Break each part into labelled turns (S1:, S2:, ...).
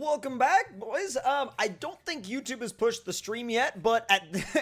S1: welcome back, boys. I don't think YouTube has pushed the stream yet, but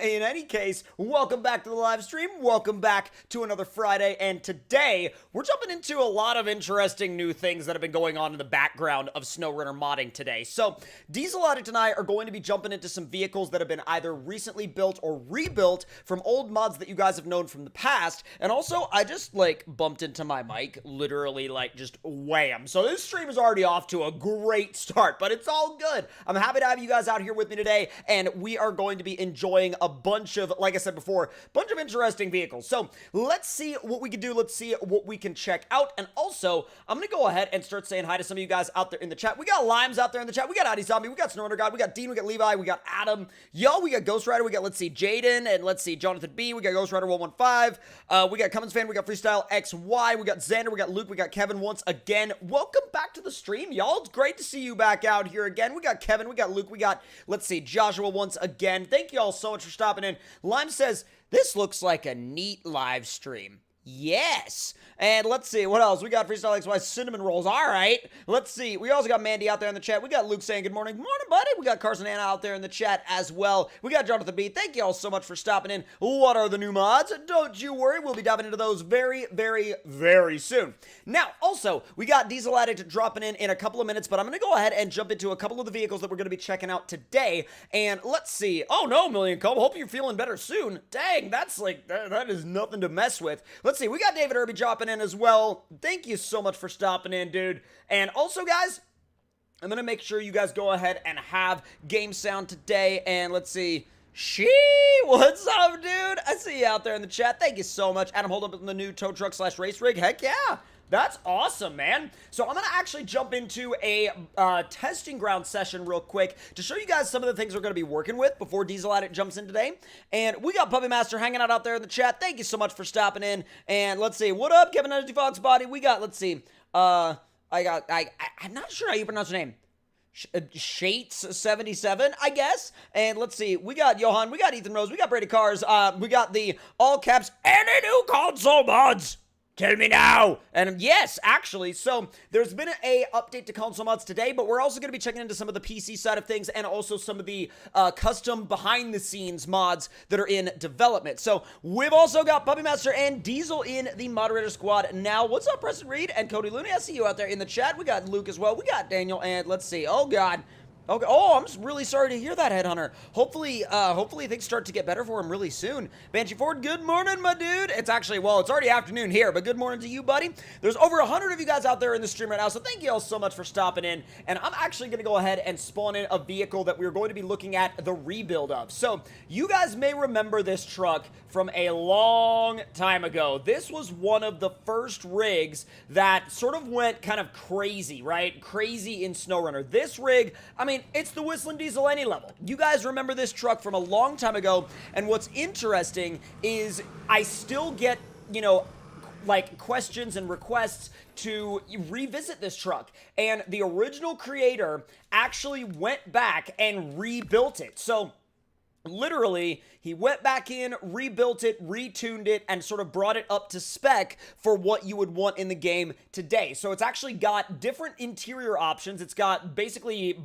S1: in any case, welcome back to the live stream. Welcome back to another Friday, and today we're jumping into a lot of interesting new things that have been going on in the background of SnowRunner modding today. So, Diesel Addict and I are going to be jumping into some vehicles that have been either recently built or rebuilt from old mods that you guys have known from the past, and also, I just, bumped into my mic, literally, just wham. So this stream is already off to a great start, but it's all good. I'm happy to have you guys out here with me today, and we are going to be enjoying a bunch of, like I said before, bunch of interesting vehicles. So let's see what we can do. Let's see what we can check out. And also, I'm going to go ahead and start saying hi to some of you guys out there in the chat. We got Limes out there in the chat. We got Addy Zombie. We got SnowRunner God. We got Dean. We got Levi. We got Adam. Yo, we got Ghost Rider. We got, let's see, Jaden. And let's see, Jonathan B. We got Ghost Rider 115. We got Cummins Fan. We got Freestyle XY. We got Xander. We got Luke. We got Kevin once again. Welcome back to the stream, y'all. It's great to see you back out here again. We got Kevin, we got Luke, we got, let's see, Joshua once again. Thank you all so much for stopping in. Lime says, this looks like a neat live stream. Yes. And let's see, what else? We got Freestyle XY Cinnamon Rolls. All right. Let's see. We also got Mandy out there in the chat. We got Luke saying good morning. Good morning, buddy. We got Carson Anna out there in the chat as well. We got Jonathan B. Thank you all so much for stopping in. What are the new mods? Don't you worry. We'll be diving into those very, very, very soon. Now, also, we got Diesel Addict dropping in a couple of minutes, but I'm going to go ahead and jump into a couple of the vehicles that we're going to be checking out today. And let's see. Oh, no, Million Comb. Hope you're feeling better soon. Dang, that's that is nothing to mess with. Let's see. We got David Irby dropping in as well. Thank you so much for stopping in, dude. And also, guys, I'm going to make sure you guys go ahead and have game sound today. And let's see. What's up, dude? I see you out there in the chat. Thank you so much. Adam, hold up in the new tow truck / race rig. Heck yeah. That's awesome, man. So I'm going to actually jump into a testing ground session real quick to show you guys some of the things we're going to be working with before Diesel Addict jumps in today. And we got Puppy Master hanging out there in the chat. Thank you so much for stopping in. And let's see. What up, Kevin Energy Fox Body? We got, let's see. I'm not sure how you pronounce your name. Shates77, I guess. And let's see, we got Johan, we got Ethan Rose, we got Brady Cars, we got the all caps, any new console mods? Tell me now. And yes, actually, so there's been a update to console mods today, but we're also going to be checking into some of the PC side of things and also some of the custom behind the scenes mods that are in development. So we've also got Puppy Master and Diesel in the moderator squad now. What's up, Preston Reed and Cody Looney? I see you out there in the chat. We got Luke as well. We got Daniel, and let's see. Oh God. Okay. Oh, I'm just really sorry to hear that, Headhunter. Hopefully things start to get better for him really soon. Banshee Ford, good morning, my dude. It's actually, well, it's already afternoon here, but good morning to you, buddy. There's over 100 of you guys out there in the stream right now, so thank you all so much for stopping in. And I'm actually going to go ahead and spawn in a vehicle that we're going to be looking at the rebuild of. So, you guys may remember this truck from a long time ago. This was one of the first rigs that sort of went kind of crazy, right? Crazy in SnowRunner. This rig, I mean, it's the Whistling Diesel ANYLEVEL. You guys remember this truck from a long time ago, and what's interesting is I still get, questions and requests to revisit this truck, and the original creator actually went back and rebuilt it. So literally, he went back in, rebuilt it, retuned it, and sort of brought it up to spec for what you would want in the game today. So it's actually got different interior options. It's got basically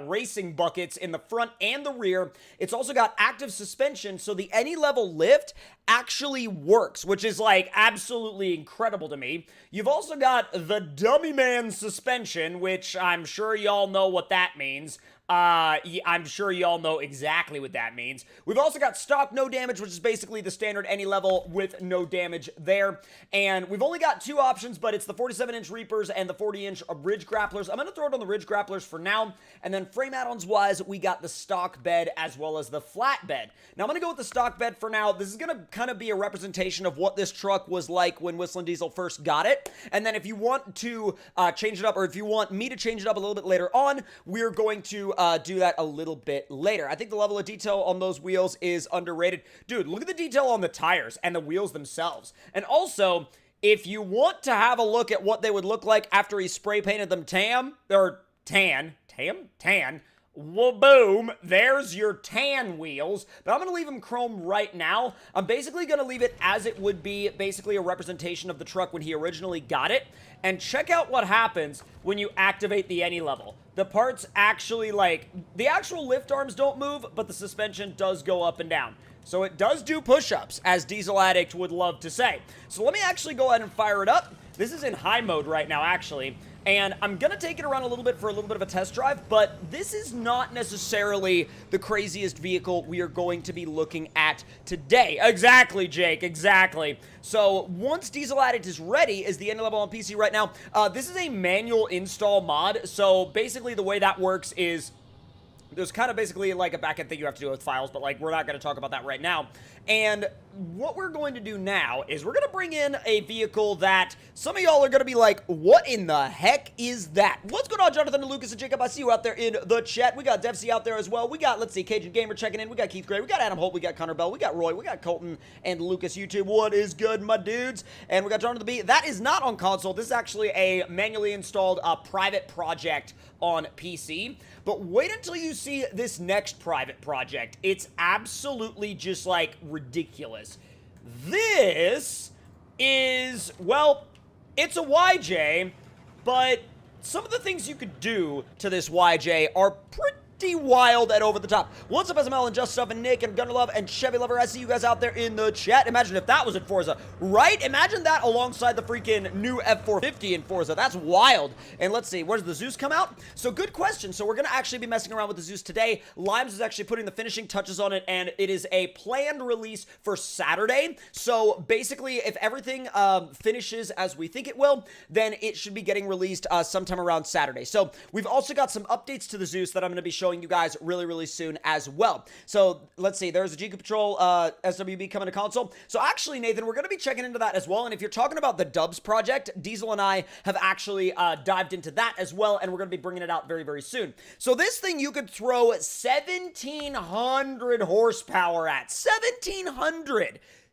S1: racing buckets in the front and the rear. It's also got active suspension, so the ANYLEVEL lift actually works, which is absolutely incredible to me. You've also got the Dummy Man suspension, which I'm sure y'all know what that means. I'm sure y'all know exactly what that means. We've also got stock no damage, which is basically the standard ANYLEVEL with no damage there. And we've only got two options, but it's the 47-inch Reapers and the 40-inch Ridge Grapplers. I'm going to throw it on the Ridge Grapplers for now. And then frame add-ons wise, we got the stock bed as well as the flat bed. Now, I'm going to go with the stock bed for now. This is going to kind of be a representation of what this truck was like when Whistling Diesel first got it. And then if you want to change it up, or if you want me to change it up a little bit later on, we're going to do that a little bit later. I think the level of detail on those wheels is underrated. Dude, look at the detail on the tires and the wheels themselves. And also, if you want to have a look at what they would look like after he spray painted them tan, well, boom, there's your tan wheels, but I'm going to leave them chrome right now. I'm basically going to leave it as it would be, basically a representation of the truck when he originally got it, and check out what happens when you activate the ANYLEVEL. the parts actually, like, the actual lift arms don't move, but the suspension does go up and down. So it does do push-ups, as Diesel Addict would love to say. So let me actually go ahead and fire it up. This is in high mode right now, actually. And I'm going to take it around a little bit for a little bit of a test drive, but this is not necessarily the craziest vehicle we are going to be looking at today. Exactly, Jake, exactly. So once Diesel Addict is ready, is the ANYLEVEL on PC right now. This is a manual install mod, so basically the way that works is there's kind of basically like a backend thing you have to do with files, but like we're not going to talk about that right now. And what we're going to do now is we're going to bring in a vehicle that some of y'all are going to be like, what in the heck is that? What's going on, Jonathan and Lucas and Jacob? I see you out there in the chat. We got Devsy out there as well. We got, let's see, Cajun Gamer checking in. We got Keith Gray. We got Adam Holt. We got Connor Bell. We got Roy. We got Colton and Lucas YouTube. What is good, my dudes? And we got Jonathan the B. That is not on console. This is actually a manually installed private project on PC. But wait until you see this next private project. It's absolutely just like ridiculous. This is, well, it's a YJ, but some of the things you could do to this YJ are pretty wild and over the top. What's up, SML and Just Stuff and Nick and Gunner Love and Chevy Lover? I see you guys out there in the chat. Imagine if that was in Forza, right? Imagine that alongside the freaking new F450 in Forza. That's wild. And let's see, where's the Zeus come out? So good question. So we're going to actually be messing around with the Zeus today. Limes is actually putting the finishing touches on it, and it is a planned release for Saturday. So basically, if everything finishes as we think it will, then it should be getting released sometime around Saturday. So we've also got some updates to the Zeus that I'm going to be showing you guys really soon as well. So let's see, there's a GQ Patrol SWB coming to console. So actually, Nathan, we're going to be checking into that as well. And if you're talking about the Dubs project, Diesel and I have actually dived into that as well, and we're going to be bringing it out very soon. So this thing you could throw 1,700 horsepower at.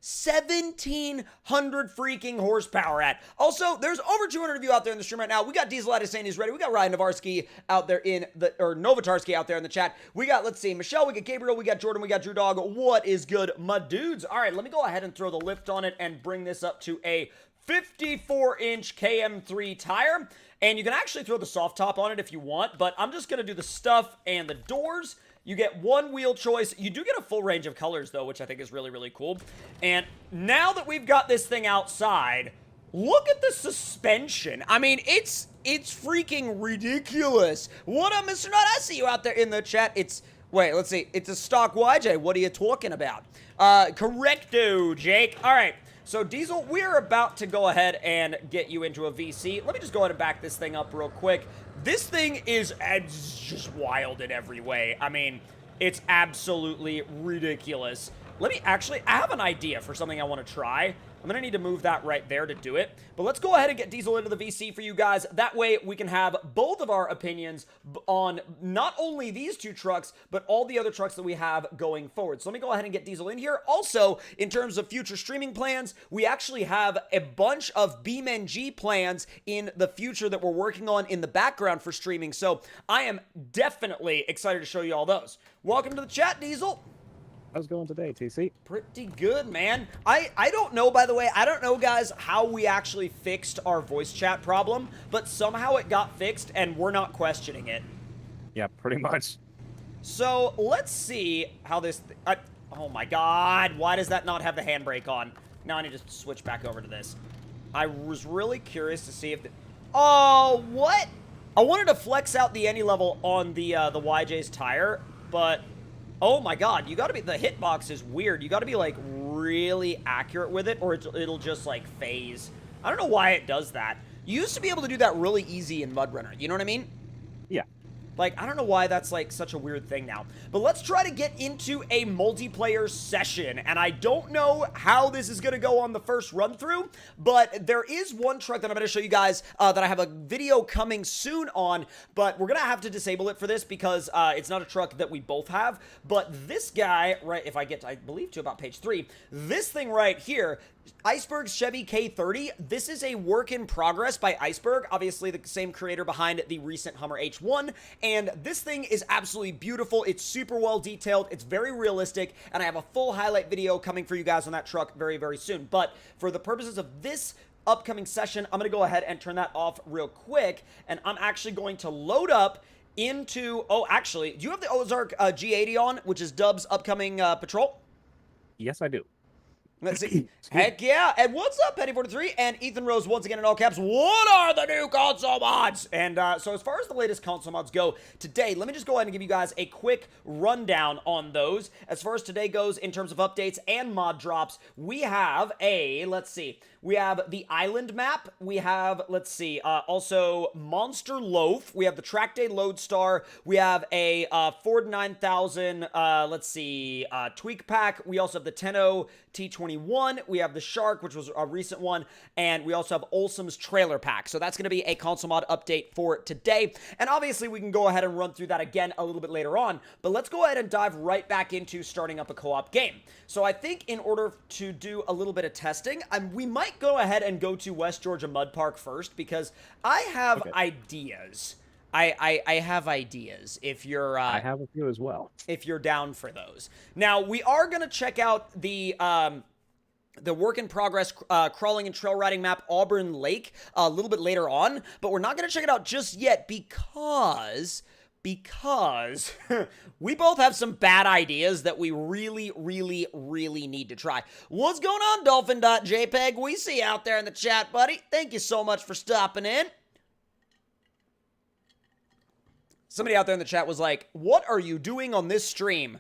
S1: 1,700 freaking horsepower at. Also, there's over 200 of you out there in the stream right now. We got Diesel Addict saying he's ready. We got Ryan Navarsky out there in the, or Novatarski out there in the chat. We got, let's see, Michelle, we got Gabriel, we got Jordan, we got Drew Dog. What is good, my dudes? All right, let me go ahead and throw the lift on it and bring this up to a 54-inch KM3 tire. And you can actually throw the soft top on it if you want, but I'm just going to do the stuff and the doors. You get one wheel choice. You do get a full range of colors, though, which I think is really cool. And now that we've got this thing outside, look at the suspension. I mean, it's freaking ridiculous. What up, Mr. Nut? I see you out there in the chat. Wait, let's see. It's a stock YJ. What are you talking about? Correcto, Jake. All right. So, Diesel, we're about to go ahead and get you into a VC. Let me just go ahead and back this thing up real quick. This thing is just wild in every way. I mean, it's absolutely ridiculous. I have an idea for something I want to try. I'm going to need to move that right there to do it. But let's go ahead and get Diesel into the VC for you guys. That way we can have both of our opinions on not only these two trucks, but all the other trucks that we have going forward. So let me go ahead and get Diesel in here. Also, in terms of future streaming plans, we actually have a bunch of BeamNG plans in the future that we're working on in the background for streaming. So I am definitely excited to show you all those. Welcome to the chat, Diesel.
S2: How's it going today, TC?
S1: Pretty good, man. I don't know, by the way, I don't know, guys, how we actually fixed our voice chat problem, but somehow it got fixed, and we're not questioning it.
S2: Yeah, pretty much.
S1: So, let's see how this... oh my god, why does that not have the handbrake on? Now I need to switch back over to this. I was really curious to see if... oh, what? I wanted to flex out the ANYLEVEL on the YJ's tire, but... oh my god, you gotta be, the hitbox is weird. You gotta be like really accurate with it or it'll just like phase. I don't know why it does that. You used to be able to do that really easy in MudRunner, you know what I mean?
S2: Yeah.
S1: Like, I don't know why that's like such a weird thing now. But let's try to get into a multiplayer session. And I don't know how this is going to go on the first run through, but there is one truck that I'm going to show you guys that I have a video coming soon on, but we're going to have to disable it for this because it's not a truck that we both have. But this guy, right, if I get, I believe, to about page 3, this thing right here, Iceberg's Chevy K30, this is a work in progress by Iceberg, obviously the same creator behind the recent Hummer H1, and this thing is absolutely beautiful. It's super well detailed, it's very realistic, and I have a full highlight video coming for you guys on that truck very soon. But for the purposes of this upcoming session, I'm going to go ahead and turn that off real quick, and I'm actually going to load up into... Oh, actually, do you have the Ozark G80 on, which is Dub's upcoming patrol?
S2: Yes, I do.
S1: Let's see.
S2: Excuse me.
S1: Heck yeah. And what's up, Petty43? And Ethan Rose, once again in all caps, what are the new console mods? And so as far as the latest console mods go today, let me just go ahead and give you guys a quick rundown on those. As far as today goes in terms of updates and mod drops, we have let's see, we have the island map. We have, let's see, also Monster Loaf. We have the Track Day Lodestar. We have a Ford 9000, let's see, Tweak Pack. We also have the Tenno T21. We have the Shark, which was a recent one. And we also have Olsom's Trailer Pack. So that's going to be a console mod update for today. And obviously, we can go ahead and run through that again a little bit later on. But let's go ahead and dive right back into starting up a co-op game. So I think in order to do a little bit of testing, we might go ahead and go to West Georgia Mud Park first, because I have ideas. I have ideas if you're...
S2: I have a few as well.
S1: If you're down for those. Now, we are going to check out the work in progress crawling and trail riding map Auburn Lake a little bit later on, but we're not going to check it out just yet because we both have some bad ideas that we really, really, really need to try. What's going on, Dolphin.jpg? We see you out there in the chat, buddy. Thank you so much for stopping in. Somebody out there in the chat was like, what are you doing on this stream?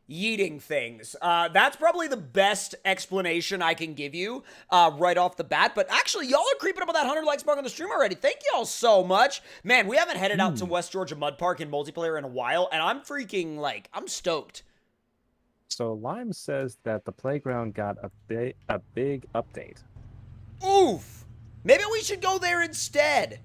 S1: Yeeting things. That's probably the best explanation I can give you right off the bat. But actually, y'all are creeping up on that 100 likes mark on the stream already. Thank y'all so much. Man, we haven't headed out to West Georgia Mud Park in multiplayer in a while, and I'm freaking, like, I'm stoked.
S2: So Lime says that the playground got a big update.
S1: Oof! Maybe we should go there instead.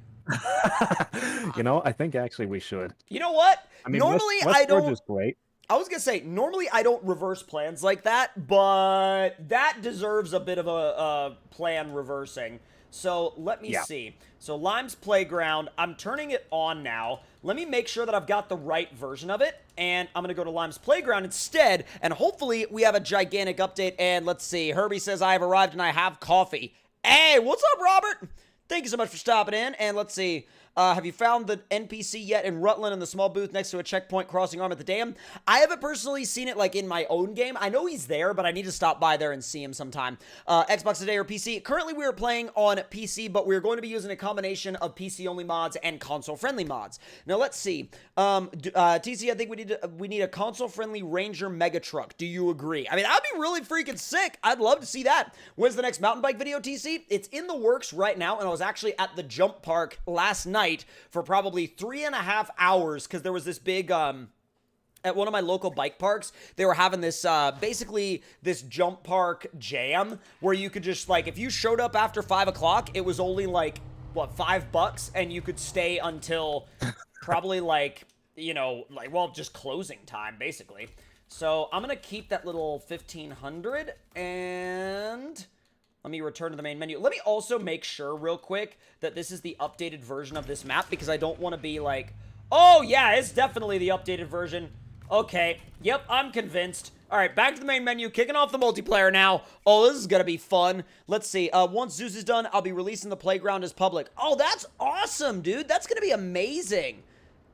S2: You know, I think actually we should.
S1: You know what?
S2: I mean,
S1: normally
S2: West
S1: I don't...
S2: Georgia's great.
S1: I was going to say, normally I don't reverse plans like that, but that deserves a bit of a plan reversing. So let me see. So Lime's Playground, I'm turning it on now. Let me make sure that I've got the right version of it, and I'm going to go to Lime's Playground instead, and hopefully we have a gigantic update. And let's see, Herbie says, I have arrived and I have coffee. Hey, what's up, Robert? Thank you so much for stopping in, and let's see. Have you found the NPC yet in Rutland in the small booth next to a checkpoint crossing arm at the dam? I haven't personally seen it, like, in my own game. I know he's there, but I need to stop by there and see him sometime. Xbox Today or PC? Currently, we are playing on PC, but we're going to be using a combination of PC-only mods and console-friendly mods. Now, let's see. TC, I think we need a console-friendly Ranger Mega Truck. Do you agree? I mean, that'd be really freaking sick. I'd love to see that. When's the next mountain bike video, TC? It's in the works right now, and I was actually at the jump park last night for probably 3.5 hours because there was this big at one of my local bike parks. They were having this basically this jump park jam where you could just, like, if you showed up after 5 o'clock, it was only like what, $5, and you could stay until probably, like, you know, like, well, just closing time basically. So I'm gonna keep that little 1500 and let me return to the main menu. Let me also make sure real quick that this is the updated version of this map, because I don't want to be like, oh yeah, it's definitely the updated version. Okay, yep, I'm convinced. All right, back to the main menu, kicking off the multiplayer now. Oh, this is going to be fun. Let's see. Once Zeus is done, I'll be releasing the playground as public. Oh, that's awesome, dude. That's going to be amazing.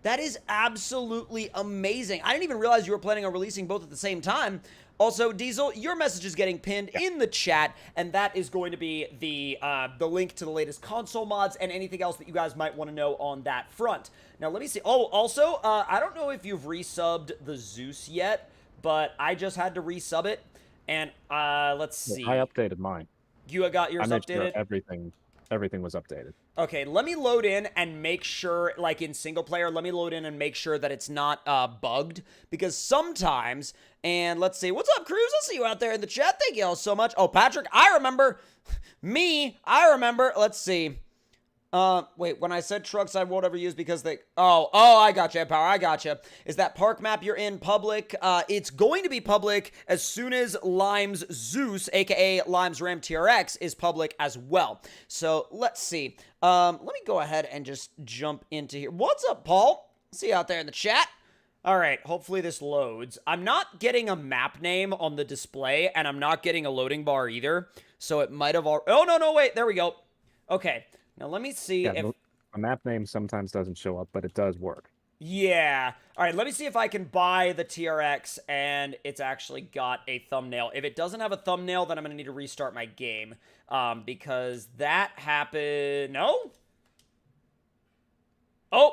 S1: That is absolutely amazing. I didn't even realize you were planning on releasing both at the same time. Also, Diesel, your message is getting pinned in the chat, and that is going to be the link to the latest console mods and anything else that you guys might want to know on that front. Now, let me see. Oh, also, I don't know if you've resubbed the Zeus yet, but I just had to resub it, and let's see.
S2: I updated mine.
S1: You got yours updated?
S2: Sure everything was updated.
S1: Okay, let me load in and make sure, like in single player, let me load in and make sure that it's not bugged, because sometimes, and let's see, what's up, Cruz? I see you out there in the chat. Thank you all so much. Oh, Patrick, I remember. I remember. Let's see. Wait, when I said trucks I won't ever use because they... Oh, I gotcha, Empower, I gotcha. Is that park map you're in public? It's going to be public as soon as Lime's Zeus, aka Lime's Ram TRX, is public as well. So, let's see. Let me go ahead and just jump into here. What's up, Paul? See you out there in the chat. All right, hopefully this loads. I'm not getting a map name on the display, and I'm not getting a loading bar either. So it might have... Oh, no, wait, there we go. Okay. Now, let me see if...
S2: A map name sometimes doesn't show up, but it does work.
S1: Yeah. All right, let me see if I can buy the TRX and it's actually got a thumbnail. If it doesn't have a thumbnail, then I'm going to need to restart my game because that happened. No? Oh.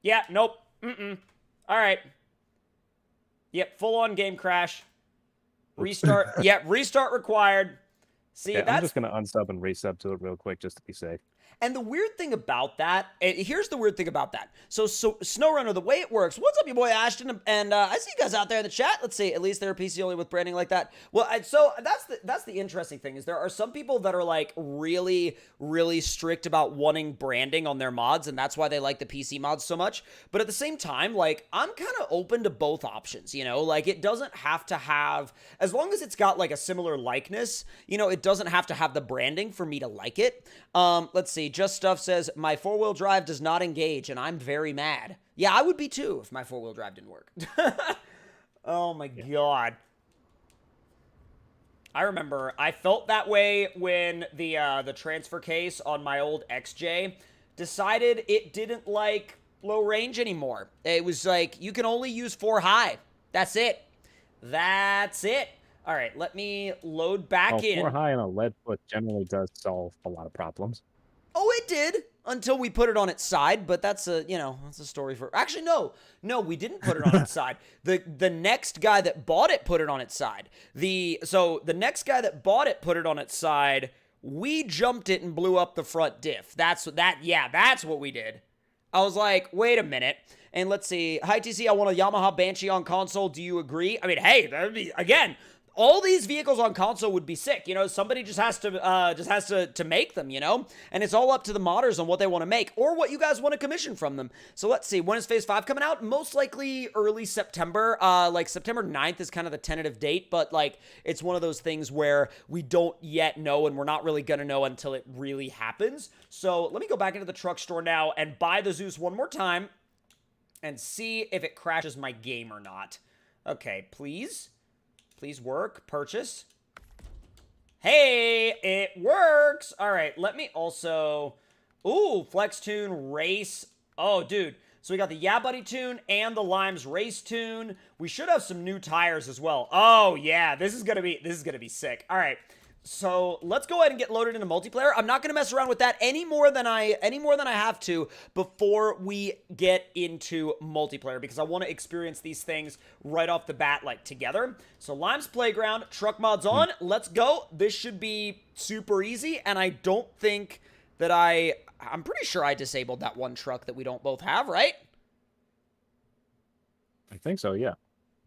S1: Yeah, nope. Mm-mm. All right. Yep, full-on game crash. Restart. Yep, restart required. See,
S2: Yeah, I'm
S1: that's
S2: just gonna unsub and resub to it real quick just to be safe.
S1: And the weird thing about that, here's the weird thing about that. So SnowRunner, the way it works. What's up, your boy Ashton? And I see you guys out there in the chat. Let's see. At least they're PC only with branding like that. Well, so that's the interesting thing is there are some people that are like really, really strict about wanting branding on their mods, and that's why they like the PC mods so much. But at the same time, like I'm kind of open to both options. You know, like it doesn't have to have, as long as it's got like a similar likeness. You know, it doesn't have to have the branding for me to like it. Let's see. Just Stuff says, my four-wheel drive does not engage, and I'm very mad. Yeah, I would be too if my four-wheel drive didn't work. Oh my god. I remember I felt that way when the transfer case on my old XJ decided it didn't like low range anymore. It was like, you can only use 4 high. That's it. That's it. All right, let me load back in.
S2: 4 high and a lead foot generally does solve a lot of problems.
S1: Oh, it did until we put it on its side, but that's a, you know, that's a story for... Actually, no, we didn't put it on its side. The next guy that bought it put it on its side. So the next guy that bought it put it on its side. We jumped it and blew up the front diff. That's what we did. I was like, wait a minute. And let's see. Hi, TC, I want a Yamaha Banshee on console. Do you agree? I mean, hey, that would be, again... All these vehicles on console would be sick, you know. Somebody just has to make them, you know. And it's all up to the modders on what they want to make or what you guys want to commission from them. So let's see. When is Phase 5 coming out? Most likely early September. Like September 9th is kind of the tentative date, but like it's one of those things where we don't yet know, and we're not really gonna know until it really happens. So let me go back into the truck store now and buy the Zeus one more time and see if it crashes my game or not. Okay, please. Please work. Purchase. Hey, it works. All right, let me also... Ooh, Flex Tune, Race. Oh, dude. So we got the Yeah Buddy tune and the Limes Race tune. We should have some new tires as well. Oh, yeah. This is gonna be sick. All right. So let's go ahead and get loaded into multiplayer. I'm not going to mess around with that any more than I have to before we get into multiplayer because I want to experience these things right off the bat, like together. So Lime's Playground, truck mods on. Let's go. This should be super easy, and I don't think that I'm pretty sure I disabled that one truck that we don't both have, right?
S2: I think so, yeah.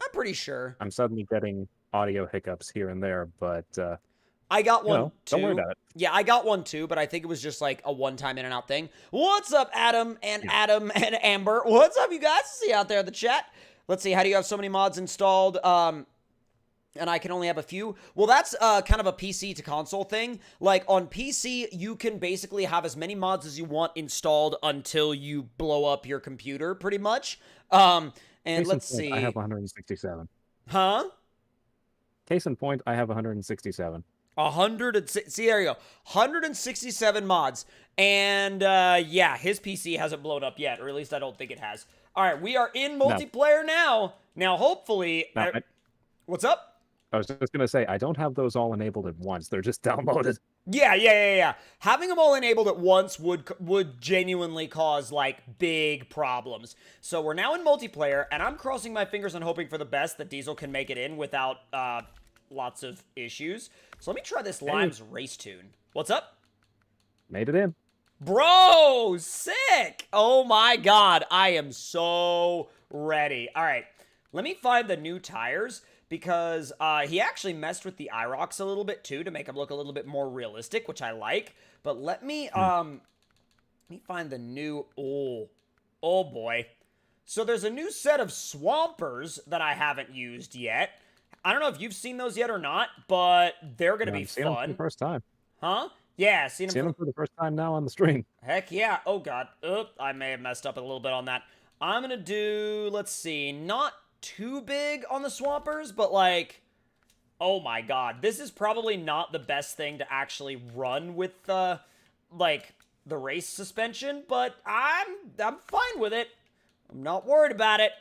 S1: I'm pretty sure.
S2: I'm suddenly getting audio hiccups here and there, but
S1: I got one too.
S2: Don't worry about it.
S1: Yeah, I got one too, but I think it was just like a one-time in and out thing. What's up, Adam and Amber? What's up, you guys? See you out there in the chat. Let's see, how do you have so many mods installed? And I can only have a few. Well, that's kind of a PC to console thing. Like on PC, you can basically have as many mods as you want installed until you blow up your computer, pretty much. And let's see.
S2: I have 167.
S1: Huh?
S2: Case in point, I have 167.
S1: See, there you go. 167 mods. And, yeah, his PC hasn't blown up yet, or at least I don't think it has. All right, we are in multiplayer now. Now, hopefully... What's up?
S2: I was just going to say, I don't have those all enabled at once. They're just downloaded.
S1: Yeah. Having them all enabled at once would genuinely cause, like, big problems. So we're now in multiplayer, and I'm crossing my fingers and hoping for the best that Diesel can make it in without, lots of issues. So let me try this Limes Race tune. What's up?
S2: Made it in.
S1: Bro, sick! Oh my god, I am so ready. All right, let me find the new tires because he actually messed with the IROX a little bit too to make them look a little bit more realistic, which I like. But let me find the new... Oh boy. So there's a new set of Swampers that I haven't used yet. I don't know if you've seen those yet or not, but they're going to be fun.
S2: Seen them for the first time.
S1: Huh? Yeah, seen them
S2: for the first time now on the stream.
S1: Heck yeah. Oh, God. I may have messed up a little bit on that. I'm going to do, let's see, not too big on the Swampers, but like, oh my God. This is probably not the best thing to actually run with, like, the race suspension, but I'm fine with it. I'm not worried about it.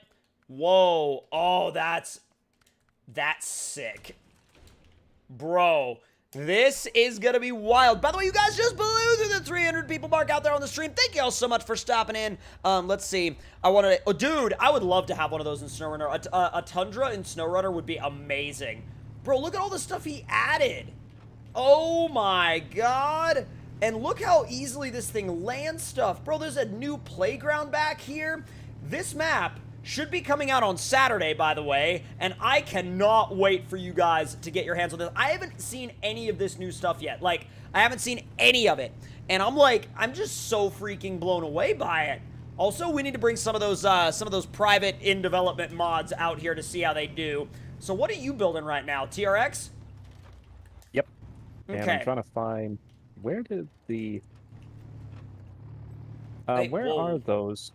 S1: Whoa. Oh, that's sick. Bro, this is gonna be wild. By the way, you guys just blew through the 300 people mark out there on the stream. Thank you all so much for stopping in. Let's see. I wanted to... Oh, dude, I would love to have one of those in SnowRunner. A Tundra in SnowRunner would be amazing. Bro, look at all the stuff he added. Oh my god. And look how easily this thing lands stuff. Bro, there's a new playground back here. This map should be coming out on Saturday, by the way, and I cannot wait for you guys to get your hands on this. I haven't seen any of this new stuff yet. Like, I haven't seen any of it. And I'm just so freaking blown away by it. Also, we need to bring some of those private in-development mods out here to see how they do. So what are you building right now, TRX?
S2: Yep. And
S1: Okay.
S2: I'm trying to find, where did the... where
S1: whoa.
S2: are those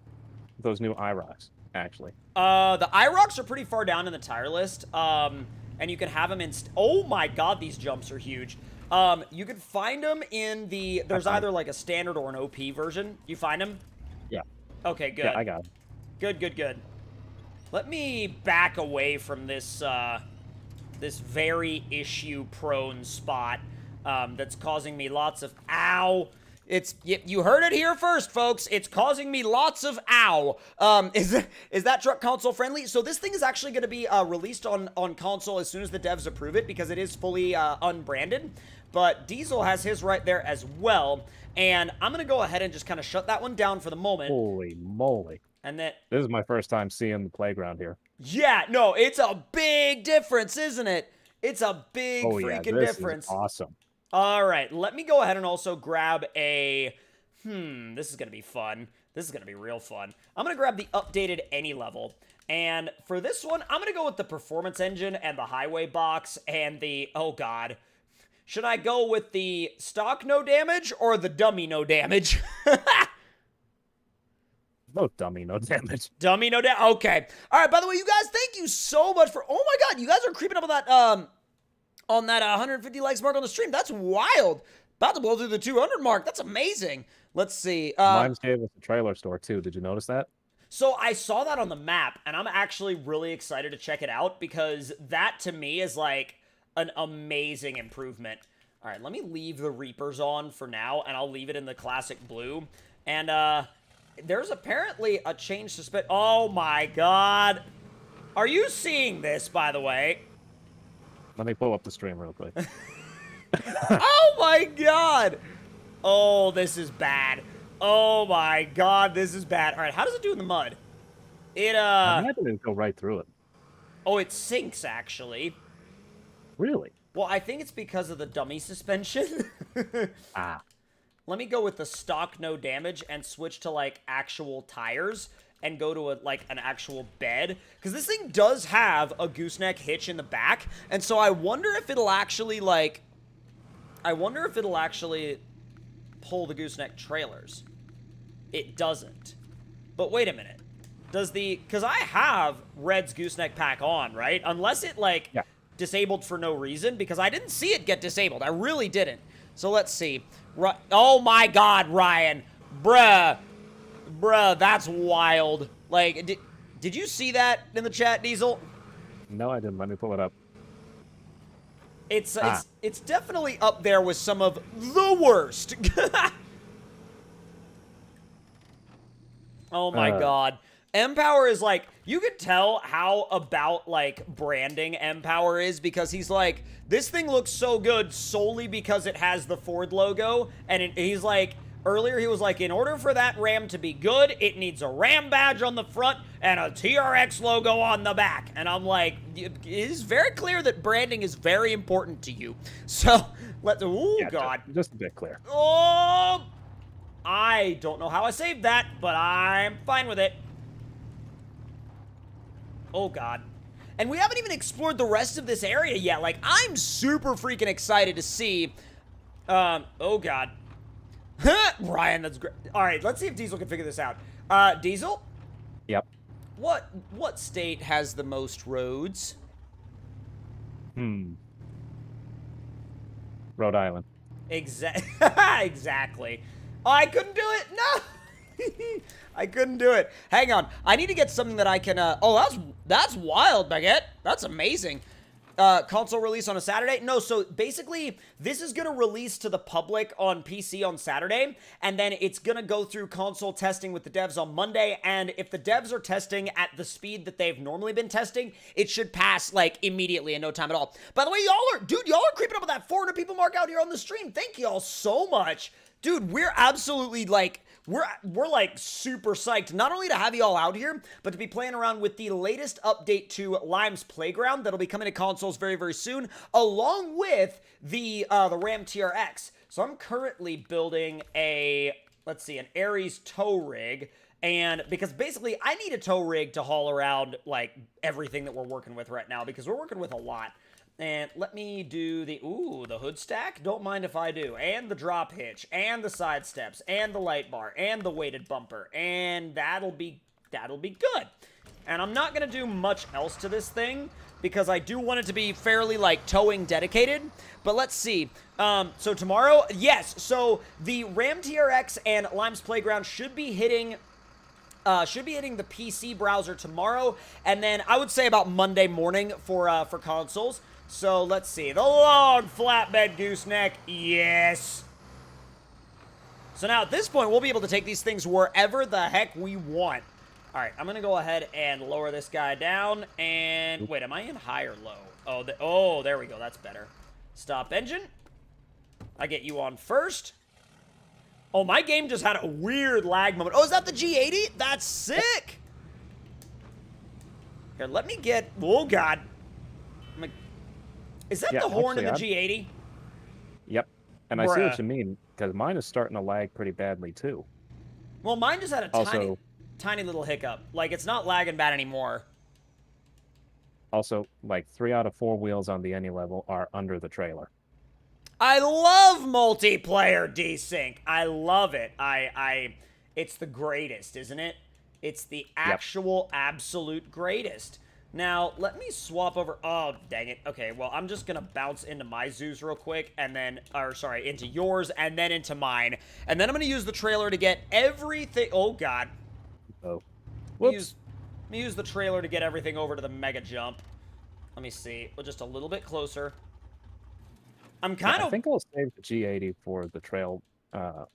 S2: new IROCs, actually?
S1: The IROCs are pretty far down in the tire list. And you can have them in... Oh my god, these jumps are huge. You can find them in the... There's either like a standard or an OP version. You find them?
S2: Yeah.
S1: Okay, good.
S2: Yeah, I got them.
S1: Good. Let me back away from this, this very issue-prone spot, that's causing me lots of... Ow! You heard it here first, folks. It's causing me lots of ow. Is that truck console friendly? So this thing is actually going to be released on console as soon as the devs approve it, because it is fully unbranded. But Diesel has his right there as well. And I'm going to go ahead and just kind of shut that one down for the moment.
S2: Holy moly.
S1: And then...
S2: This is my first time seeing the playground here.
S1: Yeah, no, it's a big difference, isn't it? It's a big freaking difference.
S2: Is awesome.
S1: All right, let me go ahead and also grab a... this is going to be fun. This is going to be real fun. I'm going to grab the updated ANYLEVEL. And for this one, I'm going to go with the performance engine and the highway box and the... Oh, God. Should I go with the stock no damage or the dummy no damage?
S2: No dummy, no damage.
S1: Dummy no damage. Okay. All right, by the way, you guys, thank you so much for... Oh, my God, you guys are creeping up on that 150 likes mark on the stream. That's wild. About to blow through the 200 mark. That's amazing. Let's see.
S2: Mine gave us a trailer store, too. Did you notice that?
S1: So I saw that on the map, and I'm actually really excited to check it out, because that, to me, is like an amazing improvement. All right, let me leave the Reapers on for now, and I'll leave it in the classic blue. And there's apparently a change to... Oh, my God. Are you seeing this, by the way?
S2: Let me pull up the stream real quick.
S1: Oh my god! Oh, this is bad. Oh my god, this is bad. Alright, how does it do in the mud? It,
S2: I imagine it go right through it.
S1: Oh, it sinks, actually.
S2: Really?
S1: Well, I think it's because of the dummy suspension.
S2: Ah.
S1: Let me go with the stock no damage and switch to, like, actual tires and go to, an actual bed. Because this thing does have a gooseneck hitch in the back, and so I wonder if it'll actually, like... I wonder if it'll actually pull the gooseneck trailers. It doesn't. But wait a minute. Does the... Because I have Red's gooseneck pack on, right? Unless it, like,
S2: yeah,
S1: disabled for no reason, because I didn't see it get disabled. I really didn't. So let's see. Oh my god, Ryan. Bruh, that's wild. Like, did you see that in the chat, Diesel?
S2: No, I didn't. Let me pull it up.
S1: It's definitely up there with some of the worst. Oh my god. Empower is like, you can tell how about, like, branding Empower is, because he's like, this thing looks so good solely because it has the Ford logo, and he's like, earlier he was like, in order for that Ram to be good, it needs a Ram badge on the front and a TRX logo on the back. And I'm like, it is very clear that branding is very important to you. So, God.
S2: Just a bit clear.
S1: Oh, I don't know how I saved that, but I'm fine with it. Oh, God. And we haven't even explored the rest of this area yet. Like, I'm super freaking excited to see... oh, God. Ryan, that's great. All right, let's see if Diesel can figure this out. Diesel?
S2: Yep.
S1: What state has the most roads?
S2: Rhode Island.
S1: Exactly. Oh, I couldn't do it. No. I couldn't do it. Hang on. I need to get something that I can, oh, that's wild, Baguette. That's amazing. Console release on a Saturday? No, so basically, this is going to release to the public on PC on Saturday, and then it's going to go through console testing with the devs on Monday, and if the devs are testing at the speed that they've normally been testing, it should pass, like, immediately in no time at all. By the way, y'all are creeping up with that 400 people mark out here on the stream. Thank y'all so much. Dude, we're absolutely, like... We're like super psyched, not only to have you all out here, but to be playing around with the latest update to Lime's Playground that'll be coming to consoles very, very soon, along with the Ram TRX. So I'm currently building an Ares tow rig, and because basically I need a tow rig to haul around like everything that we're working with right now, because we're working with a lot. And let me do the hood stack. Don't mind if I do. And the drop hitch, and the side steps, and the light bar, and the weighted bumper. And that'll be good. And I'm not going to do much else to this thing, because I do want it to be fairly, like, towing dedicated. But let's see. So tomorrow, yes, so the Ram TRX and Lime's Playground should be hitting the PC browser tomorrow, and then I would say about Monday morning for consoles. So let's see. The long flatbed gooseneck. Yes. So now at this point, we'll be able to take these things wherever the heck we want. All right, I'm going to go ahead and lower this guy down. And wait, am I in high or low? Oh, there we go. That's better. Stop engine. I get you on first. Oh, my game just had a weird lag moment. Oh, is that the G80? That's sick. Here, let me get... Oh, God. Is that the horn in the G80?
S2: Yep. And I see what you mean, because mine is starting to lag pretty badly, too.
S1: Well, mine just had a tiny little hiccup. Like, it's not lagging bad anymore.
S2: Also, like, 3 out of 4 wheels on the ANYLEVEL are under the trailer.
S1: I love multiplayer desync. I love it. It's the greatest, isn't it? It's the actual absolute greatest. Now, let me swap over... Oh, dang it. Okay, well, I'm just going to bounce into my zoos real quick, and then... Or, sorry, into yours, and then into mine. And then I'm going to use the trailer to get everything... Oh, God.
S2: Oh.
S1: Whoops. Let me use the trailer to get everything over to the mega jump. Let me see. Well, just a little bit closer. I'm kind of...
S2: I think I'll save the G80 for the trail... for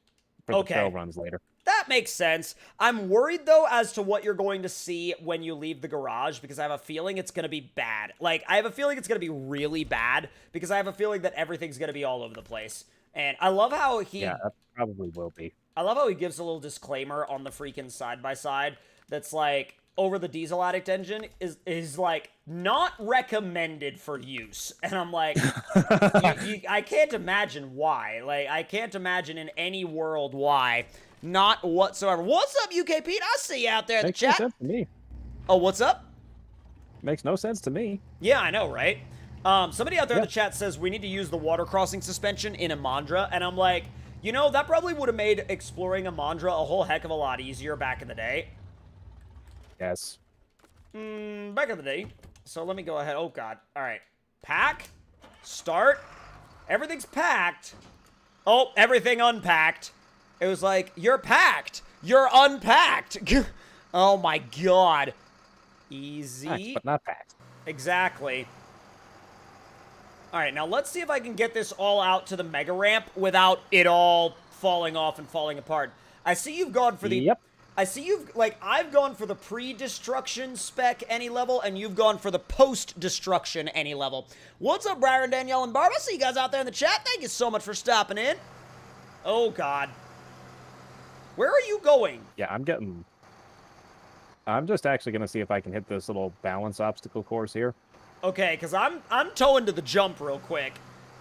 S2: the trail runs later.
S1: That makes sense. I'm worried, though, as to what you're going to see when you leave the garage, because I have a feeling it's going to be bad. Like, I have a feeling it's going to be really bad, because I have a feeling that everything's going to be all over the place. And I love how he...
S2: Yeah, that probably will be.
S1: I love how he gives a little disclaimer on the freaking side-by-side that's like, over the diesel addict engine is like, not recommended for use. And I'm like, I can't imagine why. Like, I can't imagine in any world why. Not whatsoever. What's up, UK Pete? I see you out there in the chat.
S2: Makes no sense to me.
S1: Oh, what's up?
S2: Makes no sense to me.
S1: Yeah, I know, right? Somebody out there in the chat says we need to use the water crossing suspension in Amandra, and I'm like, you know, that probably would have made exploring Amandra a whole heck of a lot easier back in the day.
S2: Yes.
S1: Back in the day. So let me go ahead. Oh, God. All right. Pack. Start. Everything's packed. Oh, everything unpacked. It was like, you're packed. You're unpacked. Oh, my God. Easy.
S2: Packed, but not packed.
S1: Exactly. All right, now let's see if I can get this all out to the mega ramp without it all falling off and falling apart. I see you've gone for the...
S2: Yep.
S1: I see you've, like, I've gone for the pre-destruction spec ANYLEVEL, and you've gone for the post-destruction ANYLEVEL. What's up, Brian, Danielle, and Barb? I see you guys out there in the chat. Thank you so much for stopping in. Oh, God. Where are you going?
S2: Yeah, I'm just actually going to see if I can hit this little balance obstacle course here.
S1: Okay, because I'm towing to the jump real quick.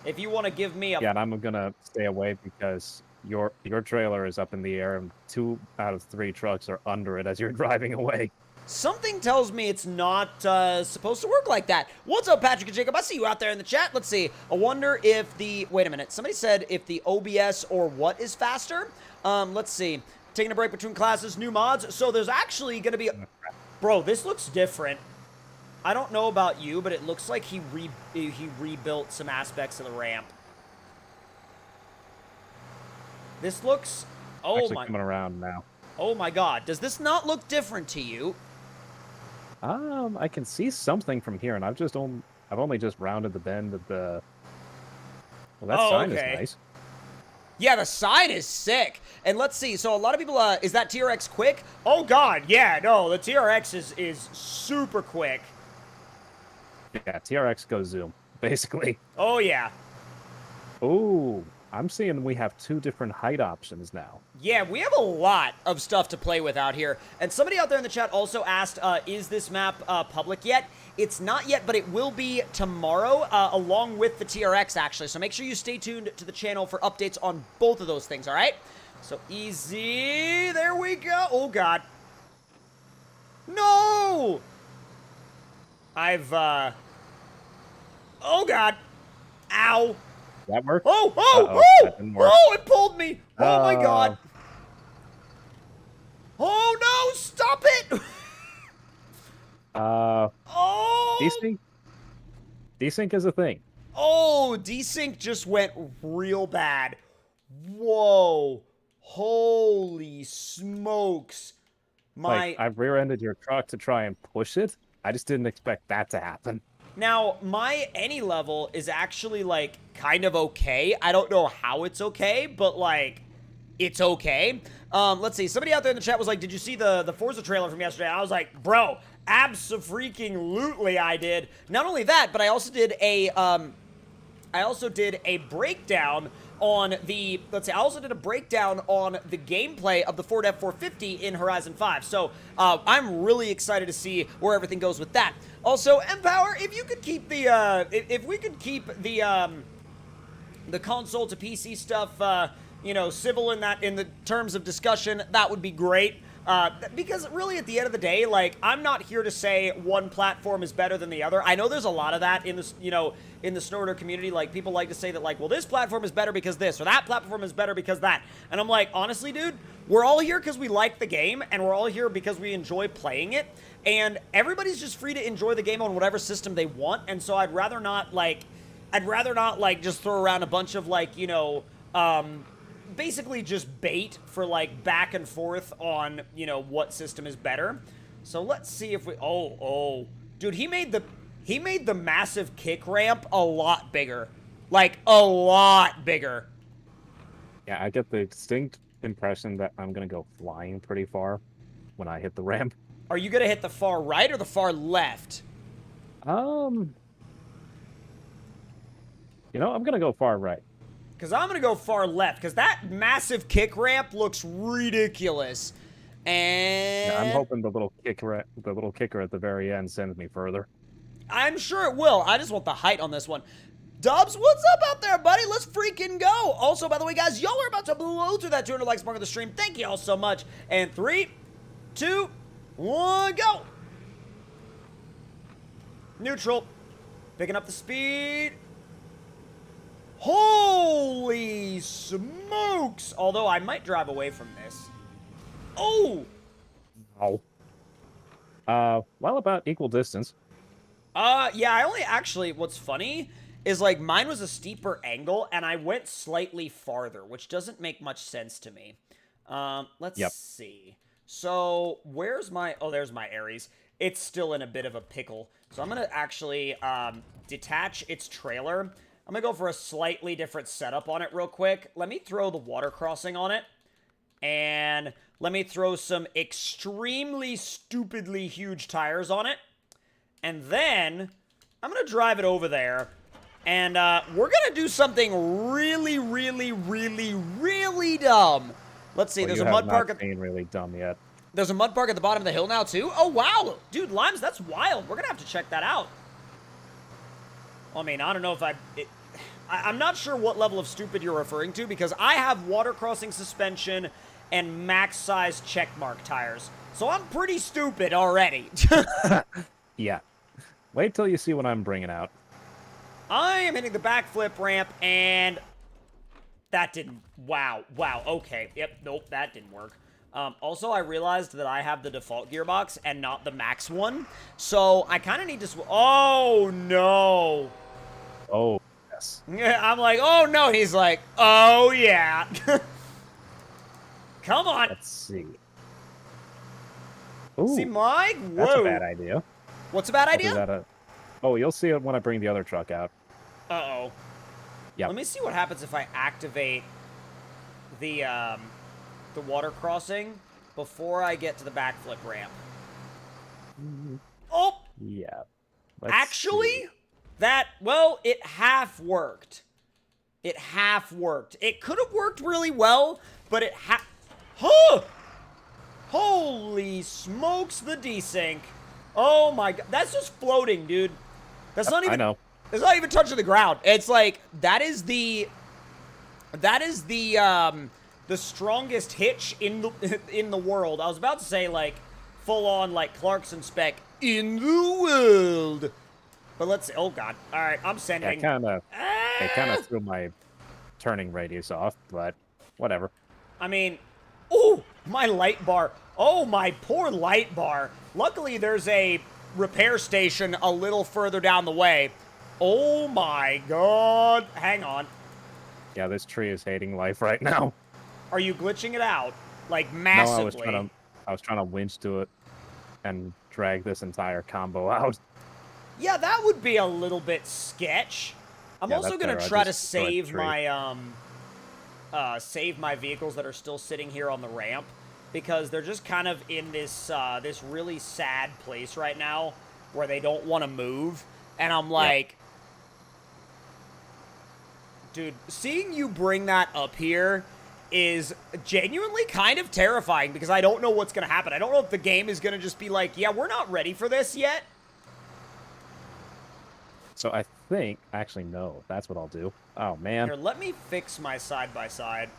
S1: If you want to give me a...
S2: Yeah, and I'm going to stay away because... Your trailer is up in the air, and 2 out of 3 trucks are under it as you're driving away.
S1: Something tells me it's not supposed to work like that. What's up, Patrick and Jacob? I see you out there in the chat. Let's see. I wonder if the... Wait a minute. Somebody said if the OBS or what is faster. Let's see. Taking a break between classes, new mods. So there's actually going to be... Bro, this looks different. I don't know about you, but it looks like he rebuilt some aspects of the ramp. This looks... Oh,
S2: actually
S1: my...
S2: coming around now.
S1: Oh my god, does this not look different to you?
S2: I can see something from here, and I've only just rounded the bend of the. Well, that
S1: Oh,
S2: sign is
S1: okay.
S2: nice.
S1: Yeah, the sign is sick. And let's see. So a lot of people, is that TRX quick? Oh god, yeah, no, the TRX is super quick.
S2: Yeah, TRX goes zoom, basically.
S1: Oh yeah.
S2: Oh, I'm seeing we have 2 different height options now.
S1: Yeah, we have a lot of stuff to play with out here. And somebody out there in the chat also asked, is this map public yet? It's not yet, but it will be tomorrow, along with the TRX, actually. So make sure you stay tuned to the channel for updates on both of those things, all right? So easy. There we go. Oh, God. No! Oh, God. Ow.
S2: That work?
S1: Oh,
S2: That didn't work.
S1: oh, it pulled me. Oh, my God. Oh, no, stop it. Oh.
S2: Desync? Desync is a thing.
S1: Oh, desync just went real bad. Whoa. Holy smokes.
S2: Like, I've rear-ended your truck to try and push it. I just didn't expect that to happen.
S1: Now, my ANYLEVEL is actually, like, kind of okay. I don't know how it's okay, but, like, it's okay. Let's see. Somebody out there in the chat was like, did you see the Forza trailer from yesterday? I was like, bro, abso-freaking-lutely I did. Not only that, but I also did a breakdown on the, let's see, I also did a breakdown on the gameplay of the Ford F450 in Horizon 5. So, I'm really excited to see where everything goes with that. Also, Empower, if you could keep the, if we could keep the console to PC stuff, you know, civil in the terms of discussion, that would be great. Because really, at the end of the day, like, I'm not here to say one platform is better than the other. I know there's a lot of that in this, you know, in the SnowRunner community. Like, people like to say that, like, well, this platform is better because this, or that platform is better because that. And I'm like, honestly, dude, we're all here because we like the game, and we're all here because we enjoy playing it. And everybody's just free to enjoy the game on whatever system they want. And so I'd rather not, like, just throw around a bunch of, like, you know, basically just bait for, like, back and forth on, you know, what system is better. So let's see if we, oh, dude, he made the massive kick ramp a lot bigger. Like, a lot bigger.
S2: Yeah, I get the distinct impression that I'm gonna go flying pretty far when I hit the ramp.
S1: Are you gonna hit the far right or the far left?
S2: You know, I'm gonna go far right.
S1: Because I'm going to go far left, because that massive kick ramp looks ridiculous. And
S2: Yeah, I'm hoping the little kicker at the very end sends me further.
S1: I'm sure it will. I just want the height on this one. Dubs, what's up out there, buddy? Let's freaking go. Also, by the way, guys, y'all are about to blow through that 200 likes mark of the stream. Thank you all so much. And 3, 2, 1, go. Neutral. Picking up the speed. Holy smokes! Although I might drive away from this. Oh!
S2: Oh. Well, about equal distance.
S1: Yeah, I only actually, what's funny is, like, mine was a steeper angle, and I went slightly farther, which doesn't make much sense to me. Let's see. So, where's my, oh, there's my Aries. It's still in a bit of a pickle. So I'm gonna actually, detach its trailer. I'm gonna go for a slightly different setup on it real quick. Let me throw the water crossing on it. And let me throw some extremely stupidly huge tires on it. And then I'm gonna drive it over there. And we're gonna do something really, really, really, really dumb. Let's see, there's a mud park at
S2: really dumb yet.
S1: There's a mud park at the bottom of the hill now too? Oh wow! Dude, Limes, that's wild. We're gonna have to check that out. I mean, I don't know if I'm not sure what level of stupid you're referring to, because I have water crossing suspension and max size checkmark tires. So I'm pretty stupid already.
S2: Yeah. Wait till you see what I'm bringing out.
S1: I am hitting the backflip ramp, and that didn't, wow, okay. Yep, nope, that didn't work. Also, I realized that I have the default gearbox and not the max one. So I kind of need to, oh no.
S2: Oh, yes.
S1: I'm like, oh no. He's like, oh yeah. Come on.
S2: Let's see. Ooh,
S1: See, Mike?
S2: that's a
S1: Whoa.
S2: bad idea.
S1: What's a bad
S2: Is
S1: idea?
S2: that a... Oh, you'll see it when I bring the other truck out.
S1: Uh-oh.
S2: Yep.
S1: Let me see what happens if I activate the water crossing before I get to the backflip ramp. Oh!
S2: Yeah.
S1: Actually,
S2: See.
S1: well, it half worked. It half worked. It could have worked really well, but it Huh! Holy smokes, the desync. Oh my god. That's just floating, dude. That's not even...
S2: I know.
S1: It's not even touching the ground. It's like, that is the strongest hitch in the world. I was about to say, like, full-on, like, Clarkson spec in the world. But let's see. Oh, God. All right, I'm sending.
S2: Yeah, it kind of threw my turning radius off, but whatever.
S1: I mean, oh, my light bar. Oh, my poor light bar. Luckily, there's a repair station a little further down the way. Oh, my God. Hang on.
S2: Yeah, this tree is hating life right now.
S1: Are you glitching it out? Like, massively?
S2: No, I was trying to winch to it and drag this entire combo out.
S1: Yeah, that would be a little bit sketch. I'm
S2: Yeah,
S1: also
S2: that's
S1: gonna
S2: fair. I
S1: try to
S2: just destroyed the
S1: save
S2: tree.
S1: save my vehicles that are still sitting here on the ramp, because they're just kind of in this this really sad place right now where they don't want to move, and I'm like, dude, seeing you bring that up here is genuinely kind of terrifying, because I don't know what's gonna happen. I don't know if the game is gonna just be like, yeah, we're not ready for this yet.
S2: So I think, actually, no, that's what I'll do. Oh, man.
S1: Here, let me fix my side-by-side.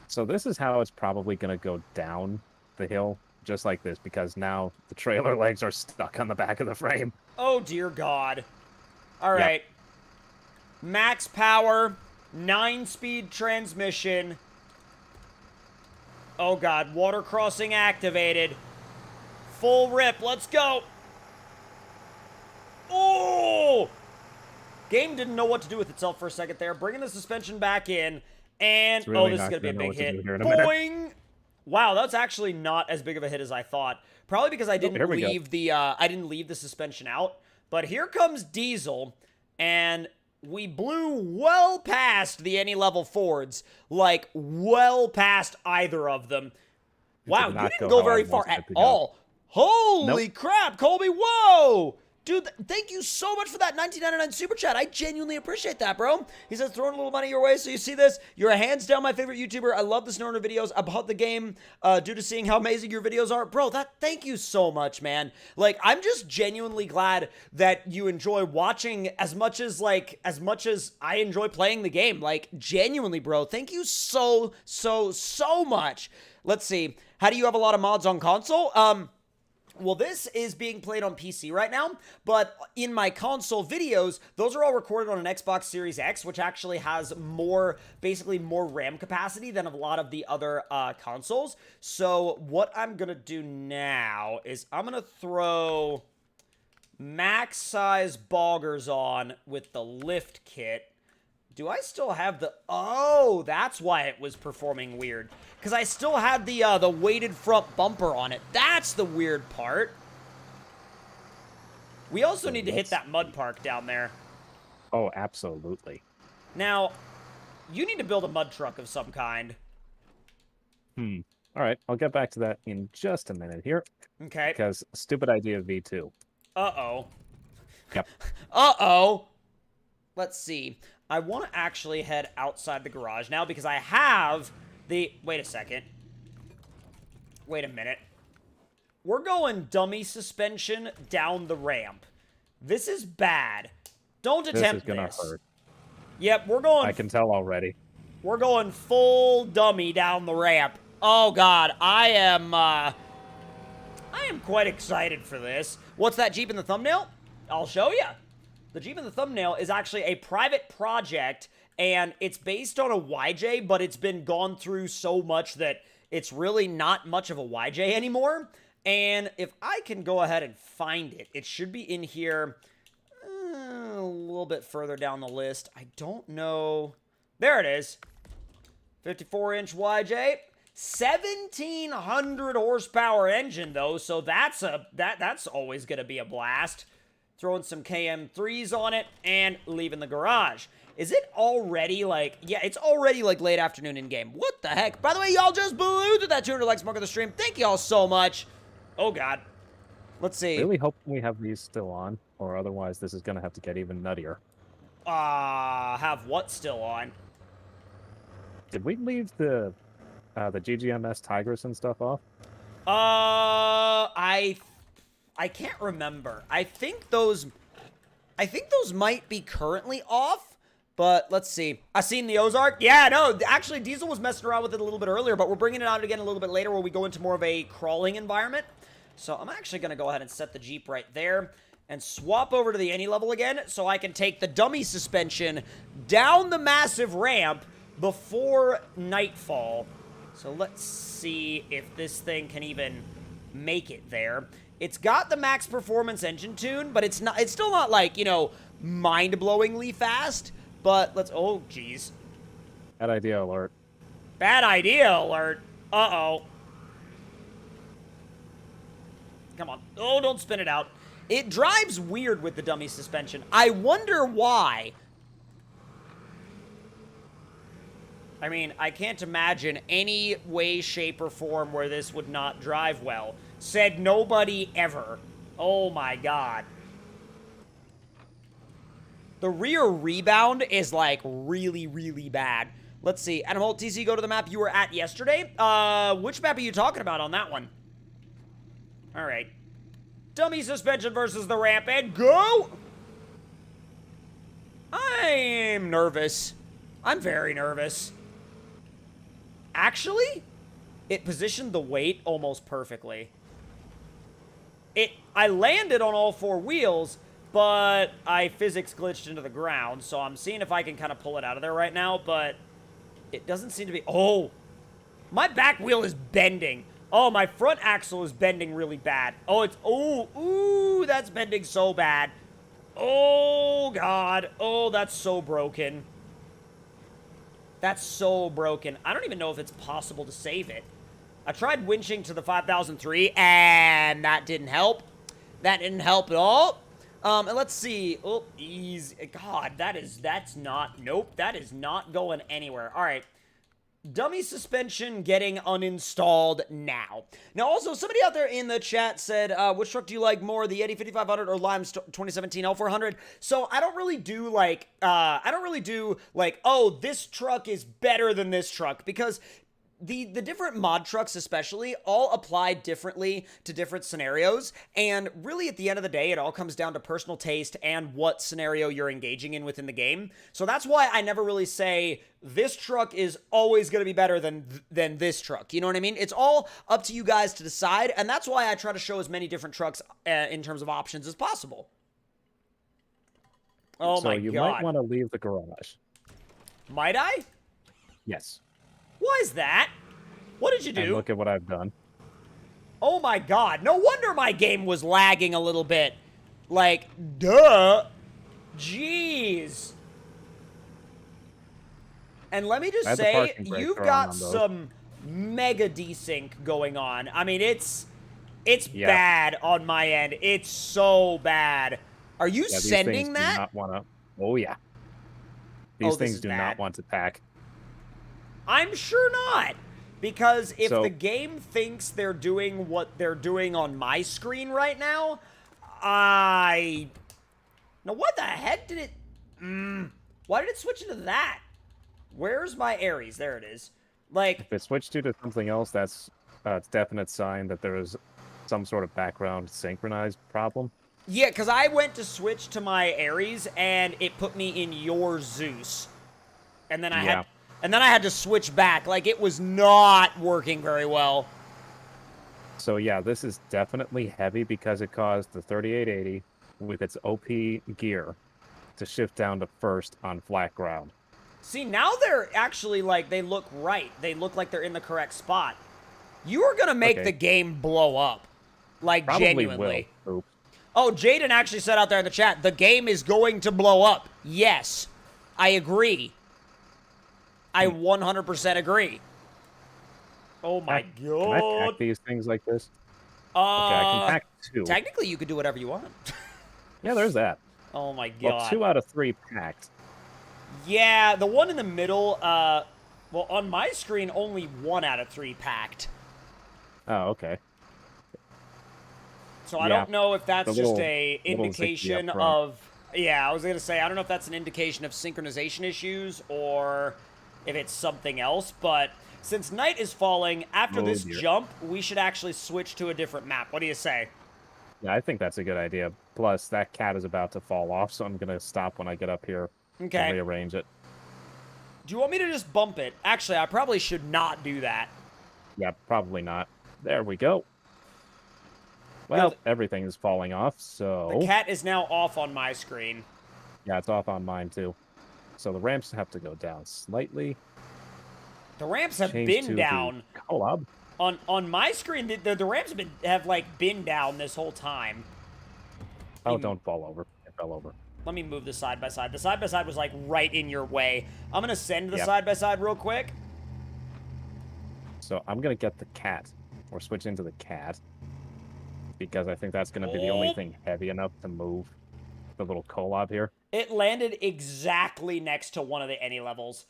S2: So this is how it's probably going to go down the hill, just like this, because now the trailer legs are stuck on the back of the frame.
S1: Oh, dear God. All right. Max power, 9-speed transmission. Oh, God. Water crossing activated. Full rip. Let's go. Oh! Game didn't know what to do with itself for a second there. Bringing the suspension back in. And,
S2: Really
S1: this is going to be a big hit.
S2: Boing!
S1: Wow, that's actually not as big of a hit as I thought. Probably because I didn't leave the suspension out. But here comes Diesel, and we blew well past the ANYLEVEL Fords. Like, well past either of them. Wow, you didn't go very far at all. Holy crap, Colby, whoa! Dude, thank you so much for that $19.99 super chat. I genuinely appreciate that, bro. He says, throwing a little money your way so you see this. You're a hands down my favorite YouTuber. I love the SnowRunner videos. I bought the game due to seeing how amazing your videos are. Bro, thank you so much, man. Like, I'm just genuinely glad that you enjoy watching as much as I enjoy playing the game. Like, genuinely, bro. Thank you so much. Let's see. How do you have a lot of mods on console? Well, this is being played on PC right now, but in my console videos, those are all recorded on an Xbox Series X, which actually has basically more RAM capacity than a lot of the other consoles. So what I'm going to do now is I'm going to throw max size boggers on with the lift kit. Do I still have the... Oh, that's why it was performing weird. Because I still had the weighted front bumper on it. That's the weird part. We also need to hit that mud park down there.
S2: Oh, absolutely.
S1: Now, you need to build a mud truck of some kind.
S2: All right, I'll get back to that in just a minute here.
S1: Okay.
S2: Because stupid idea V2.
S1: Uh-oh.
S2: Yep.
S1: Uh-oh. Let's see. I want to actually head outside the garage now because I have the... Wait a second. Wait a minute. We're going dummy suspension down the ramp. This is bad. Don't attempt this.
S2: This is gonna hurt.
S1: Yep, we're going...
S2: I can tell already.
S1: We're going full dummy down the ramp. Oh, God. I am quite excited for this. What's that Jeep in the thumbnail? I'll show you. The Jeep in the thumbnail is actually a private project, and it's based on a YJ, but it's been gone through so much that it's really not much of a YJ anymore. And if I can go ahead and find it, it should be in here a little bit further down the list. I don't know. There it is. 54-inch YJ. 1,700 horsepower engine though, so that's always gonna be a blast. Throwing some KM3s on it and leaving the garage. Is it already like, yeah, it's already like late afternoon in game. What the heck? By the way, y'all just blew through that 200 likes mark of the stream. Thank y'all so much. Oh God. Let's see.
S2: Really hope we have these still on, or otherwise this is gonna have to get even nuttier.
S1: Have what still on?
S2: Did we leave the GGMS Tigris and stuff off?
S1: I can't remember. I think those might be currently off, but let's see. I seen the Ozark. Yeah, no, actually Diesel was messing around with it a little bit earlier, but we're bringing it out again a little bit later where we go into more of a crawling environment. So I'm actually going to go ahead and set the Jeep right there and swap over to the ANYLEVEL again so I can take the dummy suspension down the massive ramp before nightfall. So let's see if this thing can even make it there. It's got the max performance engine tune, but it's still not like, you know, mind-blowingly fast. But let's, oh, geez.
S2: Bad idea alert.
S1: Bad idea alert. Uh-oh. Come on. Oh, don't spin it out. It drives weird with the dummy suspension. I wonder why. I mean, I can't imagine any way, shape, or form where this would not drive well. Said nobody ever. Oh my God. The rear rebound is like really, really bad. Let's see. Animal TC, go to the map you were at yesterday. Which map are you talking about on that one? All right. Dummy suspension versus the ramp and go! I'm nervous. I'm very nervous. Actually, it positioned the weight almost perfectly. I landed on all four wheels, but I physics glitched into the ground, so I'm seeing if I can kind of pull it out of there right now, but it doesn't seem to be... Oh! My back wheel is bending. Oh, my front axle is bending really bad. Oh, it's... Oh, ooh, that's bending so bad. Oh, God. Oh, that's so broken. That's so broken. I don't even know if it's possible to save it. I tried winching to the 5003, and that didn't help. That didn't help at all. And let's see. Oh, easy. God, that's not... Nope, that is not going anywhere. All right. Dummy suspension getting uninstalled now. Now, also, somebody out there in the chat said, which truck do you like more, the Yeti 5500 or Lime's 2017 L400? So, I don't really do, like, oh, this truck is better than this truck, because the different mod trucks especially all apply differently to different scenarios, and really at the end of the day it all comes down to personal taste and what scenario you're engaging in within the game. So that's why I never really say this truck is always going to be better than this truck. You know what I mean? It's all up to you guys to decide, and that's why I try to show as many different trucks in terms of options as possible. Oh my God. So
S2: you might want to leave the garage.
S1: Might I?
S2: Yes.
S1: Why is that? What did you do?
S2: And look at what I've done.
S1: Oh my God. No wonder my game was lagging a little bit. Like, duh. Jeez. And let me just say, you've got some mega desync going on. I mean, it's bad on my end. It's so bad. Are you sending that?
S2: Do not wanna, oh, yeah. These things do not want to pack.
S1: I'm sure not, because if the game thinks they're doing what they're doing on my screen right now, now what the heck did it, why did it switch into that? Where's my Aries? There it is. Like,
S2: if it switched to something else, that's a definite sign that there is some sort of background synchronized problem.
S1: Yeah, because I went to switch to my Aries, and it put me in your Zeus, and then I had to switch back. Like, it was not working very well.
S2: So, yeah, this is definitely heavy because it caused the 3880 with its OP gear to shift down to first on flat ground.
S1: See, now they're actually, like, they look right. They look like they're in the correct spot. You are going to make the game blow up. Like,
S2: probably
S1: genuinely.
S2: Will. Oops.
S1: Oh, Jaden actually said out there in the chat, the game is going to blow up. Yes, I agree. I 100% agree. Oh my
S2: Can I
S1: god.
S2: pack these things like this? Okay, I can pack 2.
S1: Technically, you could do whatever you want.
S2: Yeah, there's that.
S1: Oh my
S2: Well,
S1: god.
S2: 2 out of 3 packed.
S1: Yeah, the one in the middle, well, on my screen, only 1 out of 3 packed.
S2: Oh, okay.
S1: So I don't know if that's just a
S2: little zicky
S1: indication
S2: up front.
S1: of... Yeah, I was going to say, I don't know if that's an indication of synchronization issues or if it's something else, but since night is falling, after this jump, we should actually switch to a different map. What do you say?
S2: Yeah, I think that's a good idea. Plus, that cat is about to fall off, so I'm going to stop when I get up here and rearrange it.
S1: Do you want me to just bump it? Actually, I probably should not do that.
S2: Yeah, probably not. There we go. Well, everything is falling off, so...
S1: The cat is now off on my screen.
S2: Yeah, it's off on mine, too. So the ramps have to go down slightly.
S1: The ramps have been down.
S2: Collab.
S1: On my screen, the ramps have been down this whole time.
S2: Oh, don't fall over. It fell over.
S1: Let me move the side-by-side. The side-by-side was, right in your way. I'm going to send the side-by-side real quick.
S2: So I'm going to get the cat. Or switch into the cat. Because I think that's going to be the only thing heavy enough to move the little collab here.
S1: It landed exactly next to one of the ANYLEVELs.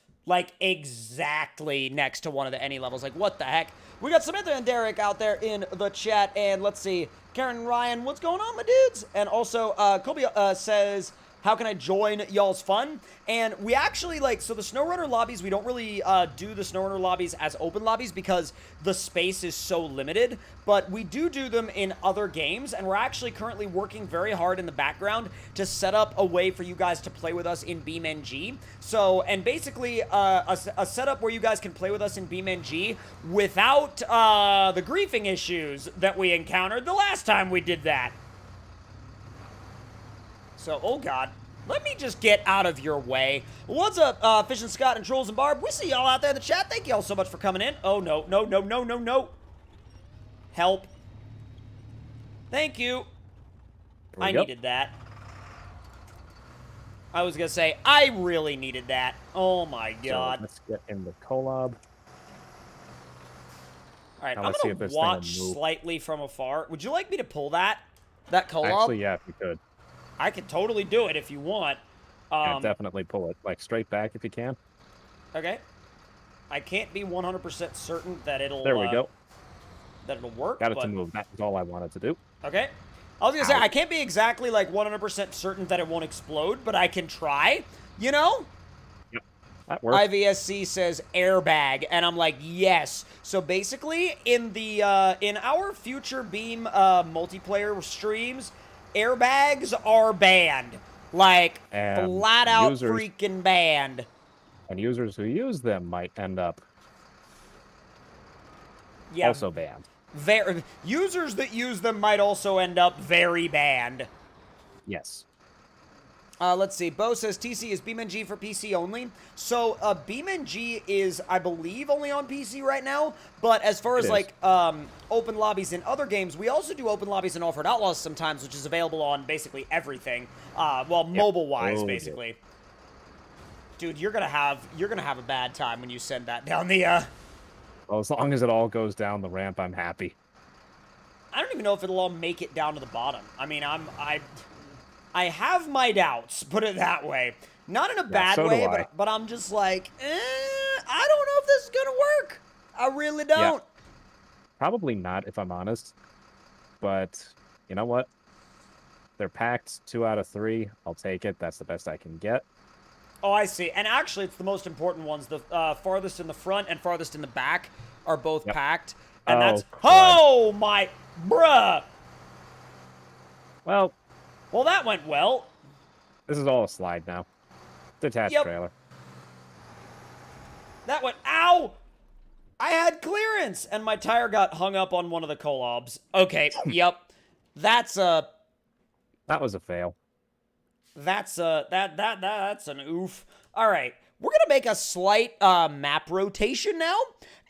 S1: Exactly next to one of the ANYLEVELs. What the heck? We got Samantha and Derek out there in the chat. And let's see. Karen and Ryan, what's going on, my dudes? And also, Kobe says... How can I join y'all's fun? And we actually, so the SnowRunner lobbies, we don't really do the SnowRunner lobbies as open lobbies because the space is so limited, but we do them in other games, and we're actually currently working very hard in the background to set up a way for you guys to play with us in BeamNG. So, and basically, a setup where you guys can play with us in BeamNG without the griefing issues that we encountered the last time we did that. So, oh god, let me just get out of your way. What's up, Fish and Scott and Trolls and Barb? We see y'all out there in the chat. Thank y'all so much for coming in. Oh, no, no, no, no, no, no. Help. Thank you. I needed that. I was going to say, I really needed that. Oh, my god.
S2: So let's get in the collab.
S1: All right, I'm going to watch slightly from afar. Would you like me to pull that collab?
S2: Actually, yeah, if you could.
S1: I could totally do it if you want.
S2: Yeah, definitely pull it. Straight back if you can.
S1: Okay. I can't be 100% certain that it'll...
S2: There we go.
S1: That it'll work,
S2: Got it to move. That was all I wanted to do.
S1: Okay. I was going to say, I can't be exactly, 100% certain that it won't explode, but I can try, you know?
S2: Yep. That works.
S1: IVSC says airbag, and I'm like, yes. So basically, in our future Beam multiplayer streams... Airbags are banned. Flat out freaking banned.
S2: And users who use them might end up also banned.
S1: Users that use them might also end up very banned.
S2: Yes.
S1: Let's see. Bo says TC is BeamNG for PC only. So, BeamNG is, I believe, only on PC right now. But as far as, open lobbies in other games, we also do open lobbies in Offered Outlaws sometimes, which is available on basically everything. Mobile-wise, basically. Dude, you're gonna have a bad time when you send that down the,
S2: Well, as long as it all goes down the ramp, I'm happy.
S1: I don't even know if it'll all make it down to the bottom. I mean, I have my doubts, put it that way. Not in a bad way, but I'm just I don't know if this is gonna work. I really don't.
S2: Yeah. Probably not, if I'm honest. But, you know what? They're packed 2 out of 3. I'll take it. That's the best I can get.
S1: Oh, I see. And actually, it's the most important ones. The farthest in the front and farthest in the back are both packed. And that's... Oh, my... Bruh!
S2: Well,
S1: that went well.
S2: This is all a slide now. Detached trailer.
S1: That went... Ow! I had clearance, and my tire got hung up on one of the collabs. Okay, yep. That's a...
S2: That was a fail.
S1: That's an oof. All right, we're gonna make a slight map rotation now,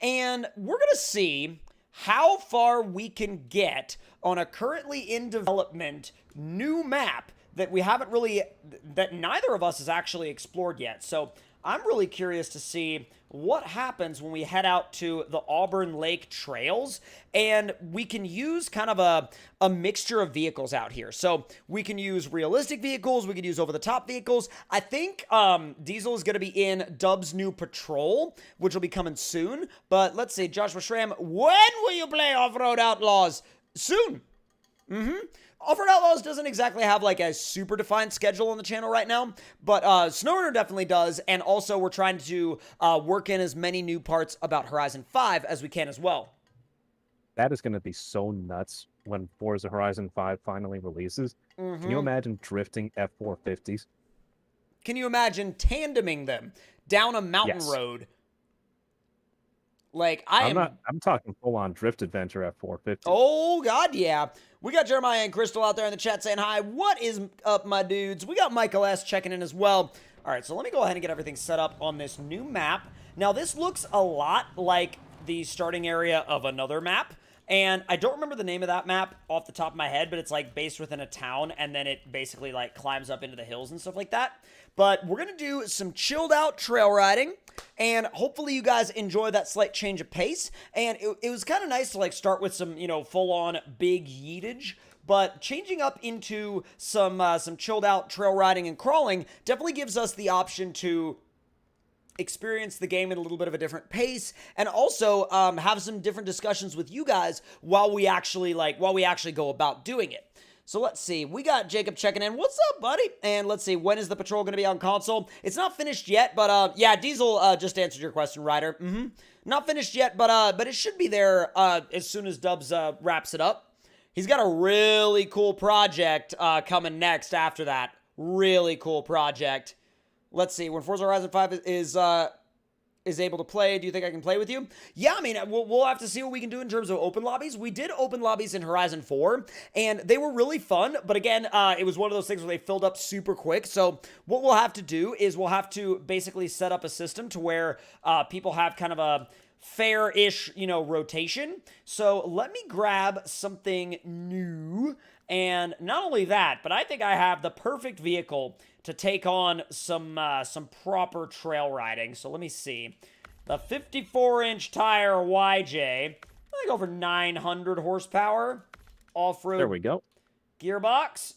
S1: and we're gonna see how far we can get on a currently in development new map that we haven't really, that neither of us has actually explored yet. So I'm really curious to see what happens when we head out to the Auburn Lake trails, and we can use kind of a mixture of vehicles out here. So we can use realistic vehicles, we can use over-the-top vehicles. I think Diesel is going to be in Dub's new patrol, which will be coming soon. But let's see, Joshua Schramm, when will you play Off-Road Outlaws? Soon. Off-Road Outlaws doesn't exactly have like a super defined schedule on the channel right now, but SnowRunner definitely does, and also we're trying to work in as many new parts about Horizon 5 as we can as well.
S2: That is going to be so nuts when Forza Horizon 5 finally releases. Can you imagine drifting F450s?
S1: Can you imagine tandeming them down a mountain
S2: Yes.
S1: road? Like, I'm
S2: talking full-on drift adventure F450.
S1: Oh, God, yeah. We got Jeremiah and Crystal out there in the chat saying hi. What is up, my dudes? We got Michael S. checking in as well. All right, so let me go ahead and get everything set up on this new map. Now, this looks a lot like the starting area of another map. And I don't remember the name of that map off the top of my head, but it's like based within a town, and then it basically like climbs up into the hills and stuff like that. But we're going to do some chilled out trail riding, and hopefully you guys enjoy that slight change of pace. And it was kind of nice to like start with some, you know, full on big yeetage, but changing up into some chilled out trail riding and crawling definitely gives us the option to experience the game at a little bit of a different pace, and also have some different discussions with you guys while we actually go about doing it. So let's see, we got Jacob checking in. What's up, buddy? And let's see, when is the patrol going to be on console? It's not finished yet, but yeah, Diesel just answered your question, Ryder. Not finished yet, but it should be there as soon as Dubs wraps it up. He's got a really cool project coming next after that. Really cool project. Let's see, when Forza Horizon 5 is able to play, do you think I can play with you? Yeah, I mean, we'll have to see what we can do in terms of open lobbies. We did open lobbies in Horizon 4, and they were really fun, but again, it was one of those things where they filled up super quick. So what we'll have to do is we'll have to basically set up a system to where people have kind of a fair-ish, you know, rotation. So let me grab something new. And not only that, but I think I have the perfect vehicle to take on some proper trail riding. So let me see. The 54-inch tire YJ. I think over 900 horsepower. Off-road.
S2: There we go.
S1: Gearbox.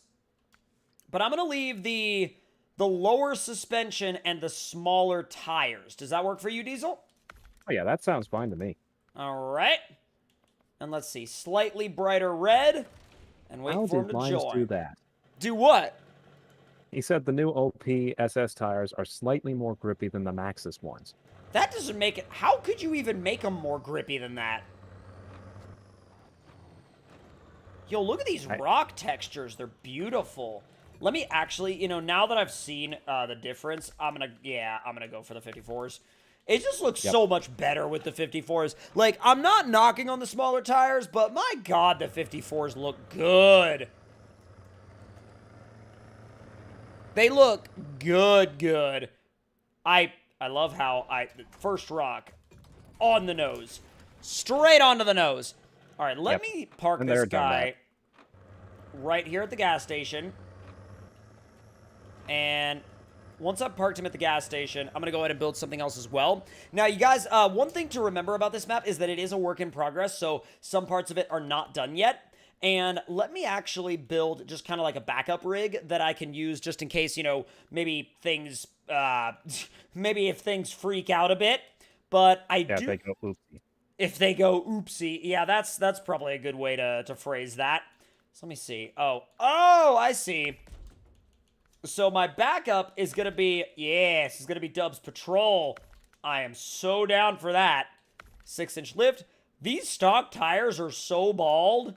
S1: But I'm going to leave the lower suspension and the smaller tires. Does that work for you, Diesel?
S2: Oh, yeah, that sounds fine to me.
S1: All right. And let's see. Slightly brighter red. And wait for him to join.
S2: Do that?
S1: Do what?
S2: He said the new OP SS tires are slightly more grippy than the Maxxis ones.
S1: That doesn't make it... How could you even make them more grippy than that? Yo, look at these rock textures. They're beautiful. Let me actually... You know, now that I've seen the difference, I'm going to go for the 54s. It just looks so much better with the 54s. Like, I'm not knocking on the smaller tires, but my God, the 54s look good. They look good. I love how first rock on the nose. Straight onto the nose. All right, let me park this guy right here at the gas station. And once I've parked him at the gas station, I'm going to go ahead and build something else as well. Now, you guys, one thing to remember about this map is that it is a work in progress, so some parts of it are not done yet. And let me actually build just kind of like a backup rig that I can use just in case, you know, maybe things, maybe if things freak out a bit. But I do...
S2: If they go oopsie.
S1: If they go oopsie. Yeah, that's probably a good way to phrase that. So let me see. Oh, I see. So my backup is going to be, yes, it's going to be Dub's Patrol. I am so down for that. 6-inch lift. These stock tires are so bald.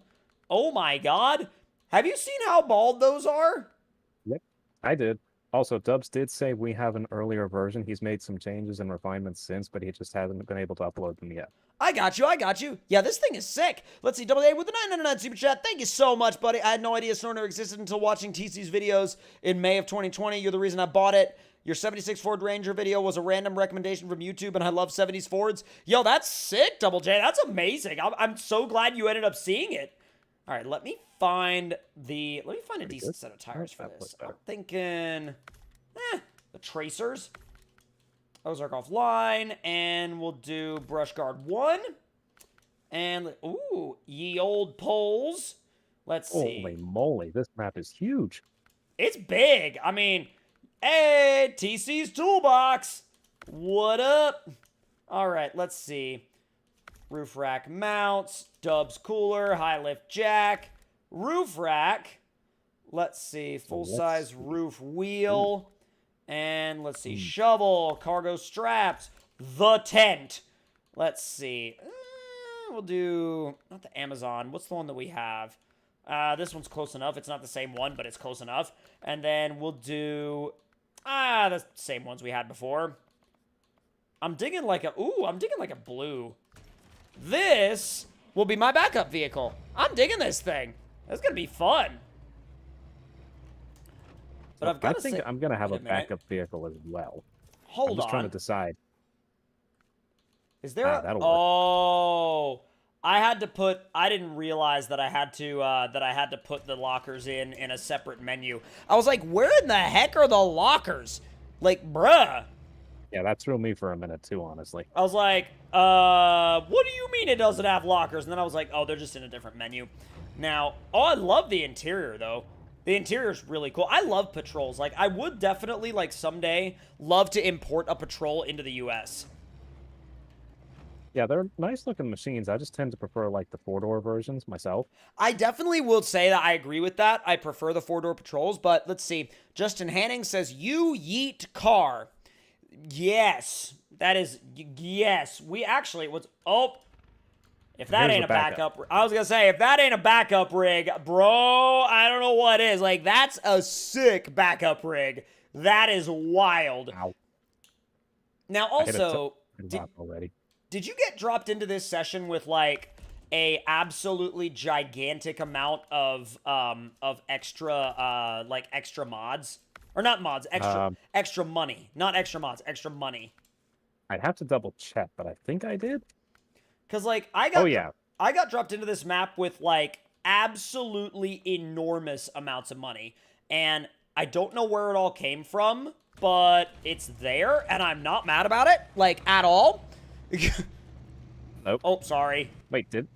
S1: Oh my God. Have you seen how bald those are?
S2: Yep, I did. Also, Dubs did say we have an earlier version. He's made some changes and refinements since, but he just hasn't been able to upload them yet.
S1: I got you. Yeah, this thing is sick. Let's see, Double A with the 999 super chat. Thank you so much, buddy. I had no idea SnowRunner existed until watching TC's videos in May of 2020. You're the reason I bought it. Your 76 Ford Ranger video was a random recommendation from YouTube, and I love 70s Fords. Yo, that's sick, Double J. That's amazing. I'm so glad you ended up seeing it. All right, let me find a decent set of tires for this. I'm thinking, the Tracers. Ozark offline, and we'll do Brush Guard 1. And, ooh, ye old poles. Let's see.
S2: Holy moly, this map is huge.
S1: It's big. I mean, hey, TC's Toolbox. What up? All right, let's see. Roof rack mounts, Dubs cooler, high lift jack, roof rack. Let's see, full-size roof wheel. And let's see, shovel, cargo straps, the tent. Let's see. We'll do, not the Amazon. What's the one that we have? This one's close enough. It's not the same one, but it's close enough. And then we'll do, the same ones we had before. I'm digging like a blue. This will be my backup vehicle. I'm digging this thing. That's gonna be fun. But I've got to
S2: think I'm gonna have a backup vehicle as well.
S1: Hold on.
S2: I'm just trying to decide.
S1: Is there
S2: that'll work.
S1: Oh, I didn't realize that I had to put the lockers in a separate menu. I was like, where in the heck are the lockers? Like, bruh.
S2: Yeah, that threw me for a minute too, honestly.
S1: I was like, what do you mean it doesn't have lockers? And then I was like, oh, they're just in a different menu. Now, I love the interior, though. The interior's really cool. I love patrols. Like, I would definitely, like, someday love to import a patrol into the U.S.
S2: Yeah, they're nice-looking machines. I just tend to prefer, like, the four-door versions myself.
S1: I definitely will say that I agree with that. I prefer the four-door patrols, but let's see. Justin Hanning says, you yeet car. Yes, that is, yes. We actually, if that ain't a backup, I was gonna say, if that ain't a backup rig, bro, I don't know what is. Like, that's a sick backup rig. That is wild.
S2: Ow.
S1: Now, also,
S2: did
S1: you get dropped into this session with, like, a absolutely gigantic amount of extra, like, extra mods? Or not mods, extra money. Not extra mods, extra money.
S2: I'd have to double check, but I think I did.
S1: Because, like, I got dropped into this map with, like, absolutely enormous amounts of money. And I don't know where it all came from, but it's there, and I'm not mad about it, like, at all.
S2: Nope.
S1: Oh, sorry.
S2: Wait, did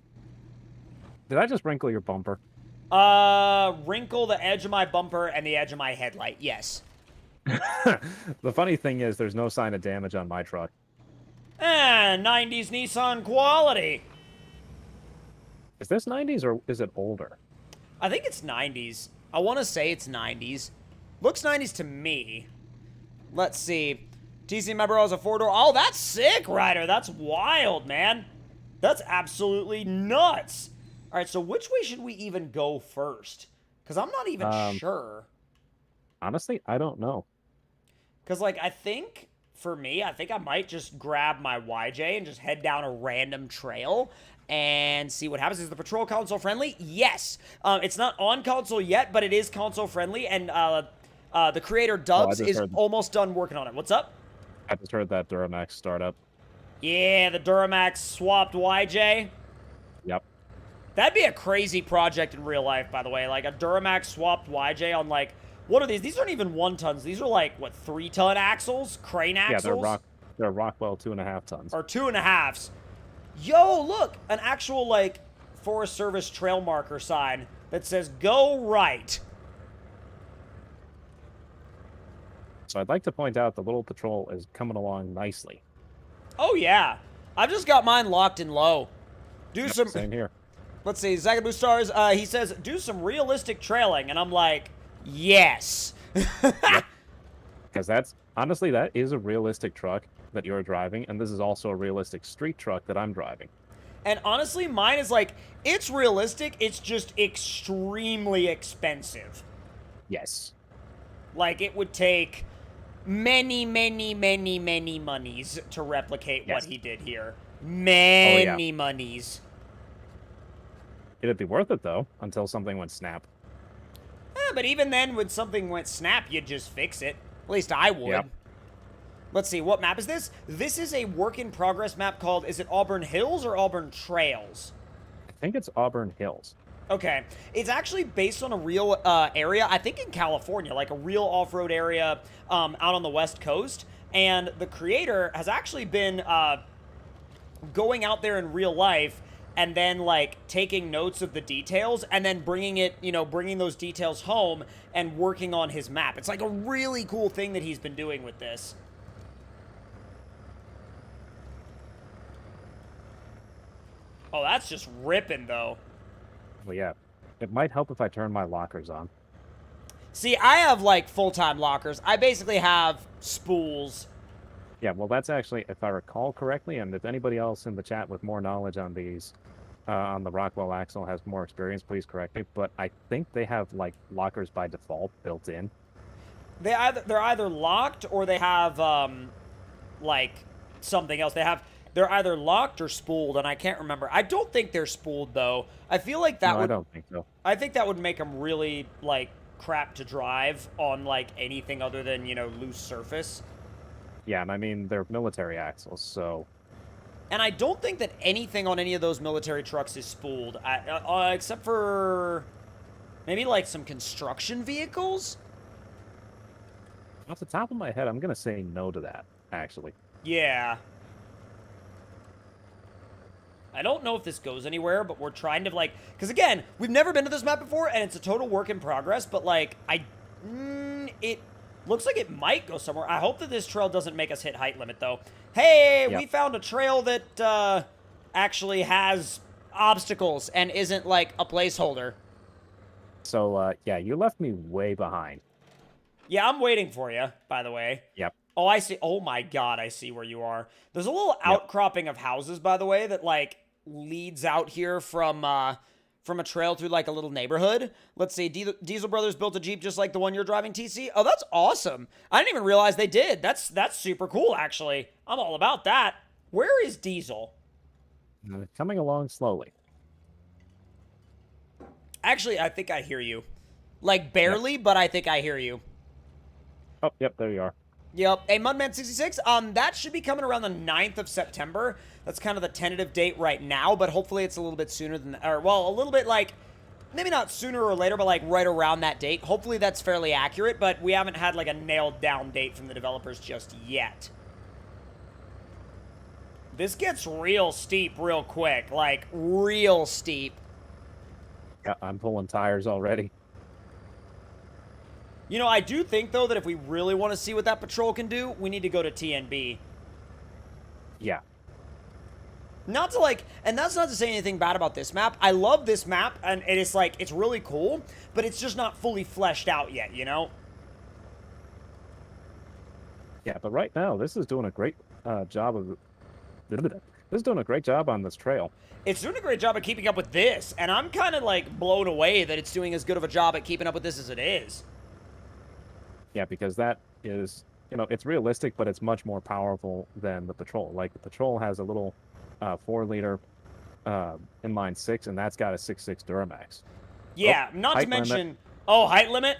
S2: I just wrinkle your bumper?
S1: Wrinkle the edge of my bumper and the edge of my headlight, yes.
S2: The funny thing is, there's no sign of damage on my truck.
S1: 90s Nissan quality.
S2: Is this 90s or is it older?
S1: I think it's 90s. I want to say it's 90s. Looks 90s to me. Let's see. TC, my bro, has a four-door. Oh, that's sick, Ryder. That's wild, man. That's absolutely nuts. All right, so which way should we even go first? Because I'm not even sure.
S2: Honestly, I don't know.
S1: Because, like, I think, for me, I think I might just grab my YJ and just head down a random trail and see what happens. Is the patrol console friendly? Yes. It's not on console yet, but it is console friendly, and the creator, Dubs, is almost done working on it. What's up?
S2: I just heard that Duramax startup.
S1: Yeah, the Duramax swapped YJ.
S2: Yep.
S1: That'd be a crazy project in real life, by the way. Like, a Duramax swapped YJ on, like, what are these? These aren't even 1-tons. These are, like, what, 3-ton axles? Crane axles?
S2: Yeah, they're Rockwell 2.5 tons.
S1: Or 2.5s. Yo, look! An actual, like, Forest Service trail marker sign that says, go right.
S2: So I'd like to point out the little patrol is coming along nicely.
S1: Oh, yeah. I've just got mine locked in low.
S2: Same here.
S1: Let's see, Zagaboo Stars, he says, do some realistic trailing. And I'm like, yes.
S2: Because honestly, that is a realistic truck that you're driving. And this is also a realistic street truck that I'm driving.
S1: And honestly, mine is like, it's realistic. It's just extremely expensive.
S2: Yes.
S1: Like, it would take many, many, many, many monies to replicate what he did here. Many monies.
S2: It'd be worth it, though, until something went snap.
S1: But even then, when something went snap, you'd just fix it. At least I would.
S2: Yep.
S1: Let's see, what map is this? This is a work-in-progress map called, is it Auburn Hills or Auburn Trails?
S2: I think it's Auburn Hills.
S1: Okay. It's actually based on a real area, I think in California, like a real off-road area out on the West Coast. And the creator has actually been going out there in real life and then like taking notes of the details and then bringing those details home and working on his map. It's like a really cool thing that he's been doing with this. Oh, that's just ripping though.
S2: Well, yeah. It might help if I turn my lockers on.
S1: See, I have like full-time lockers. I basically have spools.
S2: Yeah, well, that's actually, if I recall correctly, and if anybody else in the chat with more knowledge on these, on the Rockwell Axle has more experience, please correct me. But I think they have like lockers by default built in.
S1: They're either locked or they have like something else. They're either locked or spooled, and I can't remember. I don't think they're spooled though. I feel like that
S2: No,
S1: would.
S2: I don't think so.
S1: I think that would make them really like crap to drive on like anything other than loose surface.
S2: Yeah, and I mean they're military axles, so.
S1: And I don't think that anything on any of those military trucks is spooled, except for maybe like some construction vehicles.
S2: Off the top of my head, I'm gonna say no to that. Actually.
S1: Yeah. I don't know if this goes anywhere, but we're trying to, like... Because, again, we've never been to this map before, and it's a total work in progress, but, like, it looks like it might go somewhere. I hope that this trail doesn't make us hit height limit, though. Hey,
S2: Yep.
S1: we found a trail that, actually has obstacles and isn't, like, a placeholder.
S2: So, yeah, you left me way behind.
S1: Yeah, I'm waiting for you, by the way.
S2: Yep.
S1: Oh, I see. Oh, my God, I see where you are. There's a little outcropping of houses, by the way, that, like, leads out here from a trail through, like, a little neighborhood. Let's see. Diesel Brothers built a Jeep just like the one you're driving, TC. Oh, that's awesome. I didn't even realize they did. That's super cool, actually. I'm all about that. Where is Diesel?
S2: Coming along slowly.
S1: Actually, I think I hear you. Like, barely, but I think I hear you.
S2: Oh, yep, there you are.
S1: Yep. Hey, Mudman66, that should be coming around the 9th of September. That's kind of the tentative date right now, but hopefully it's a little bit sooner than, or, well, a little bit like, maybe not sooner or later, but like right around that date. Hopefully that's fairly accurate, but we haven't had like a nailed down date from the developers just yet. This gets real steep real quick, like real steep.
S2: Yeah, I'm pulling tires already.
S1: You know, I do think, though, that if we really want to see what that patrol can do, we need to go to TNB.
S2: Yeah.
S1: Not to, like, and that's not to say anything bad about this map. I love this map, and it's, like, it's really cool, but it's just not fully fleshed out yet, you know?
S2: Yeah, but right now, this is doing a great job of... This is doing a great job on this trail.
S1: It's doing a great job at keeping up with this, and I'm kind of, like, blown away that it's doing as good of a job at keeping up with this as it is.
S2: Yeah, because that is, it's realistic, but it's much more powerful than the Patrol. Like, the Patrol has a little 4-liter inline 6, and that's got a 6.6 Duramax.
S1: Yeah,
S2: oh,
S1: not to mention... Oh, height limit?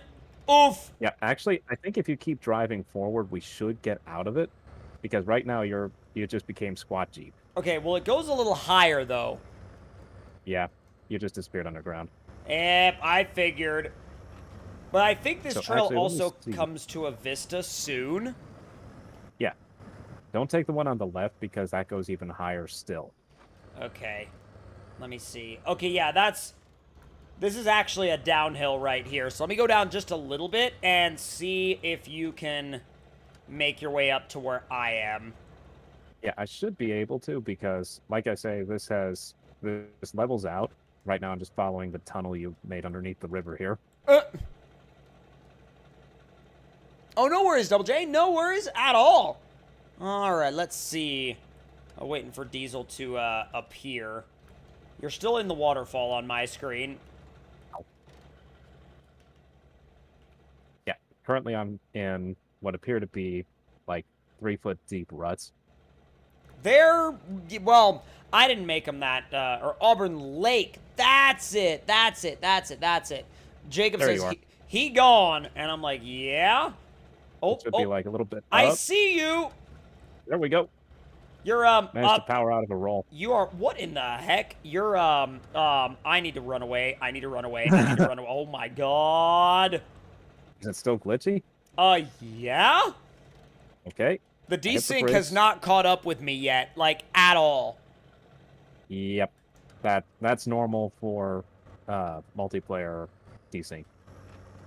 S1: Oof!
S2: Yeah, actually, I think if you keep driving forward, we should get out of it, because right now you just became squat Jeep.
S1: Okay, well, it goes a little higher, though.
S2: Yeah, you just disappeared underground.
S1: Yep, I figured... But I think this trail
S2: actually,
S1: also comes to a vista soon.
S2: Yeah. Don't take the one on the left because that goes even higher still.
S1: Okay. Let me see. Okay, yeah, this is actually a downhill right here. So let me go down just a little bit and see if you can make your way up to where I am.
S2: Yeah, I should be able to because, like I say, this levels out. Right now I'm just following the tunnel you made underneath the river here.
S1: Oh, no worries, Double J. No worries at all. All right, let's see. I'm waiting for Diesel to appear. You're still in the waterfall on my screen.
S2: Yeah, currently I'm in what appear to be like 3-foot deep ruts.
S1: Well, I didn't make them that, or Auburn Lake. That's it. Jacob
S2: There
S1: says he gone, and I'm like, yeah. Oh,
S2: it should be like a little bit up.
S1: I see you.
S2: There we go.
S1: You're
S2: managed to power out of a roll.
S1: You are what in the heck? You're I need to run away. I need to run away. Oh my god.
S2: Is it still glitchy?
S1: Yeah.
S2: Okay.
S1: The
S2: I hit the
S1: desync has
S2: brakes.
S1: not caught up with me yet, like, at all.
S2: Yep. That's normal for multiplayer desync.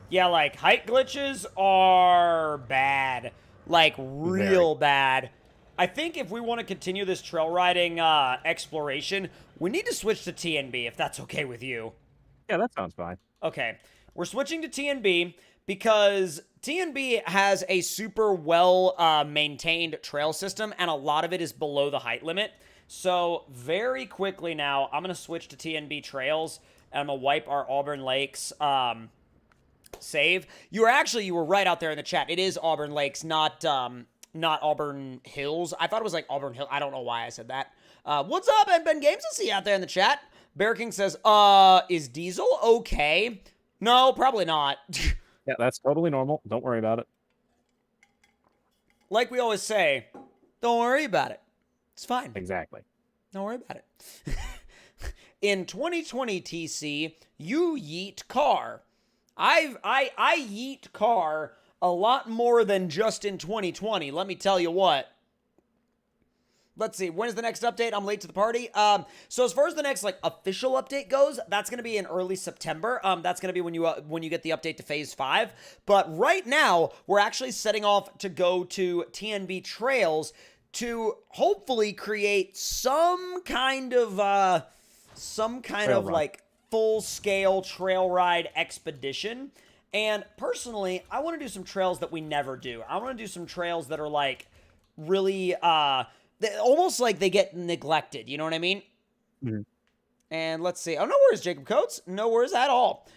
S1: Yeah, like, height glitches are bad. Like,
S2: Very.
S1: real bad. I think if we want to continue this trail riding exploration, we need to switch to TNB, if that's okay with you.
S2: Yeah, that sounds fine.
S1: Okay, we're switching to TNB because TNB has a super well maintained trail system, and a lot of it is below the height limit. So very quickly now, I'm going to switch to TNB trails, and I'm going to wipe our Auburn Lakes save. You were right out there in the chat. It is Auburn Lakes, not Auburn Hills. I thought it was like Auburn Hill. I don't know why I said that. What's up, Ben Games? I see you out there in the chat. Bear King says, is Diesel okay? No, probably not.
S2: Yeah, that's totally normal. Don't worry about it.
S1: Like we always say, don't worry about it. It's fine.
S2: Exactly.
S1: Don't worry about it. In 2020 TC, you yeet car. I yeet car a lot more than just in 2020. Let me tell you what. Let's see. When is the next update? I'm late to the party. So as far as the next like official update goes, that's going to be in early September. That's going to be when you get the update to Phase 5. But right now, we're actually setting off to go to TNB Trails to hopefully create some kind of like full-scale trail ride expedition. And personally, I want to do some trails that we never do. I want to do some trails that are like really almost like they get neglected, you know what I mean?
S2: Mm-hmm.
S1: And let's see. Oh, no worries, Jacob Coates. No worries at all.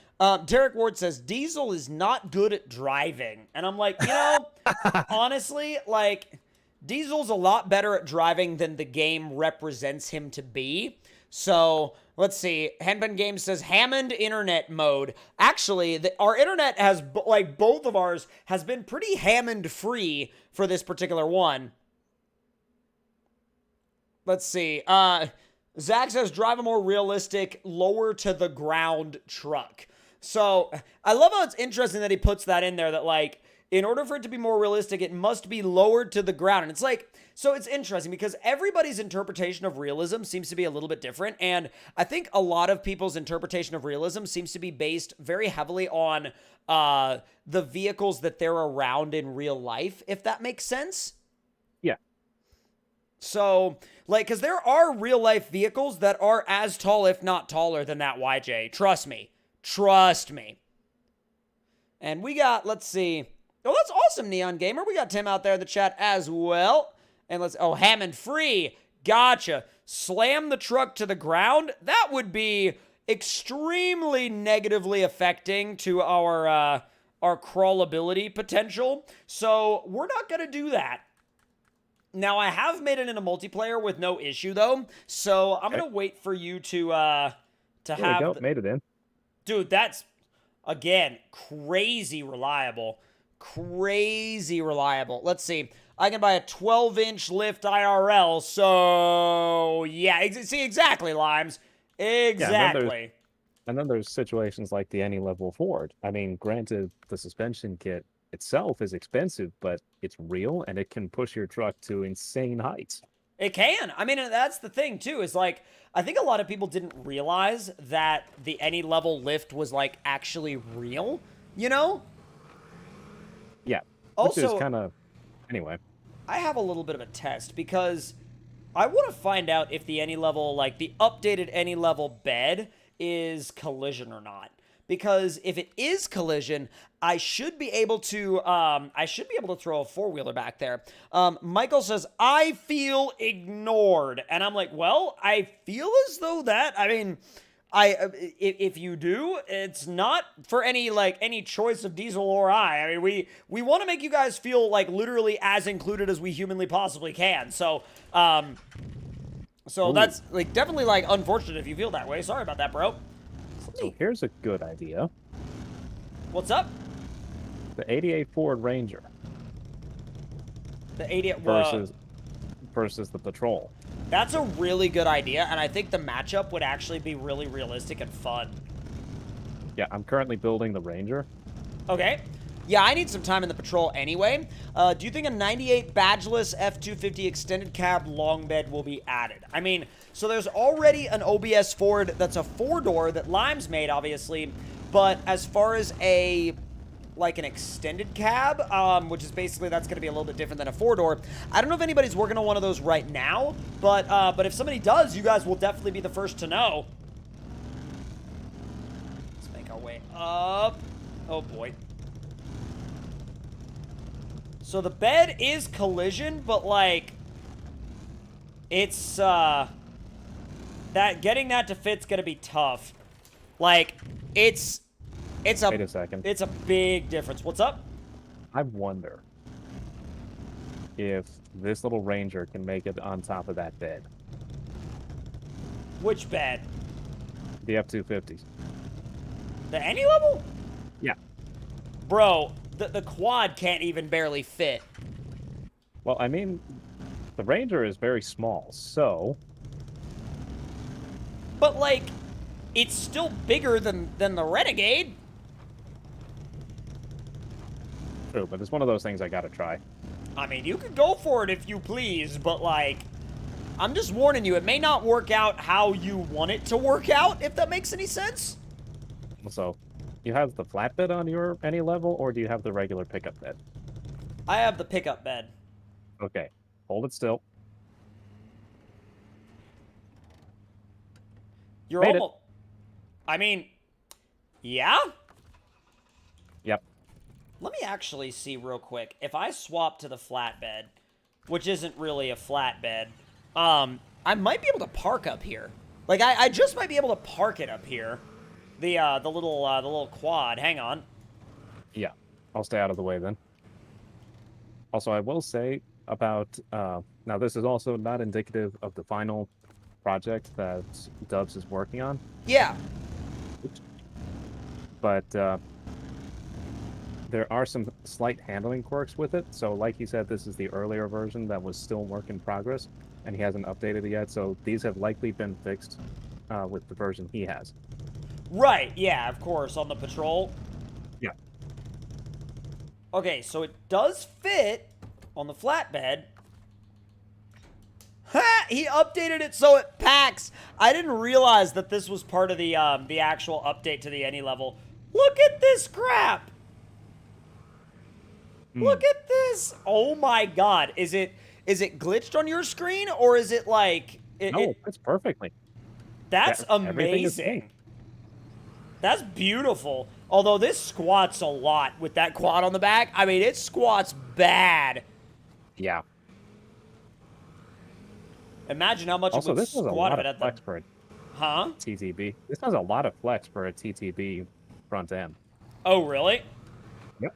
S1: Derek Ward says, Diesel is not good at driving. And I'm like, honestly, like, Diesel's a lot better at driving than the game represents him to be. So, let's see. Henben Games says, Hammond internet mode. Actually, our internet has, like, both of ours has been pretty Hammond-free for this particular one. Let's see. Zach says, drive a more realistic, lower to the ground truck. So, I love how it's interesting that he puts that in there, that, like, in order for it to be more realistic, it must be lowered to the ground. And it's like, so it's interesting because everybody's interpretation of realism seems to be a little bit different. And I think a lot of people's interpretation of realism seems to be based very heavily on the vehicles that they're around in real life, if that makes sense.
S2: Yeah.
S1: So, like, because there are real life vehicles that are as tall, if not taller, than that YJ. Trust me. Trust me. And we got, let's see. Oh, that's awesome, Neon Gamer. We got Tim out there in the chat as well. And Hammond free. Gotcha. Slam the truck to the ground. That would be extremely negatively affecting to our crawlability potential. So we're not going to do that. Now, I have made it in a multiplayer with no issue, though. So I'm going to wait for you to have...
S2: There we go. Made it in.
S1: Dude, that's, again, crazy reliable. Crazy reliable. Let's see. I can buy a 12-inch lift IRL, so yeah. See, exactly, Limes. Exactly.
S2: Yeah, and then there's situations like the ANYLEVEL Ford. I mean, granted, the suspension kit itself is expensive, but it's real, and it can push your truck to insane heights.
S1: It can. I mean, that's the thing, too, is like, I think a lot of people didn't realize that the ANYLEVEL lift was, like, actually real, you know?
S2: Yeah.
S1: Also,
S2: which is kind of... Anyway.
S1: I have a little bit of a test, because I want to find out if the ANYLEVEL, like, the updated ANYLEVEL bed is collision or not. Because if it is collision, I should be able to throw a four-wheeler back there. Michael says, I feel ignored. And I'm like, well, I feel as though that, I mean, if you do, it's not for any choice of Diesel or I. I mean, we want to make you guys feel like literally as included as we humanly possibly can. So, that's like definitely like unfortunate if you feel that way. Sorry about that, bro.
S2: So here's a good idea.
S1: What's up?
S2: The 88 Ford Ranger.
S1: The 88
S2: versus the Patrol.
S1: That's a really good idea, and I think the matchup would actually be really realistic and fun.
S2: Yeah, I'm currently building the Ranger.
S1: Okay. Yeah, I need some time in the patrol anyway. Do you think a 98 badgeless F250 extended cab long bed will be added? I mean, so there's already an OBS Ford that's a 4-door that Lime's made, obviously. But as far as like an extended cab, which is basically, that's going to be a little bit different than a 4-door. I don't know if anybody's working on one of those right now, but if somebody does, you guys will definitely be the first to know. Let's make our way up. Oh boy. So the bed is collision, but like, it's getting that to fit's gonna be tough. Like, it's a
S2: Wait a second.
S1: It's a big difference. What's up?
S2: I wonder if this little Ranger can make it on top of that bed.
S1: Which bed?
S2: The F-250s.
S1: The ANYLEVEL?
S2: Yeah.
S1: Bro, the quad can't even barely fit.
S2: Well, I mean, the Ranger is very small, so...
S1: But, like, it's still bigger than the Renegade.
S2: True, but it's one of those things I gotta try.
S1: I mean, you could go for it if you please, but, like, I'm just warning you, it may not work out how you want it to work out, if that makes any sense.
S2: So, you have the flatbed on your ANYLEVEL, or do you have the regular pickup bed?
S1: I have the pickup bed.
S2: Okay, hold it still.
S1: You're
S2: Made it.
S1: almost... I mean, yeah?
S2: Yep.
S1: Let me actually see real quick. If I swap to the flatbed, which isn't really a flatbed, I might be able to park up here. Like, I just might be able to park it up here. The little quad. Hang on.
S2: Yeah, I'll stay out of the way then. Also, I will say about... now, this is also not indicative of the final project that Dubs is working on.
S1: Yeah.
S2: But there are some slight handling quirks with it. So like he said, this is the earlier version that was still work in progress, and he hasn't updated it yet. So these have likely been fixed with the version he has.
S1: Right, yeah, of course, on the patrol.
S2: Yeah.
S1: Okay, so it does fit on the flatbed. Ha! He updated it so it packs. I didn't realize that this was part of the actual update to the ANYLEVEL. Look at this crap. Look at this. Oh my god. Is it glitched on your screen, or is it like...
S2: No, it's perfectly.
S1: That's amazing. That's beautiful. Although this squats a lot with that quad on the back. I mean, it squats bad.
S2: Yeah.
S1: Imagine how much
S2: Also,
S1: it would
S2: this has a
S1: squat
S2: lot
S1: if it
S2: of
S1: had
S2: flex
S1: the...
S2: for a
S1: Huh?
S2: TTB. This has a lot of flex for a TTB front end.
S1: Oh, really?
S2: Yep.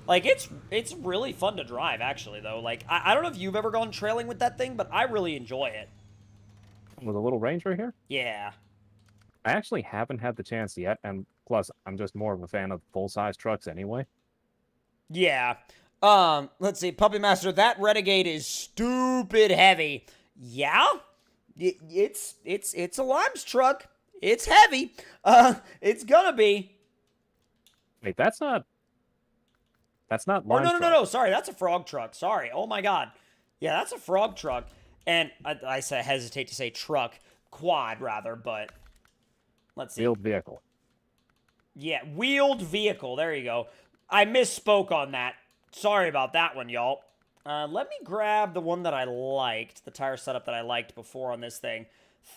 S1: Like, it's really fun to drive, actually, though. Like, I don't know if you've ever gone trailing with that thing, but I really enjoy it.
S2: With a little Ranger here?
S1: Yeah.
S2: I actually haven't had the chance yet, and plus, I'm just more of a fan of full-size trucks anyway.
S1: Yeah. Let's see. Puppy Master, that Renegade is stupid heavy. Yeah? It's a Lime's truck. It's heavy. It's gonna be.
S2: Wait, that's not
S1: Oh,
S2: Lime's
S1: no.
S2: truck.
S1: Sorry, that's a frog truck. Sorry. Oh, my God. Yeah, that's a frog truck. And I hesitate to say truck. Quad, rather, but... Let's see.
S2: Wheeled vehicle.
S1: Yeah, wheeled vehicle. There you go. I misspoke on that. Sorry about that one, y'all. Let me grab the one that I liked, the tire setup that I liked before on this thing.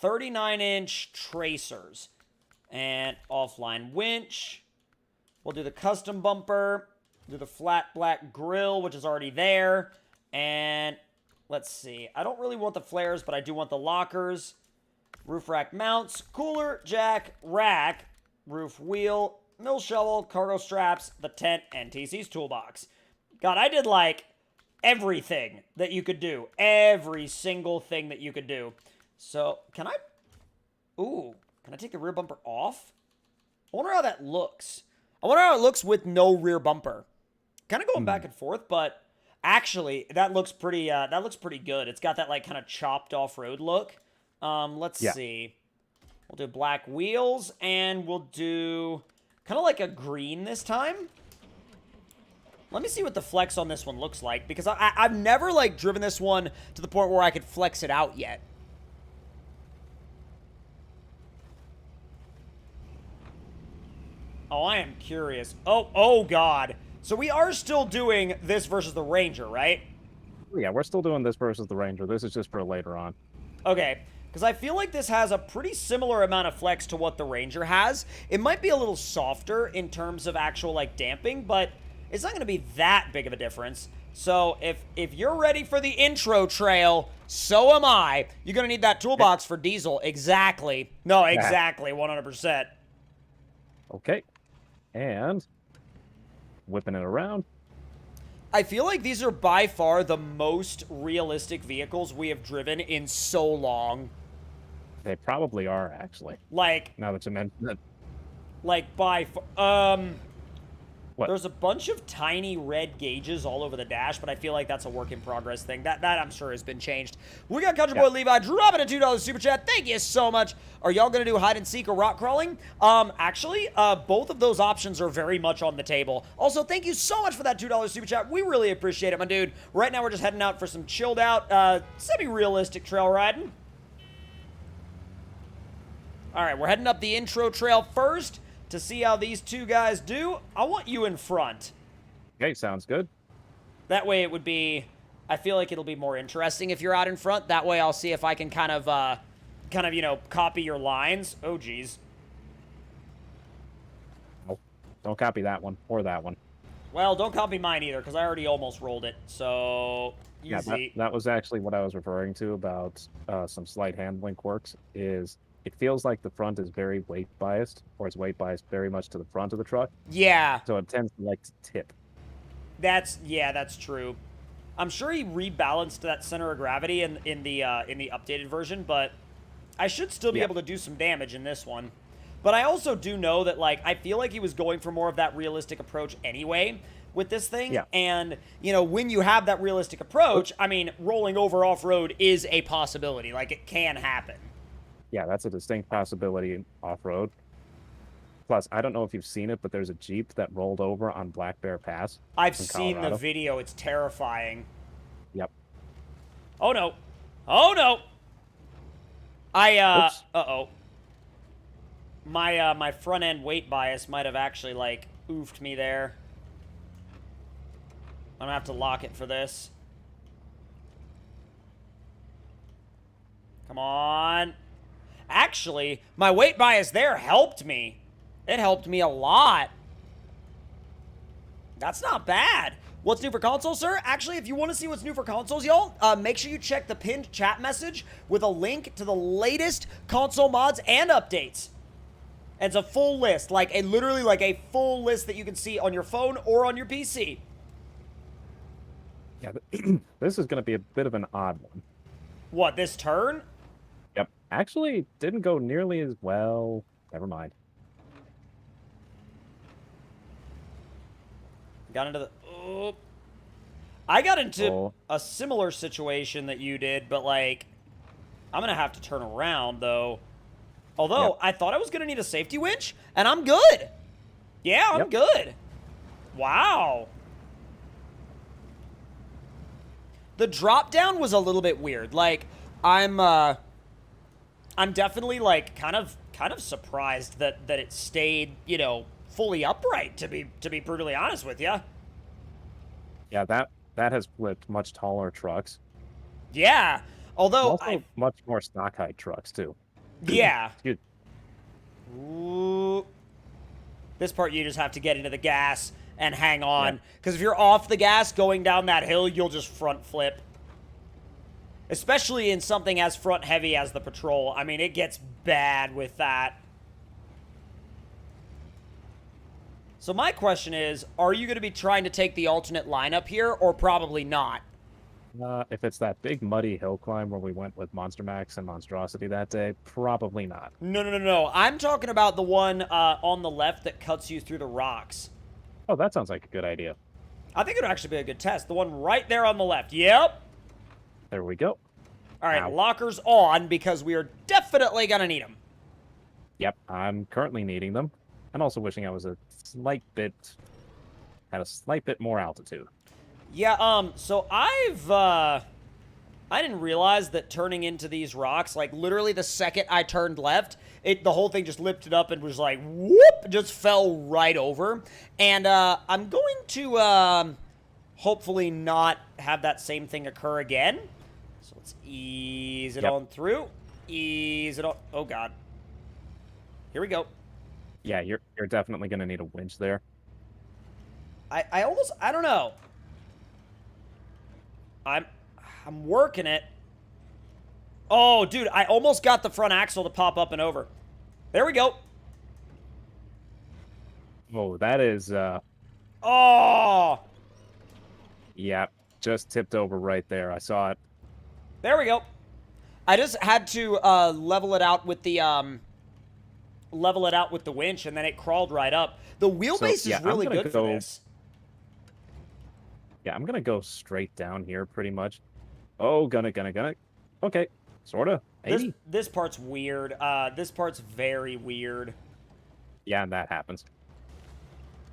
S1: 39-inch tracers. And offline winch. We'll do the custom bumper. Do the flat black grill, which is already there. And let's see. I don't really want the flares, but I do want the lockers. Roof rack mounts, cooler, jack, rack, roof wheel, mill shovel, cargo straps, the tent, and TC's toolbox. God, I did, like, everything that you could do. Every single thing that you could do. So, can I... Ooh, can I take the rear bumper off? I wonder how that looks. I wonder how it looks with no rear bumper. Kind of going back and forth, but actually, that looks pretty good. It's got that, like, kind of chopped off-road look. Let's see. We'll do black wheels, and we'll do kind of like a green this time. Let me see what the flex on this one looks like, because I've never, like, driven this one to the point where I could flex it out yet. Oh, I am curious. Oh, God. So we are still doing this versus the Ranger, right?
S2: Yeah, we're still doing this versus the Ranger. This is just for later on.
S1: Okay, because I feel like this has a pretty similar amount of flex to what the Ranger has. It might be a little softer in terms of actual, like, damping, but it's not going to be that big of a difference. So if you're ready for the intro trail, so am I. You're going to need that toolbox for diesel. Exactly. No, exactly. 100%.
S2: Okay. And whipping it around.
S1: I feel like these are by far the most realistic vehicles we have driven in so long.
S2: They probably are, actually.
S1: Like,
S2: now that you mention it.
S1: Like, by far,
S2: What?
S1: there's a bunch of tiny red gauges all over the dash, but I feel like that's a work in progress thing. That I'm sure has been changed. We got Country Boy Levi dropping a $2 super chat. Thank you so much. Are y'all gonna do hide and seek or rock crawling? Actually, both of those options are very much on the table. Also, thank you so much for that $2 super chat. We really appreciate it, my dude. Right now, we're just heading out for some chilled out, semi-realistic trail riding. All right, we're heading up the intro trail first. To see how these two guys do, I want you in front.
S2: Okay, sounds good.
S1: That way it would be, I feel like it'll be more interesting if you're out in front. That way I'll see if I can kind of, you know, copy your lines. Oh, geez.
S2: Oh, don't copy that one or that one.
S1: Well, don't copy mine either, because I already almost rolled it. So,
S2: easy. Yeah, that was actually what I was referring to about some slight handling quirks, is it feels like the front is very weight biased, or it's weight biased very much to the front of the truck.
S1: Yeah.
S2: So it tends to like to tip.
S1: That's true. I'm sure he rebalanced that center of gravity in the updated version, but I should still be able to do some damage in this one. But I also do know that, like, I feel like he was going for more of that realistic approach anyway with this thing. Yeah. And, you know, when you have that realistic approach, I mean, rolling over off-road is a possibility. Like, it can happen.
S2: Yeah, that's a distinct possibility off-road. Plus, I don't know if you've seen it, but there's a Jeep that rolled over on Black Bear Pass.
S1: I've seen the video. It's terrifying.
S2: Yep.
S1: Oh, no. Oh, no. Uh-oh. My front-end weight bias might have actually, like, oofed me there. I'm gonna have to lock it for this. Come on. Actually, my weight bias there helped me. It helped me a lot. That's not bad. What's new for consoles, sir? Actually, if you want to see what's new for consoles, y'all, make sure you check the pinned chat message with a link to the latest console mods and updates. It's a full list, like literally like a full list that you can see on your phone or on your PC.
S2: Yeah, this is going to be a bit of an odd one.
S1: What, this turn?
S2: Yep. Actually, didn't go nearly as well. Never mind.
S1: Got into the... Oh. I got into a similar situation that you did, but, like, I'm going to have to turn around, though. Although, I thought I was going to need a safety winch, and I'm good. Yeah, I'm good. Wow. The drop down was a little bit weird. Like, I'm definitely, like, kind of surprised that it stayed, you know, fully upright, to be brutally honest with you.
S2: Yeah, that has flipped much taller trucks.
S1: Yeah, although
S2: also much more stock height trucks too.
S1: Yeah. Ooh. This part you just have to get into the gas and hang on, because if you're off the gas going down that hill, you'll just front flip. Especially in something as front heavy as the Patrol. I mean, it gets bad with that. So my question is, are you going to be trying to take the alternate lineup here, or probably not?
S2: If it's that big muddy hill climb where we went with Monster Max and Monstrosity that day, probably not.
S1: No. I'm talking about the one on the left that cuts you through the rocks.
S2: Oh, that sounds like a good idea.
S1: I think it would actually be a good test. The one right there on the left. Yep.
S2: There we go.
S1: All right, lockers on, because we are definitely going to need them.
S2: Yep, I'm currently needing them. And also wishing I was a slight bit had a slight bit more altitude.
S1: Yeah, so I didn't realize that turning into these rocks, like literally the second I turned left, the whole thing just lifted up and was like, whoop, just fell right over. And I'm going to hopefully not have that same thing occur again. So let's ease it on through. Ease it on. Oh, God. Here we go.
S2: Yeah, you're definitely going to need a winch there.
S1: I don't know. I'm working it. Oh, dude, I almost got the front axle to pop up and over. There we go.
S2: Oh, that is,
S1: Oh!
S2: yeah, just tipped over right there. I saw it.
S1: There we go. I just had to level it out with the winch, and then it crawled right up. The wheelbase is really good for this.
S2: Yeah, I'm gonna go straight down here, pretty much. Oh, gonna. Okay, sorta. Maybe.
S1: This part's weird. This part's very weird.
S2: Yeah, and that happens.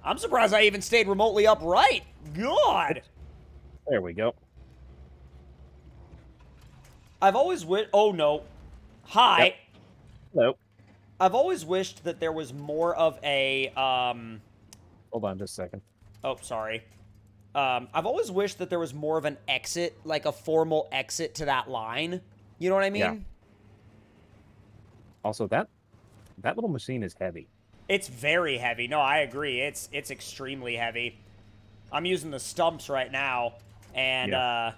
S1: I'm surprised I even stayed remotely upright. God.
S2: There we go.
S1: I've always wished. Oh no. Hi.
S2: Yep. Hello.
S1: I've always wished that there was more of a
S2: Hold on just a second.
S1: Oh, sorry. I've always wished that there was more of an exit, like a formal exit to that line. You know what I mean?
S2: Yeah. Also, that little machine is heavy.
S1: It's very heavy. No, I agree. It's extremely heavy. I'm using the stumps right now, and
S2: I'm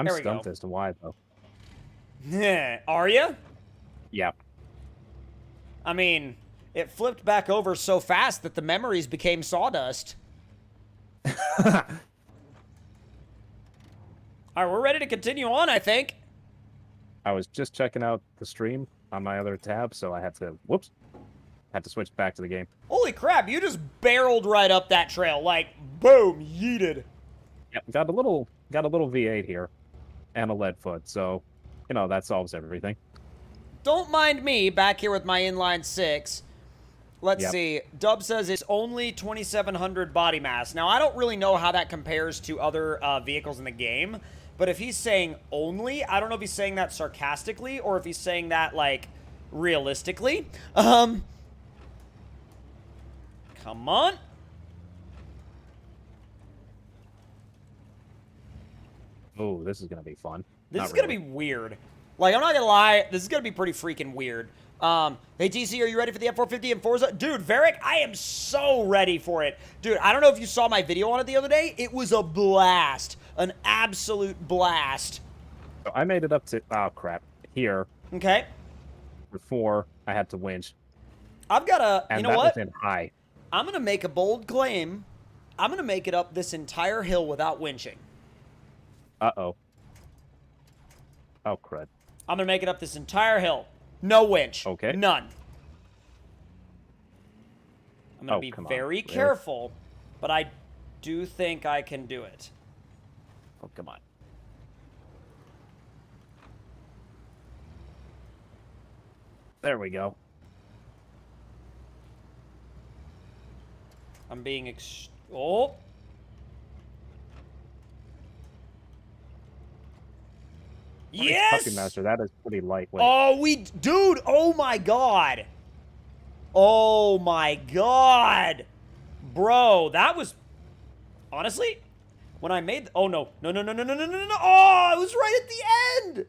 S2: stumped as to why, though.
S1: Are you?
S2: Yeah.
S1: I mean, it flipped back over so fast that the memories became sawdust. All right, we're ready to continue on, I think.
S2: I was just checking out the stream on my other tab, so I had to, had to switch back to the game.
S1: Holy crap, you just barreled right up that trail, like, boom, yeeted.
S2: Yep, got a little V8 here, and a lead foot, so, you know, that solves everything.
S1: Don't mind me back here with my inline 6. Let's see. Dub says it's only 2,700 body mass. Now, I don't really know how that compares to other vehicles in the game, but if he's saying only, I don't know if he's saying that sarcastically or if he's saying that, like, realistically. Come on.
S2: Oh, this is going to be fun.
S1: This is going to be weird. Like, I'm not going to lie, this is going to be pretty freaking weird. Hey, TC, are you ready for the F450 and Forza? Dude, Varric, I am so ready for it. Dude, I don't know if you saw my video on it the other day. It was a blast. An absolute blast.
S2: So I made it up to, oh, crap, here.
S1: Okay.
S2: Before I had to winch.
S1: I've got a,
S2: and
S1: you know what?
S2: Was in high.
S1: I'm going to make a bold claim. I'm going to make it up this entire hill without winching.
S2: Uh-oh. Oh, crud.
S1: I'm going to make it up this entire hill. No winch.
S2: Okay.
S1: None. I'm going to be very careful, but I do think I can do it.
S2: Oh, come on. There we go.
S1: I'm being oh. Yes!
S2: Puppy Master, that is pretty lightweight.
S1: Oh, dude, oh my god. Oh my god. Bro, that was, honestly, when I made, oh no. No. Oh, I was right at the end.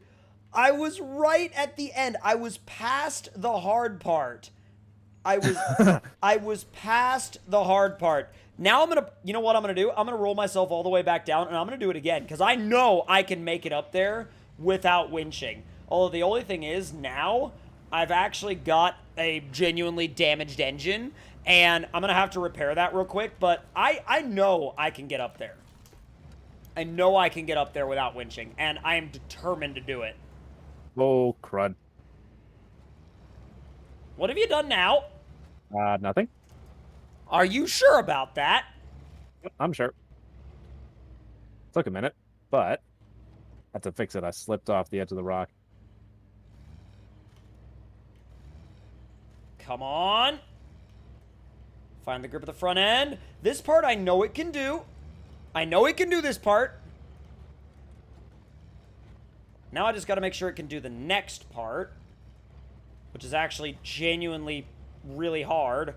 S1: I was right at the end. I was past the hard part. I was past the hard part. Now I'm going to, you know what I'm going to do? I'm going to roll myself all the way back down, and I'm going to do it again, because I know I can make it up there without winching. Although the only thing is, now I've actually got a genuinely damaged engine, and I'm going to have to repair that real quick, but I know I can get up there. I know I can get up there without winching, and I am determined to do it.
S2: Oh, crud.
S1: What have you done now?
S2: Nothing.
S1: Are you sure about that?
S2: I'm sure. Took a minute, but I had to fix it. I slipped off the edge of the rock.
S1: Come on. Find the grip of the front end. This part I know it can do. I know it can do this part. Now I just got to make sure it can do the next part, which is actually genuinely really hard.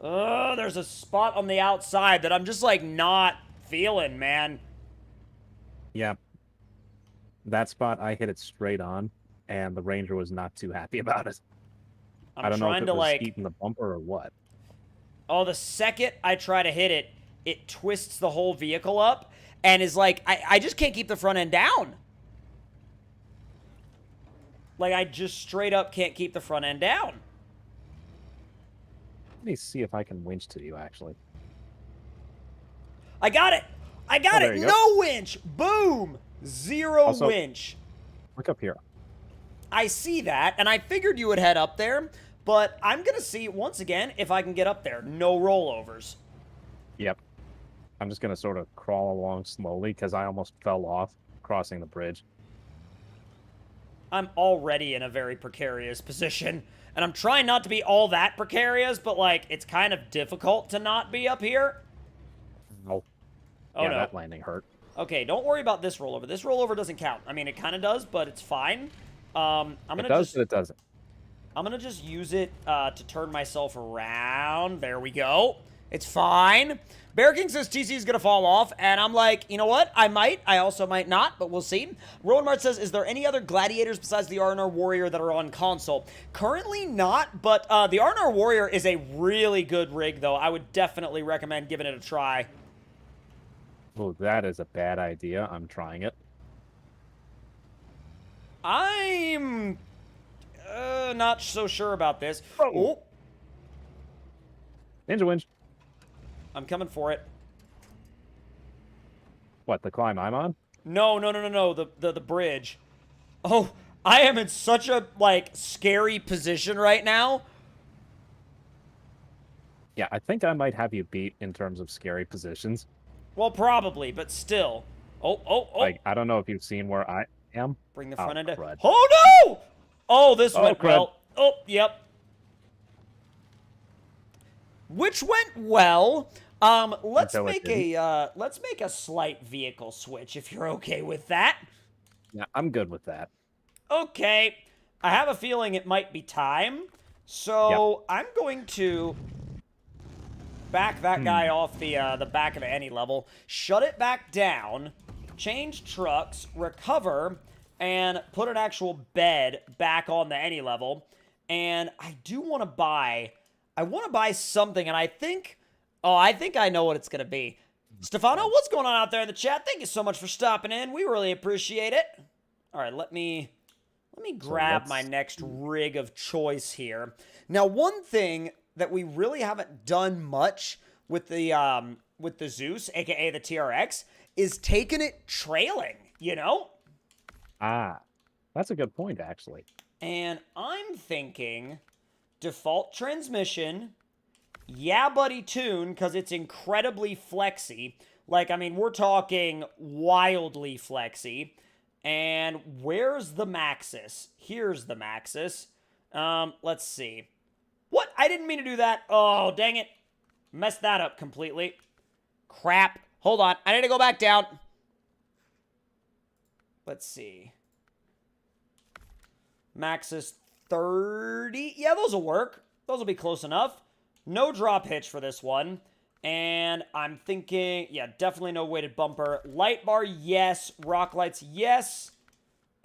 S1: There's a spot on the outside that I'm just, like, not feeling, man.
S2: Yeah. That spot, I hit it straight on, and the Ranger was not too happy about it. I don't know if it was eating the bumper or what.
S1: Oh, the second I try to hit it, it twists the whole vehicle up and is like, I just can't keep the front end down. Like, I just straight up can't keep the front end down.
S2: Let me see if I can winch to you, actually.
S1: I got it. I got it. No winch. Boom. Zero winch.
S2: Look up here.
S1: I see that, and I figured you would head up there, but I'm going to see, once again, if I can get up there. No rollovers.
S2: Yep. I'm just going to sort of crawl along slowly, because I almost fell off crossing the bridge.
S1: I'm already in a very precarious position, and I'm trying not to be all that precarious, but, like, it's kind of difficult to not be up here.
S2: Oh.
S1: Oh,
S2: yeah,
S1: no.
S2: That landing hurt.
S1: Okay, don't worry about this rollover. This rollover doesn't count. I mean, it kind of does, but it's fine.
S2: It does, but it doesn't.
S1: I'm going to just use it to turn myself around. There we go. It's fine. Bear King says TC is going to fall off, and I'm like, you know what? I might. I also might not, but we'll see. Rowan Mart says, is there any other gladiators besides the R&R Warrior that are on console? Currently not, but the R&R Warrior is a really good rig, though. I would definitely recommend giving it a try.
S2: Oh, that is a bad idea. I'm trying it.
S1: I'm not so sure about this.
S2: Oh. Ninja winch.
S1: I'm coming for it.
S2: What, the climb I'm on?
S1: No. The bridge. Oh, I am in such a, like, scary position right now.
S2: Yeah, I think I might have you beat in terms of scary positions.
S1: Well, probably, but still. Oh.
S2: Like, I don't know if you've seen where I am.
S1: Bring the front end.
S2: Crud.
S1: Oh, no! Oh, this went well. Oh, yep. Which went well. Let's make a slight vehicle switch if you're okay with that.
S2: Yeah, I'm good with that.
S1: Okay. I have a feeling it might be time. So, I'm going to back that guy off the back of the ANYLEVEL, shut it back down, change trucks, recover, and put an actual bed back on the ANYLEVEL. And I do want to buy... I want to buy something, and I think I know what it's going to be. Stefano, what's going on out there in the chat? Thank you so much for stopping in. We really appreciate it. All right, let me grab my next rig of choice here. Now, one thing that we really haven't done much with the Zeus, aka the TRX, is taking it trailing, you know?
S2: Ah, that's a good point, actually.
S1: And I'm thinking default transmission, yeah buddy tune, because it's incredibly flexy. Like, I mean, we're talking wildly flexy. And where's the Maxis? Here's the Maxis. Let's see. What? I didn't mean to do that. Oh, dang it. Messed that up completely. Crap. Hold on. I need to go back down. Let's see. Maxis 30. Yeah, those will work. Those will be close enough. No drop hitch for this one. And I'm thinking, yeah, definitely no weighted bumper. Light bar, yes. Rock lights, yes.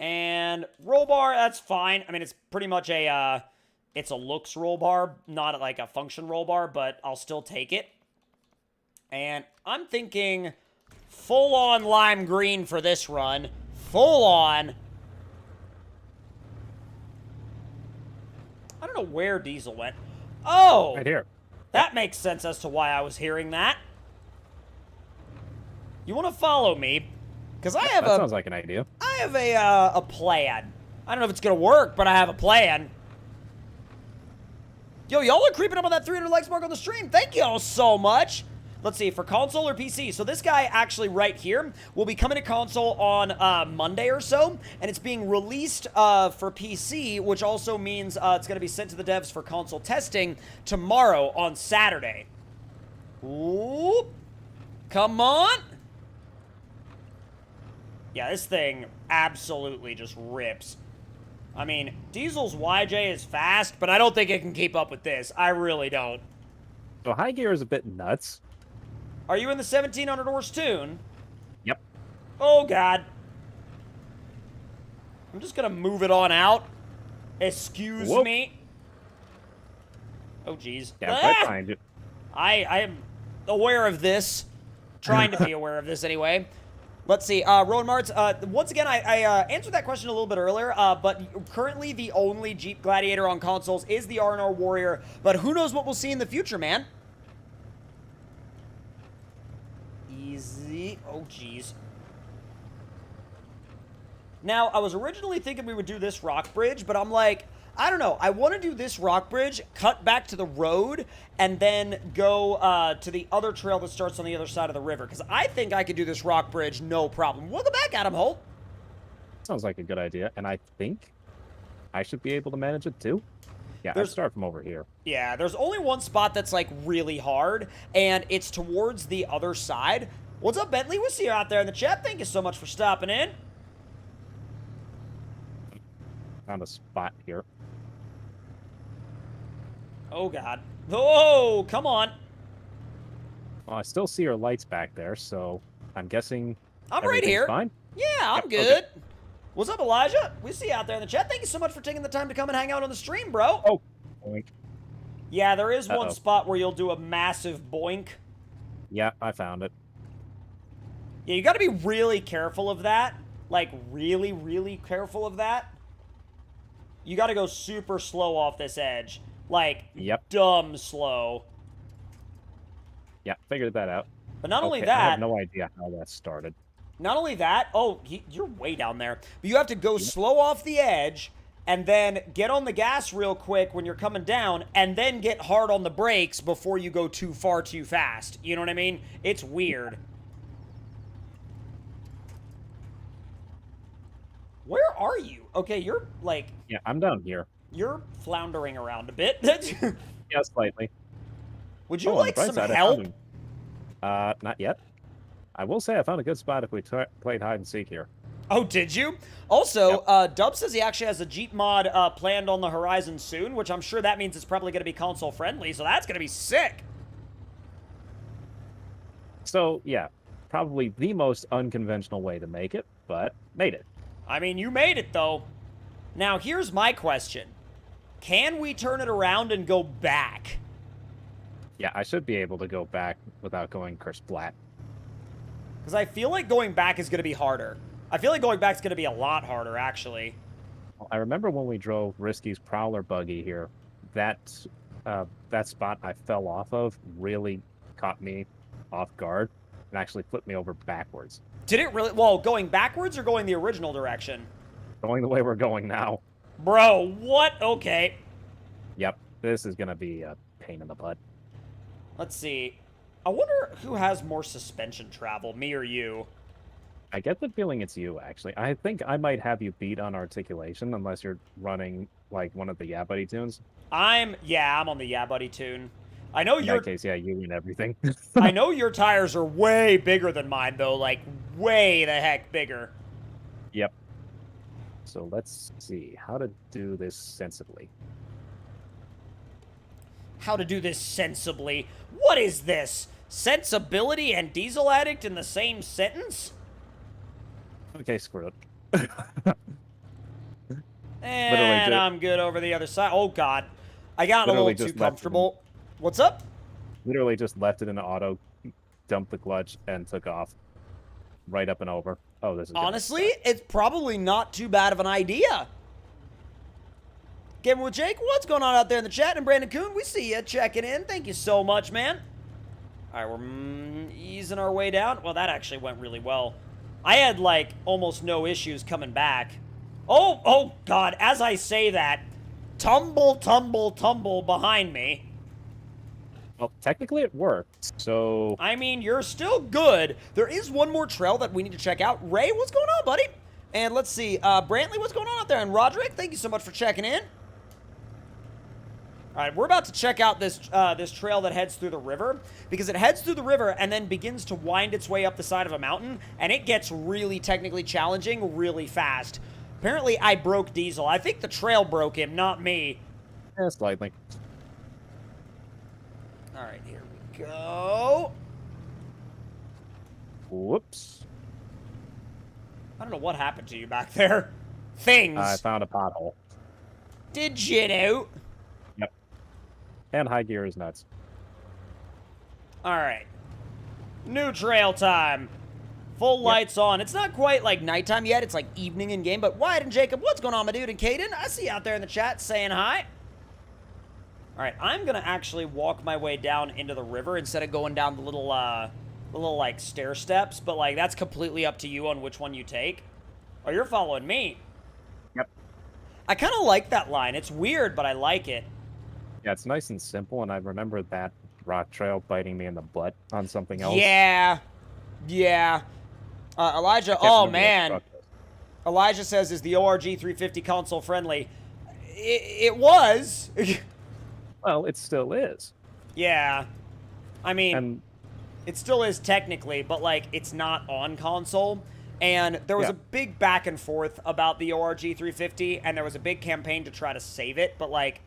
S1: And roll bar, that's fine. I mean, it's pretty much it's a looks roll bar, not like a function roll bar, but I'll still take it. And I'm thinking full-on lime green for this run. Full-on. I don't know where Diesel went. Oh!
S2: Right here.
S1: That makes sense as to why I was hearing that. You want to follow me? Because I have
S2: that sounds like an idea.
S1: I have a plan. I don't know if it's going to work, but I have a plan. Yo, y'all are creeping up on that 300 likes mark on the stream. Thank y'all so much. let's see, for console or PC. So this guy actually right here will be coming to console on Monday or so, and it's being released for PC, which also means it's going to be sent to the devs for console testing tomorrow on Saturday. Ooh, come on. Yeah, this thing absolutely just rips. I mean, Diesel's YJ is fast, but I don't think it can keep up with this. I really don't.
S2: So high gear is a bit nuts.
S1: Are you in the 1700 horse tune?
S2: Yep.
S1: Oh, God. I'm just gonna move it on out. Excuse me. Oh, jeez.
S2: Yeah, right behind you.
S1: I am aware of this. Trying to be aware of this anyway. Let's see. Rowan Martz, once again, I answered that question a little bit earlier, but currently the only Jeep Gladiator on consoles is the R&R Warrior, but who knows what we'll see in the future, man? Easy. Oh, jeez. Now, I was originally thinking we would do this rock bridge, but I'm like, I don't know. I want to do this rock bridge, cut back to the road, and then go to the other trail that starts on the other side of the river. Because I think I could do this rock bridge no problem. Welcome back, Adam Holt.
S2: Sounds like a good idea, and I think I should be able to manage it too. Yeah, I start from over here.
S1: Yeah, there's only one spot that's like really hard, and it's towards the other side. What's up, Bentley? We'll see you out there in the chat. Thank you so much for stopping in.
S2: Found a spot here.
S1: Oh, God. Oh, come on.
S2: Well, I still see your lights back there, so I'm guessing
S1: I'm right here.
S2: Fine?
S1: Yeah, I'm good. Okay. What's up, Elijah? We see you out there in the chat. Thank you so much for taking the time to come and hang out on the stream, bro.
S2: Oh, boink.
S1: Yeah, there is one spot where you'll do a massive boink.
S2: Yeah, I found it.
S1: Yeah, you got to be really careful of that. Like, really, really careful of that. You got to go super slow off this edge. Like, dumb slow.
S2: Yeah, figured that out.
S1: But not only that...
S2: I have no idea how that started.
S1: Not only that... Oh, you're way down there. But you have to go slow off the edge, and then get on the gas real quick when you're coming down, and then get hard on the brakes before you go too far too fast. You know what I mean? It's weird. Where are you? Okay, you're, like...
S2: Yeah, I'm down here.
S1: You're floundering around a bit.
S2: Yeah, slightly.
S1: Would you like some help?
S2: Not yet. I will say I found a good spot if we played hide and seek here.
S1: Oh, did you? Also, Dub says he actually has a Jeep mod planned on the horizon soon, which I'm sure that means it's probably going to be console friendly, so that's going to be sick.
S2: So, yeah, probably the most unconventional way to make it, but made it.
S1: I mean, you made it, though. Now, here's my question. Can we turn it around and go back?
S2: Yeah, I should be able to go back without going kersplat.
S1: Because I feel like going back is going to be harder. I feel like going back is going to be a lot harder, actually.
S2: Well, I remember when we drove Risky's Prowler buggy here, that spot I fell off of really caught me off guard and actually flipped me over backwards.
S1: Did it really? Well, going backwards or going the original direction?
S2: Going the way we're going now.
S1: Bro, what? Okay.
S2: Yep, this is going to be a pain in the butt.
S1: Let's see. I wonder who has more suspension travel, me or you?
S2: I get the feeling it's you, actually. I think I might have you beat on articulation unless you're running, like, one of the Yeah Buddy tunes.
S1: I'm on the Yeah Buddy tune. I know
S2: in that case, yeah, you win everything.
S1: I know your tires are way bigger than mine, though. Like, way the heck bigger.
S2: Yep. So let's see how to do this sensibly.
S1: How to do this sensibly? What is this? Sensibility and Diesel Addict in the same sentence?
S2: Okay, screw it.
S1: And I'm good over the other side. Oh, God. I got a little too comfortable. What's up?
S2: Literally just left it in auto, dumped the clutch, and took off. Right up and over. Oh, this is
S1: honestly, it's probably not too bad of an idea. Gaming with Jake, what's going on out there in the chat? And Brandon Kuhn, we see you checking in. Thank you so much, man. All right, we're easing our way down. Well, that actually went really well. I had, like, almost no issues coming back. Oh, God, as I say that, tumble, tumble, tumble behind me.
S2: Well, technically it worked. So
S1: I mean, you're still good. There is one more trail that we need to check out. Ray, what's going on, buddy? And let's see, Brantley, what's going on out there? And Roderick, thank you so much for checking in. All right, we're about to check out this this trail that heads through the river, because it heads through the river and then begins to wind its way up the side of a mountain, and it gets really technically challenging really fast. Apparently, I broke Diesel. I think the trail broke him, not me.
S2: slightly.
S1: All right, here we go.
S2: Whoops.
S1: I don't know what happened to you back there. Things.
S2: I found a pothole.
S1: Did you know?
S2: Yep. And high gear is nuts.
S1: All right. New trail time. Full lights on. It's not quite like nighttime yet. It's like evening in game. But Wyatt and Jacob, what's going on, my dude? And Caden, I see you out there in the chat saying hi. All right, I'm going to actually walk my way down into the river instead of going down the little like, stair steps. But, like, that's completely up to you on which one you take. Oh, you're following me.
S2: Yep.
S1: I kind of like that line. It's weird, but I like it.
S2: Yeah, it's nice and simple, and I remember that rock trail biting me in the butt on something else.
S1: Yeah. Yeah. Elijah, oh, man. Elijah says, is the ORG 350 console friendly? It was.
S2: Well, it still is.
S1: Yeah. I mean,
S2: And
S1: it still is technically, but, like, it's not on console. And there was a big back and forth about the ORG 350, and there was a big campaign to try to save it, but, like,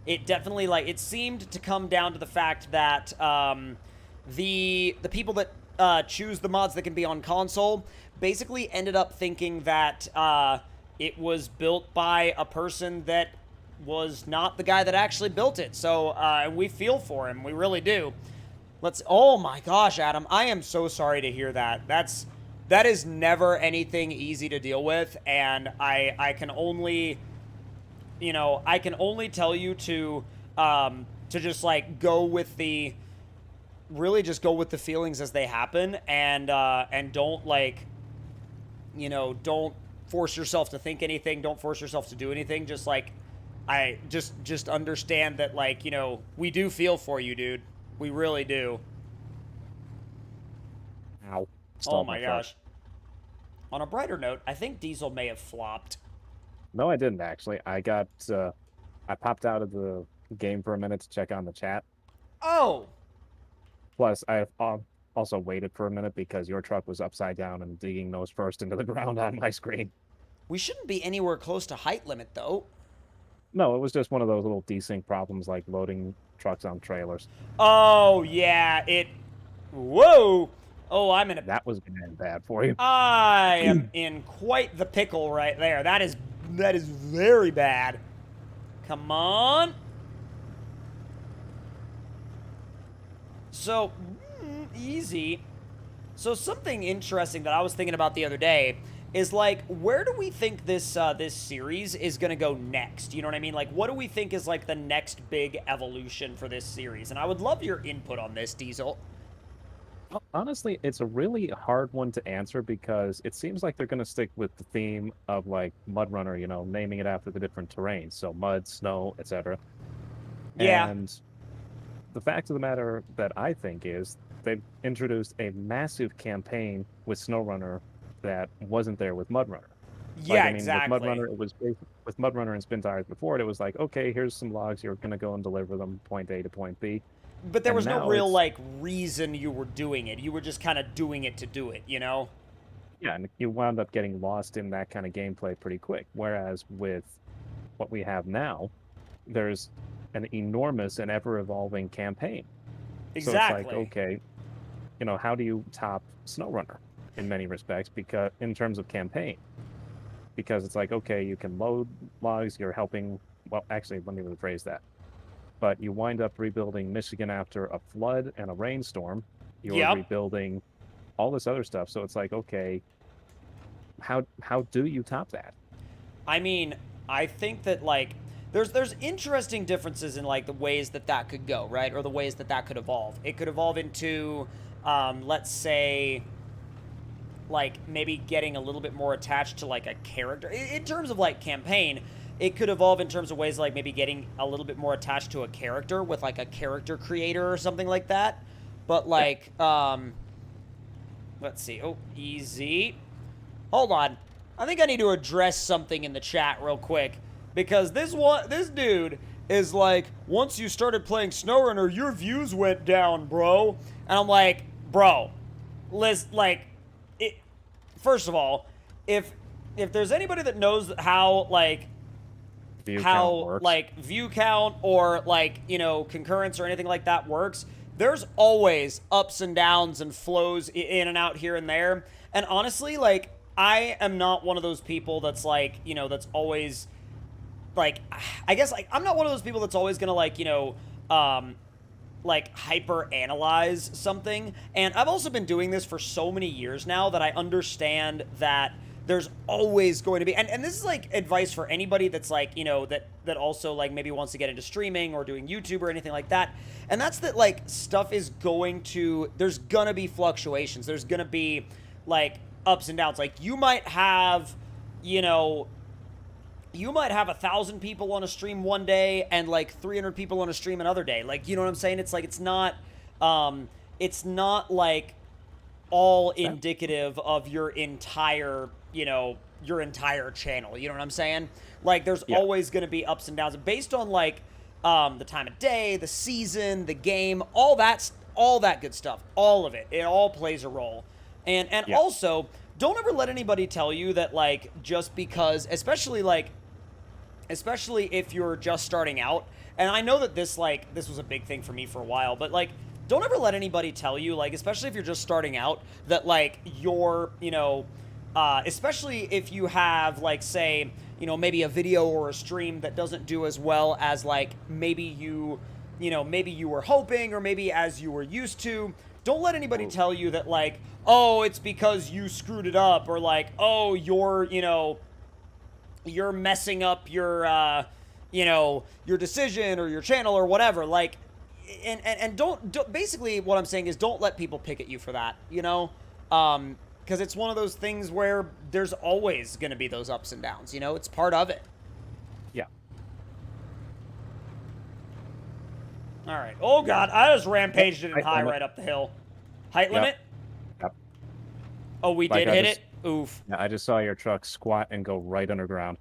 S1: it definitely, like, it seemed to come down to the fact that the people that choose the mods that can be on console basically ended up thinking that it was built by a person that was not the guy that actually built it. So we feel for him. We really do. Oh my gosh, Adam, I am so sorry to hear that. That is never anything easy to deal with, and I can only, I can only tell you to just, like, really just go with the feelings as they happen, and don't, like, don't force yourself to think anything, don't force yourself to do anything. Just, like, just understand that, like, we do feel for you, dude. We really do.
S2: ow.
S1: Oh my gosh. On a brighter note, I think Diesel may have flopped.
S2: No, I didn't actually. I popped out of the game for a minute to check on the chat.
S1: Oh!
S2: Plus, I also waited for a minute because your truck was upside down and digging nose first into the ground on my screen.
S1: We shouldn't be anywhere close to height limit, though.
S2: No, it was just one of those little desync problems like loading trucks on trailers.
S1: Oh, yeah, Whoa! Oh,
S2: That was gonna end bad for you.
S1: I am in quite the pickle right there. That is very bad. Come on. So, easy. So something interesting that I was thinking about the other day is, like, where do we think this this series is going to go next? You know what I mean? Like, what do we think is, like, the next big evolution for this series? And I would love your input on this, Diesel.
S2: Honestly, it's a really hard one to answer because it seems like they're going to stick with the theme of, like, Mud Runner, naming it after the different terrains. So mud, snow, etc.
S1: Yeah.
S2: And the fact of the matter that I think is they've introduced a massive campaign with SnowRunner that wasn't there with Mud Runner.
S1: Yeah,
S2: exactly. With Mud Runner and Spin Tires before it was like, okay, here's some logs, you're going to go and deliver them point A to point B.
S1: But there was no real, like, reason you were doing it. You were just kind of doing it to do it,
S2: Yeah, and you wound up getting lost in that kind of gameplay pretty quick. Whereas with what we have now, there's an enormous and ever-evolving campaign.
S1: Exactly.
S2: So it's like, okay, how do you top SnowRunner in many respects? Because in terms of campaign, because it's like, okay, you can load logs, you're helping. Well, actually, let me rephrase that. But you wind up rebuilding Michigan after a flood and a rainstorm. You're rebuilding all this other stuff. So it's like, okay, how do you top that?
S1: I mean, I think that, like, there's interesting differences in, like, the ways that could go, right? Or the ways that could evolve. It could evolve into, let's say, like, maybe getting a little bit more attached to, like, a character. In terms of, like, campaign, it could evolve in terms of ways like maybe getting a little bit more attached to a character with like a character creator or something like that. But like, let's see. Oh, easy. Hold on. I think I need to address something in the chat real quick, because this dude is like, once you started playing SnowRunner, your views went down, bro. And I'm like, bro, first of all, if there's anybody that knows how view count or like, you know, concurrence or anything like that works, there's always ups and downs and flows in and out here and there. And honestly, like, I am not one of those people that's like, you know, that's always like, I guess like I'm not one of those people that's always gonna like, you know, like hyper analyze something. And I've also been doing this for so many years now that I understand that there's always going to be, and this is like advice for anybody that's like, you know, that also like maybe wants to get into streaming or doing YouTube or anything like that. And that's that, like, stuff is there's gonna be fluctuations. There's gonna be like ups and downs. Like, you might have, you know, 1,000 people on a stream one day and like 300 people on a stream another day. Like, you know what I'm saying? It's like, it's not like all indicative of your entire, you know, your entire channel. You know what I'm saying? Like, there's always going to be ups and downs based on like the time of day, the season, the game, all that good stuff. All of it. It all plays a role. And also, don't ever let anybody tell you that, like, just because, especially if you're just starting out, and I know that this was a big thing for me for a while, but like, don't ever let anybody tell you, like, especially if you're just starting out, that like you're, you know, especially if you have, like, say, you know, maybe a video or a stream that doesn't do as well as like maybe you were hoping, or maybe as you were used to. Don't let anybody tell you that, like, oh, it's because you screwed it up, or like, oh, you're messing up your, you know, your decision or your channel or whatever. Like, and don't basically what I'm saying is, don't let people pick at you for that, you know? Because it's one of those things where there's always going to be those ups and downs, you know? It's part of it.
S2: Yeah.
S1: All right. Oh, God. I just rampaged it in high right up the hill. Height limit?
S2: Yep.
S1: Oh, we did hit it? Oof.
S2: Yeah, I just saw your truck squat and go right underground.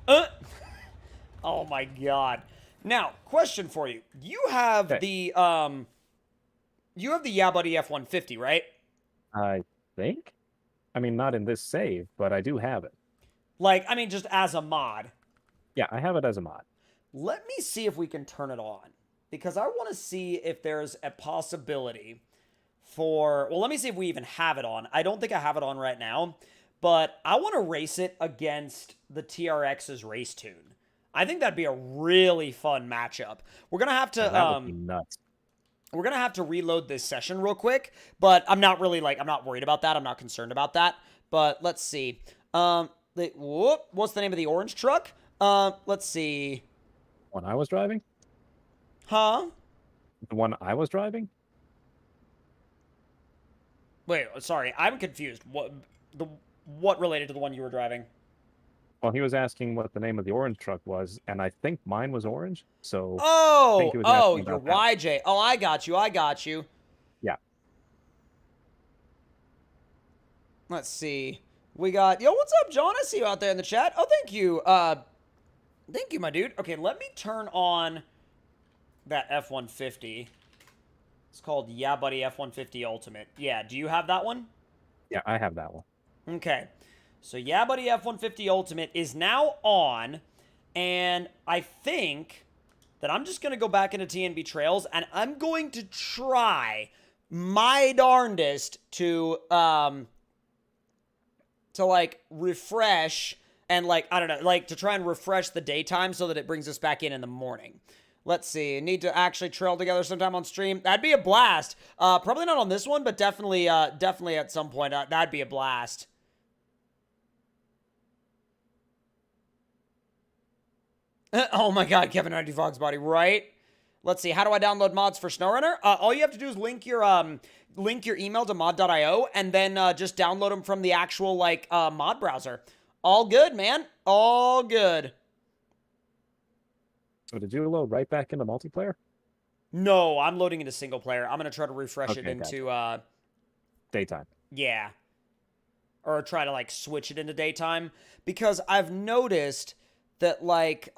S1: Oh, my God. Now, question for you. You have the Yeah Buddy F-150, right?
S2: I think? I mean, not in this save, but I do have it.
S1: Like, I mean, just as a mod.
S2: Yeah, I have it as a mod.
S1: Let me see if we can turn it on, because I want to see if there's a possibility for... Well, let me see if we even have it on. I don't think I have it on right now, but I want to race it against the TRX's race tune. I think that'd be a really fun matchup. We're going to have to...
S2: that would be nuts.
S1: We're going to have to reload this session real quick, but I'm not really, like, I'm not worried about that. I'm not concerned about that. But let's see. What's the name of the orange truck? Let's see.
S2: One I was driving?
S1: Huh?
S2: The one I was driving?
S1: Wait, sorry. I'm confused. What related to the one you were driving?
S2: Well, he was asking what the name of the orange truck was, and I think mine was orange, so...
S1: your YJ. Oh, I got you.
S2: Yeah.
S1: Let's see. We got... Yo, what's up, John? I see you out there in the chat. Oh, thank you. Thank you, my dude. Okay, let me turn on that F-150. It's called Yeah Buddy F-150 Ultimate. Yeah, do you have that one?
S2: Yeah, I have that one.
S1: Okay. So Yeah Buddy F-150 Ultimate is now on, and I think that I'm just going to go back into TNB Trails, and I'm going to try my darndest to like, refresh and, like, I don't know, like, to try and refresh the daytime so that it brings us back in the morning. Let's see. Need to actually trail together sometime on stream. That'd be a blast. Probably not on this one, but definitely at some point. That'd be a blast. Oh my God, Kevin 90 Fog's body, right? Let's see. How do I download mods for SnowRunner? All you have to do is link your email to mod.io, and then just download them from the actual, like, mod browser. All good, man. All good.
S2: So did you load right back into multiplayer?
S1: No, I'm loading into single player. I'm gonna try to refresh it
S2: Okay, gotcha.
S1: into
S2: Daytime.
S1: yeah, or try to like switch it into daytime because I've noticed that like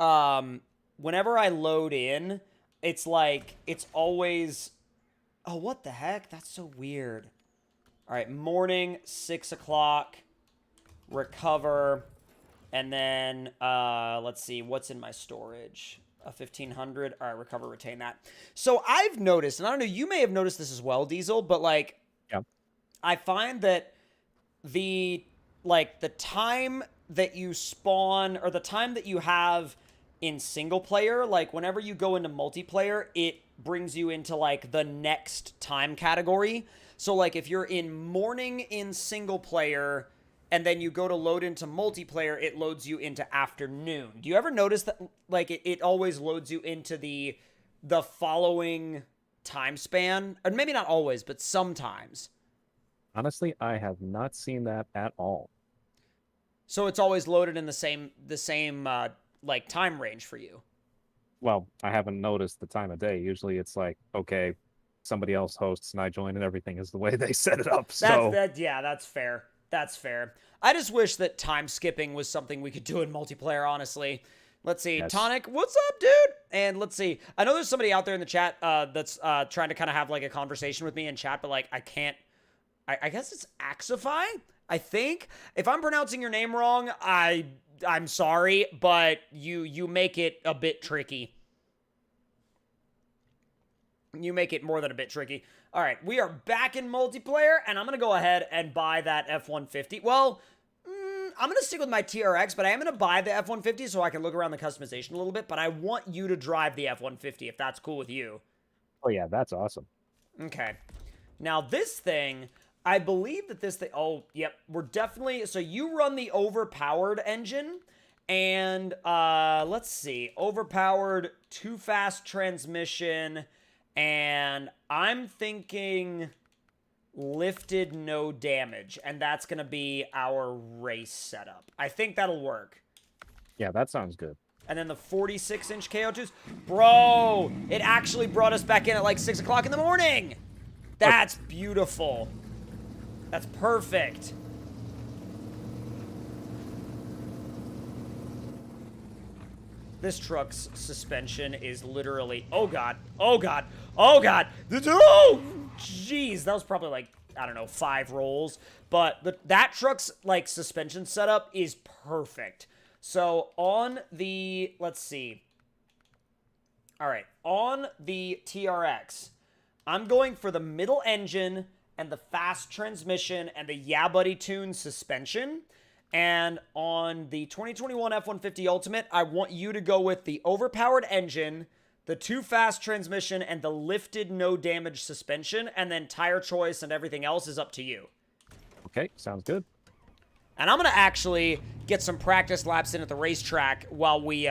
S1: whenever I load in, it's like it's always oh what the heck? That's so weird. All right, morning 6 o'clock, recover, and then let's see what's in my storage. A 1500. All right, recover, retain that. So I've noticed, and I don't know, you may have noticed this as well, Diesel, but like
S2: Yeah.
S1: I find that the the time that you spawn or the time that you have in single player, like whenever you go into multiplayer, it brings you into like the next time category. So like if you're in morning in single player and then you go to load into multiplayer, it loads you into afternoon. Do you ever notice that like it always loads you into the following time span? Or maybe not always, but sometimes.
S2: Honestly, I have not seen that at all.
S1: So it's always loaded in the same like time range for you.
S2: Well, I haven't noticed the time of day. Usually it's like, okay, somebody else hosts and I join and everything is the way they set it up. So
S1: That's fair. That's fair. I just wish that time skipping was something we could do in multiplayer, honestly. Let's see.
S2: Yes.
S1: Tonic, what's up, dude? And let's see. I know there's somebody out there in the chat that's trying to kind of have like a conversation with me in chat, but like I can't. I guess it's Axify, I think. If I'm pronouncing your name wrong, I'm sorry, but you make it a bit tricky. You make it more than a bit tricky. All right, we are back in multiplayer, and I'm going to go ahead and buy that F-150. Well, I'm going to stick with my TRX, but I am going to buy the F-150 so I can look around the customization a little bit, but I want you to drive the F-150 if that's cool with you.
S2: Oh yeah, that's awesome.
S1: Okay. Now this thing, I believe that this thing, oh, yep, we're definitely, so you run the overpowered engine, and let's see, overpowered, too fast transmission, and I'm thinking lifted no damage, and that's going to be our race setup. I think that'll work.
S2: Yeah, that sounds good.
S1: And then the 46-inch KO2s. Bro, it actually brought us back in at like 6 o'clock in the morning. That's beautiful. That's perfect. This truck's suspension is literally, oh god, oh god, oh god, oh, jeez, that was probably like, I don't know, 5 rolls, but that truck's like suspension setup is perfect. So on the, let's see, all right, on the TRX, I'm going for the middle engine and the fast transmission and the Yeah Buddy Tune suspension. And on the 2021 F-150 Ultimate, I want you to go with the overpowered engine, the too fast transmission, and the lifted no damage suspension, and then tire choice and everything else is up to you.
S2: Okay, sounds good.
S1: And I'm going to actually get some practice laps in at the racetrack while we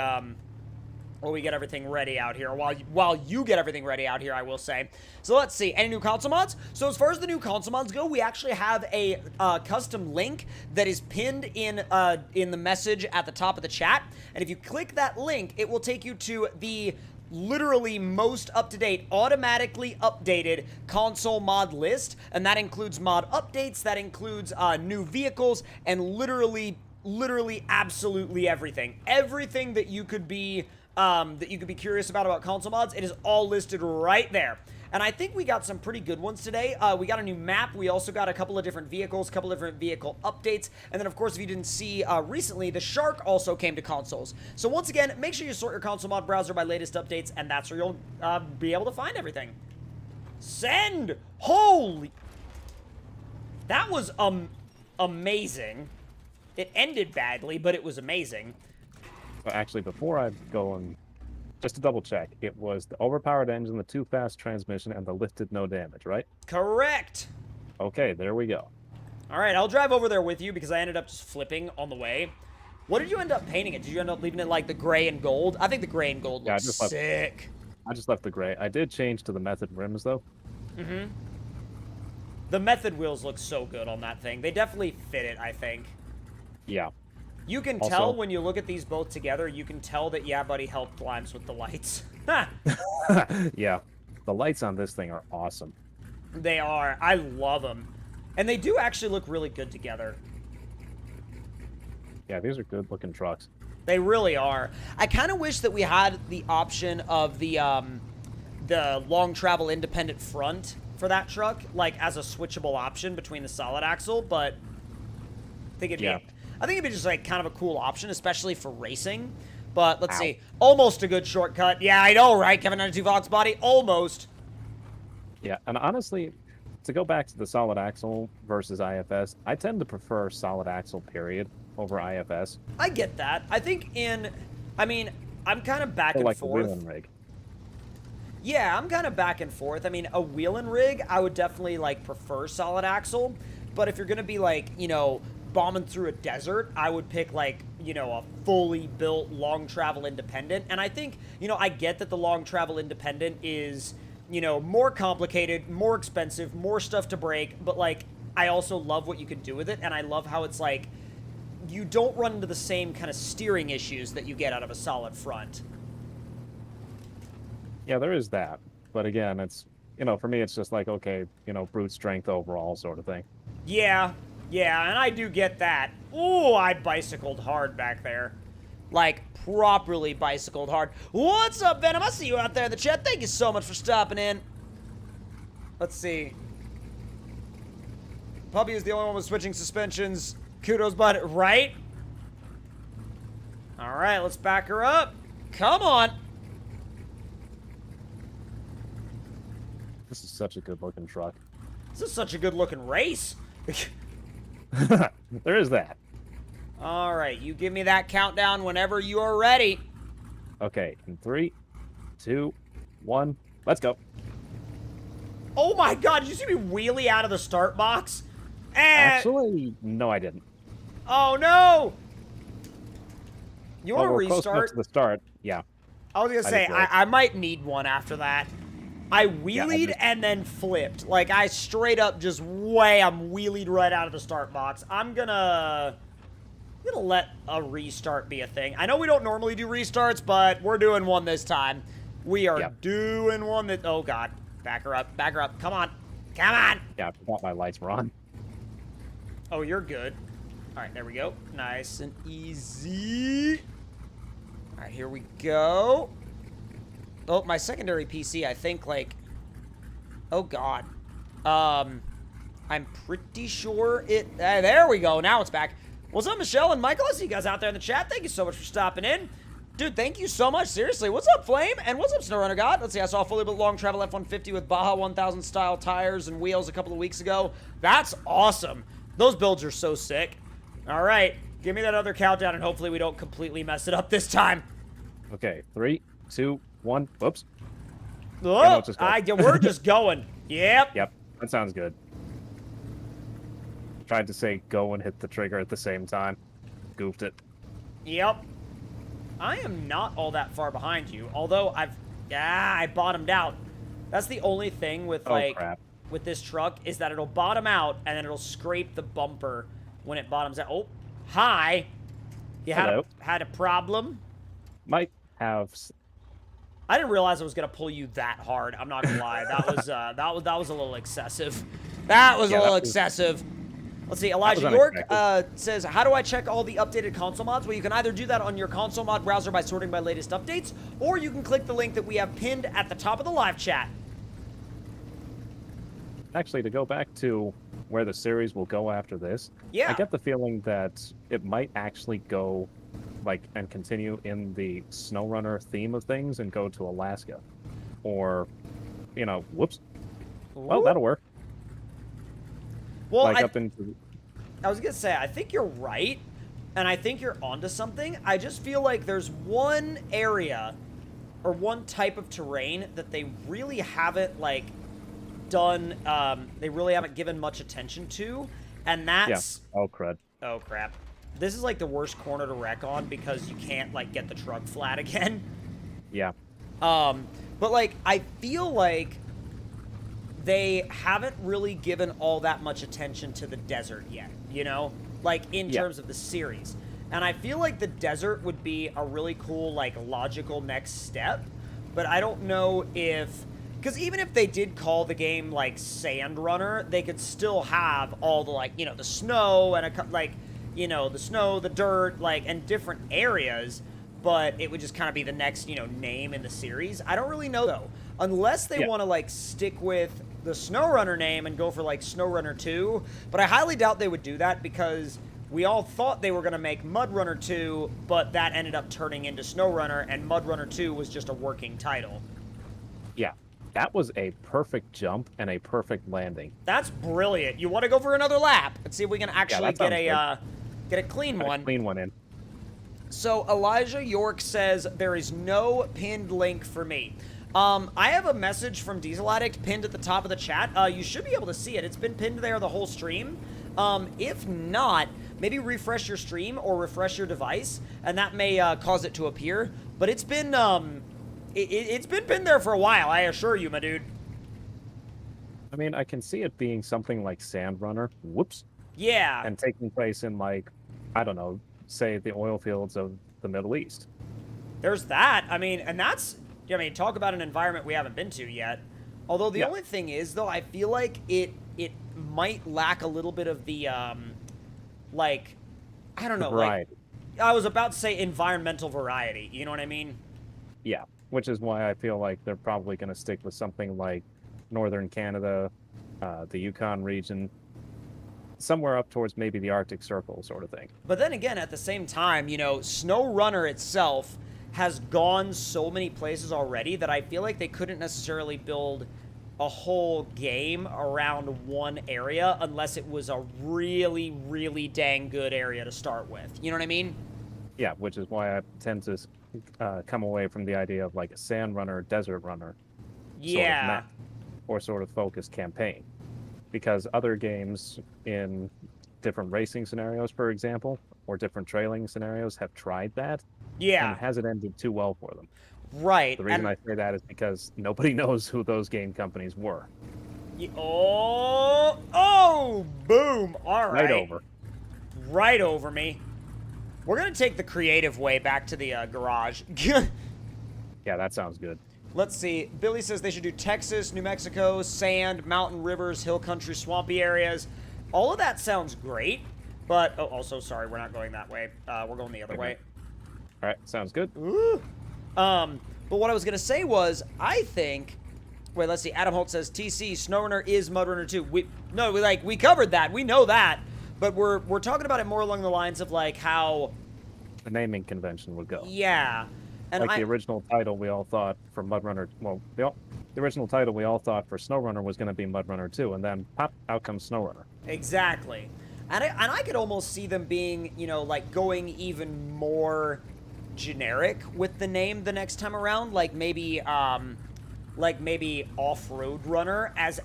S1: get everything ready out here. While you get everything ready out here, I will say. So let's see. Any new console mods? So as far as the new console mods go, we actually have a custom link that is pinned in the message at the top of the chat. And if you click that link, it will take you to the literally most up-to-date, automatically updated console mod list. And that includes mod updates, that includes new vehicles, and literally absolutely everything. Everything that you could be curious about console mods, it is all listed right there. And I think we got some pretty good ones today. We got a new map. We also got a couple of different vehicles, a couple of different vehicle updates. And then, of course, if you didn't see recently, the Shark also came to consoles. So once again, make sure you sort your console mod browser by latest updates, and that's where you'll be able to find everything. Send! Holy! That was amazing. It ended badly, but it was amazing.
S2: But actually, before I go and just to double check, it was the overpowered engine, the too fast transmission, and the lifted no damage, right?
S1: Correct.
S2: Okay, there we go.
S1: All right, I'll drive over there with you because I ended up just flipping on the way. What did you end up painting it? Did you end up leaving it like the gray and gold? I think the gray and gold looks sick.
S2: I just left the gray. I did change to the method rims, though.
S1: Mm-hmm. The method wheels look so good on that thing. They definitely fit it, I think.
S2: Yeah.
S1: You can tell when you look at these both together, you can tell that Yeah Buddy helped Limes with the lights.
S2: Yeah. The lights on this thing are awesome.
S1: They are. I love them. And they do actually look really good together.
S2: Yeah, these are good looking trucks.
S1: They really are. I kind of wish that we had the option of the long travel independent front for that truck, like as a switchable option between the solid axle, but I think it'd be just like kind of a cool option, especially for racing. But let's see. Almost a good shortcut. Yeah, I know, right? Kevin 92 Vox Body. Almost.
S2: Yeah, and honestly, to go back to the solid axle versus IFS, I tend to prefer solid axle, period, over IFS.
S1: I get that. I think I'm kind of back and
S2: like
S1: forth.
S2: A wheeling rig.
S1: Yeah, I'm kind of back and forth. I mean, a wheeling rig, I would definitely, like, prefer solid axle. But if you're going to be, like, you know, bombing through a desert, I would pick, like, you know, a fully built long travel independent. And I think, you know, I get that the long travel independent is, you know, more complicated, more expensive, more stuff to break. But, like, I also love what you can do with it. And I love how it's, like, you don't run into the same kind of steering issues that you get out of a solid front.
S2: Yeah, there is that. But again, it's, you know, for me, it's just like, okay, you know, brute strength overall sort of thing.
S1: Yeah, and I do get that. Ooh, I bicycled hard back there. Like, properly bicycled hard. What's up, Venom? I see you out there in the chat. Thank you so much for stopping in. Let's see. Puppy is the only one with switching suspensions. Kudos, bud. Right? All right, let's back her up. Come on.
S2: This is such a good-looking truck.
S1: This is such a good-looking race.
S2: There is that.
S1: All right, you give me that countdown whenever you are ready.
S2: Okay, in 3, 2, 1, let's go.
S1: Oh my god, did you see me wheelie out of the start box?
S2: Actually, no, I didn't.
S1: Oh no! You want to
S2: we're close
S1: restart?
S2: enough to the start. Yeah.
S1: I was gonna say, I might need one after that. I wheelied and then flipped. Like, I straight up just wheelied right out of the start box. I'm gonna let a restart be a thing. I know we don't normally do restarts, but we're doing one this time. We are doing one that, oh god. Back her up, come on. Come on!
S2: Yeah, I forgot my lights were on.
S1: Oh, you're good. Alright, there we go. Nice and easy. Alright, here we go. Oh, my secondary PC, I think, like... Oh, God. I'm pretty sure it... there we go. Now it's back. What's up, Michelle and Michael? I see you guys out there in the chat. Thank you so much for stopping in. Dude, thank you so much. Seriously. What's up, Flame? And what's up, SnowRunner God? Let's see. I saw a fully built long travel F-150 with Baja 1000 style tires and wheels a couple of weeks ago. That's awesome. Those builds are so sick. All right. Give me that other countdown, and hopefully we don't completely mess it up this time.
S2: Okay, 3, 2, 1. Whoops.
S1: Oh, we're just going. Yep.
S2: Yep, that sounds good. Tried to say go and hit the trigger at the same time. Goofed it.
S1: Yep. I am not all that far behind you, although I bottomed out. That's the only thing with, with this truck, is that it'll bottom out, and then it'll scrape the bumper when it bottoms out. Oh, hi. You had a problem?
S2: Might have...
S1: I didn't realize I was gonna pull you that hard. I'm not gonna lie. That was that was a little excessive. That was a little excessive. Let's see. Elijah York says, "How do I check all the updated console mods?" Well, you can either do that on your console mod browser by sorting by latest updates, or you can click the link that we have pinned at the top of the live chat.
S2: Actually, to go back to where the series will go after this,
S1: yeah,
S2: I get the feeling that it might actually go, like, and continue in the SnowRunner theme of things and go to Alaska. Or, you know, whoops. Ooh. Well, that'll work.
S1: Well,
S2: like up into...
S1: I was going to say, I think you're right, and I think you're onto something. I just feel like there's one area or one type of terrain that they really haven't, like, done, they really haven't given much attention to, and that's...
S2: Yeah. Oh, crud.
S1: Oh, crap. This is, like, the worst corner to wreck on because you can't, like, get the truck flat again.
S2: Yeah.
S1: But, like, I feel like they haven't really given all that much attention to the desert yet, you know? Like, in terms of the series. And I feel like the desert would be a really cool, like, logical next step. But I don't know if... Because even if they did call the game, like, SnowRunner, they could still have all the, like, you know, the snow and, like, you know, the snow, the dirt, like, and different areas. But it would just kind of be the next, you know, name in the series. I don't really know, though. Unless they want to, like, stick with the SnowRunner name and go for, like, SnowRunner 2. But I highly doubt they would do that because... We all thought they were going to make MudRunner 2, but that ended up turning into SnowRunner, and MudRunner 2 was just a working title.
S2: Yeah, that was a perfect jump and a perfect landing.
S1: That's brilliant. You want to go for another lap? Let's see if we can actually get a clean one.
S2: Clean one in.
S1: So Elijah York says there is no pinned link for me. I have a message from Diesel Addict pinned at the top of the chat. You should be able to see it. It's been pinned there the whole stream. If not, maybe refresh your stream or refresh your device, and that may cause it to appear. But it's been it's been pinned there for a while, I assure you, my dude.
S2: I mean, I can see it being something like SnowRunner. Whoops.
S1: Yeah.
S2: And taking place in, like, I don't know, say the oil fields of the Middle East.
S1: There's that. I mean, and that's, I mean, talk about an environment we haven't been to yet. Although the only thing is, though, I feel like it might lack a little bit of the, like, I don't know,
S2: variety.
S1: Like, I was about to say environmental variety, you know what I mean?
S2: Yeah, which is why I feel like they're probably going to stick with something like northern Canada, the Yukon region, somewhere up towards maybe the Arctic Circle sort of thing.
S1: But then again, at the same time, you know, SnowRunner itself has gone so many places already that I feel like they couldn't necessarily build a whole game around one area unless it was a really, really dang good area to start with. You know what I mean?
S2: Yeah, which is why I tend to come away from the idea of like a sand runner, desert runner, sort of map, or sort of focused campaign. Because other games in different racing scenarios, for example, or different trailing scenarios have tried that.
S1: Yeah.
S2: And it hasn't ended too well for them.
S1: Right.
S2: The reason I say that is because nobody knows who those game companies were.
S1: Oh, boom. All right.
S2: Right over.
S1: Right over me. We're going to take the creative way back to the garage.
S2: Yeah, that sounds good.
S1: Let's see. Billy says they should do Texas, New Mexico, sand, mountain, rivers, hill country, swampy areas. All of that sounds great, but... Oh, also, sorry, we're not going that way. We're going the other way.
S2: All right, sounds good.
S1: Ooh. But what I was going to say was, I think... Wait, let's see. Adam Holt says, TC, SnowRunner is MudRunner 2. We covered that. We know that. But we're talking about it more along the lines of, like, how...
S2: The naming convention would go.
S1: Yeah. And
S2: like the original title we all thought for MudRunner... Well, the original title we all thought for SnowRunner was going to be MudRunner 2, and then, pop, out comes SnowRunner.
S1: Exactly. And I could almost see them being, you know, like, going even more generic with the name the next time around. Like, maybe Off-Road Runner, as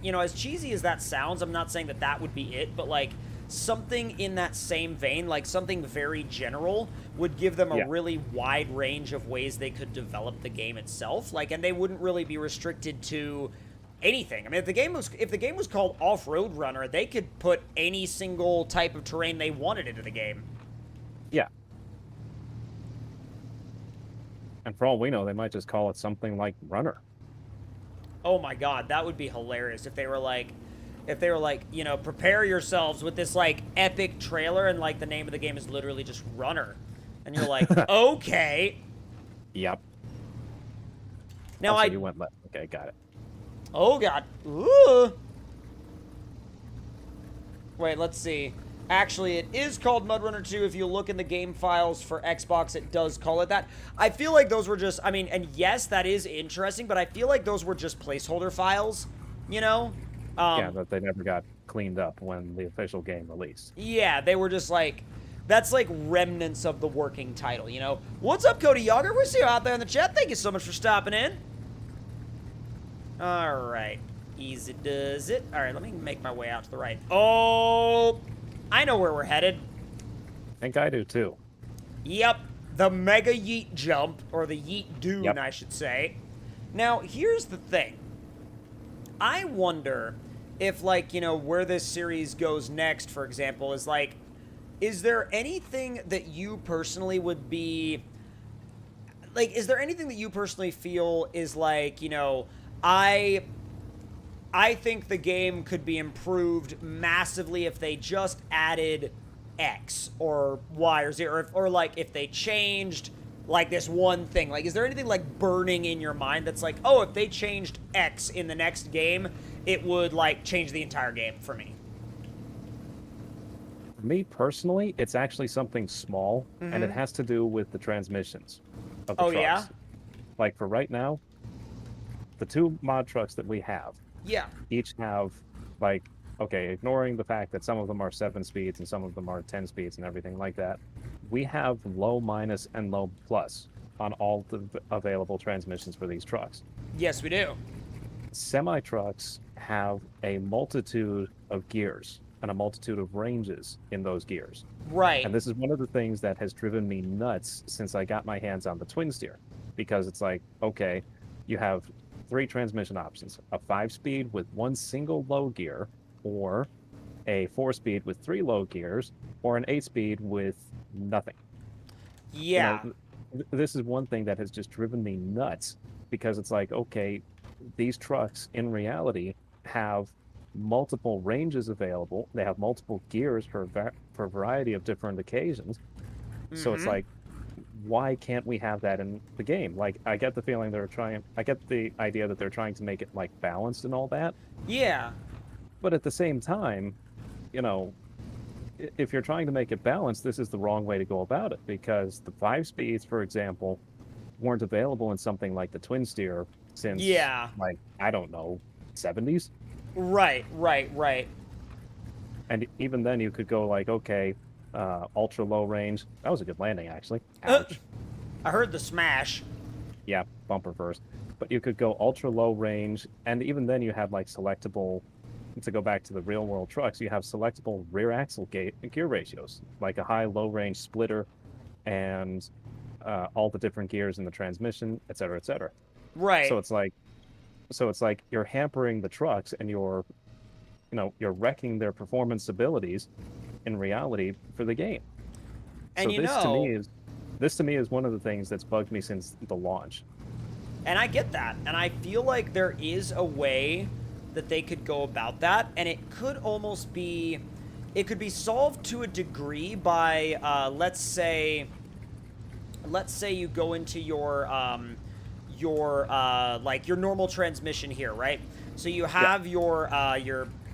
S1: you know, as cheesy as that sounds, I'm not saying that would be it, but, like, something in that same vein, like something very general, would give them a really wide range of ways they could develop the game itself. Like, and they wouldn't really be restricted to anything. I mean, if the game was called Off-Road Runner, they could put any single type of terrain they wanted into the game.
S2: Yeah. And for all we know, they might just call it something like Runner.
S1: Oh my god, that would be hilarious if they were like, you know, prepare yourselves with this, like, epic trailer, and, like, the name of the game is literally just Runner. And you're like, okay.
S2: Yep.
S1: Now
S2: also, you went left. Okay, got it.
S1: Oh, God. Ooh. Wait, let's see. Actually, it is called MudRunner 2. If you look in the game files for Xbox, it does call it that. I feel like those were just, I mean, and yes, that is interesting, but I feel like those were just placeholder files, you know?
S2: Yeah, that they never got cleaned up when the official game released.
S1: Yeah, they were just like, that's like remnants of the working title, you know? What's up, Cody Yager? We see you out there in the chat. Thank you so much for stopping in. All right. Easy does it. All right, let me make my way out to the right. Oh, I know where we're headed.
S2: I think I do, too.
S1: Yep, the Mega Yeet Jump, or the Yeet Dune, I should say. Now, here's the thing. I wonder if, like, you know, where this series goes next, for example, is, like, Is there anything that you personally would be like? Is there anything that you personally feel is like, I I think the game could be improved massively if they just added X or Y or Z, or like if they changed like this one thing. Like, is there anything like burning in your mind that's like, oh, if they changed X in the next game, it would like change the entire game for me?
S2: For me personally, it's actually something small, and it has to do with the transmissions of the
S1: Oh,
S2: trucks.
S1: yeah?
S2: Like for right now, the two mod trucks that we have
S1: Yeah.
S2: each have like, okay, ignoring the fact that some of them are 7 speeds and some of them are 10 speeds and everything like that, we have low minus and low plus on all the available transmissions for these trucks.
S1: Yes, we do.
S2: Semi trucks have a multitude of gears and a multitude of ranges in those gears.
S1: Right.
S2: And this is one of the things that has driven me nuts since I got my hands on the twin steer, because it's like, okay, you have 3 transmission options: a 5-speed with one single low gear, or a 4-speed with 3 low gears, or an 8-speed with nothing.
S1: Yeah.
S2: This is one thing that has just driven me nuts, because it's like, okay, these trucks in reality have multiple ranges available. They have multiple gears for a variety of different occasions. So it's like, why can't we have that in the game? Like, I get the feeling I get the idea that they're trying to make it like balanced and all that.
S1: Yeah.
S2: But at the same time, if you're trying to make it balanced, this is the wrong way to go about it, because the 5 speeds, for example, weren't available in something like the twin steer since,
S1: Yeah.
S2: like, I don't know, 70s.
S1: Right.
S2: And even then, you could go like, okay, ultra low range. That was a good landing, actually. Ouch.
S1: I heard the smash.
S2: Yeah, bumper first. But you could go ultra low range, and even then, you had like selectable. To go back to the real world trucks, you have selectable rear axle gear ratios, like a high low range splitter, and all the different gears in the transmission, et cetera, et cetera.
S1: Right.
S2: So it's like you're hampering the trucks, and you're wrecking their performance abilities in reality for the game.
S1: And
S2: so this to me is one of the things that's bugged me since the launch.
S1: And I get that. And I feel like there is a way that they could go about that, and it could almost be, it could be solved to a degree by let's say you go into your like your normal transmission here, right? So you have your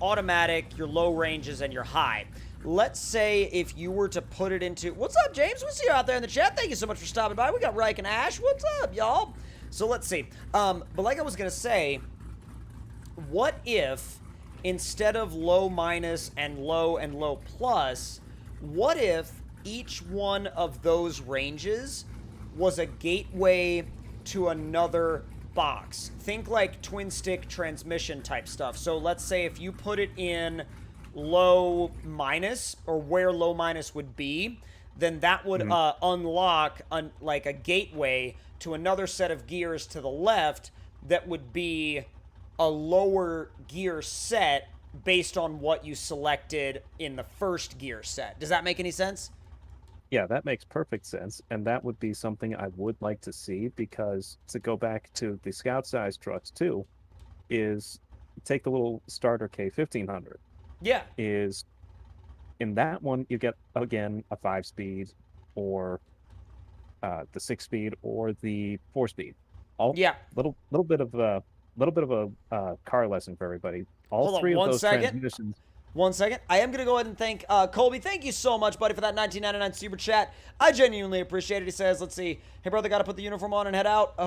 S1: automatic, your low ranges, and your high. Let's say if you were to put it into, what's up, James? We'll see you out there in the chat. Thank you so much for stopping by. We got Reich and Ash. What's up, y'all? So let's see. But like I was gonna say, what if instead of low minus and low plus, what if each one of those ranges was a gateway to another box? Think like twin stick transmission type stuff. So let's say if you put it in low minus, or where low minus would be, then that would unlock like a gateway to another set of gears to the left that would be a lower gear set based on what you selected in the first gear set. Does that make any sense?
S2: Yeah, that makes perfect sense, and that would be something I would like to see, because to go back to the scout size trucks too, is take the little starter K1500.
S1: Yeah.
S2: Is in that one you get again a 5-speed, or the 6-speed, or the 4-speed. All little bit of a car lesson for everybody. All
S1: Hold on,
S2: three of
S1: one
S2: those
S1: second.
S2: transmissions.
S1: 1 second. I am going to go ahead and thank Colby. Thank you so much, buddy, for that $19.99 super chat. I genuinely appreciate it. He says, let's see. Hey, brother, got to put the uniform on and head out. I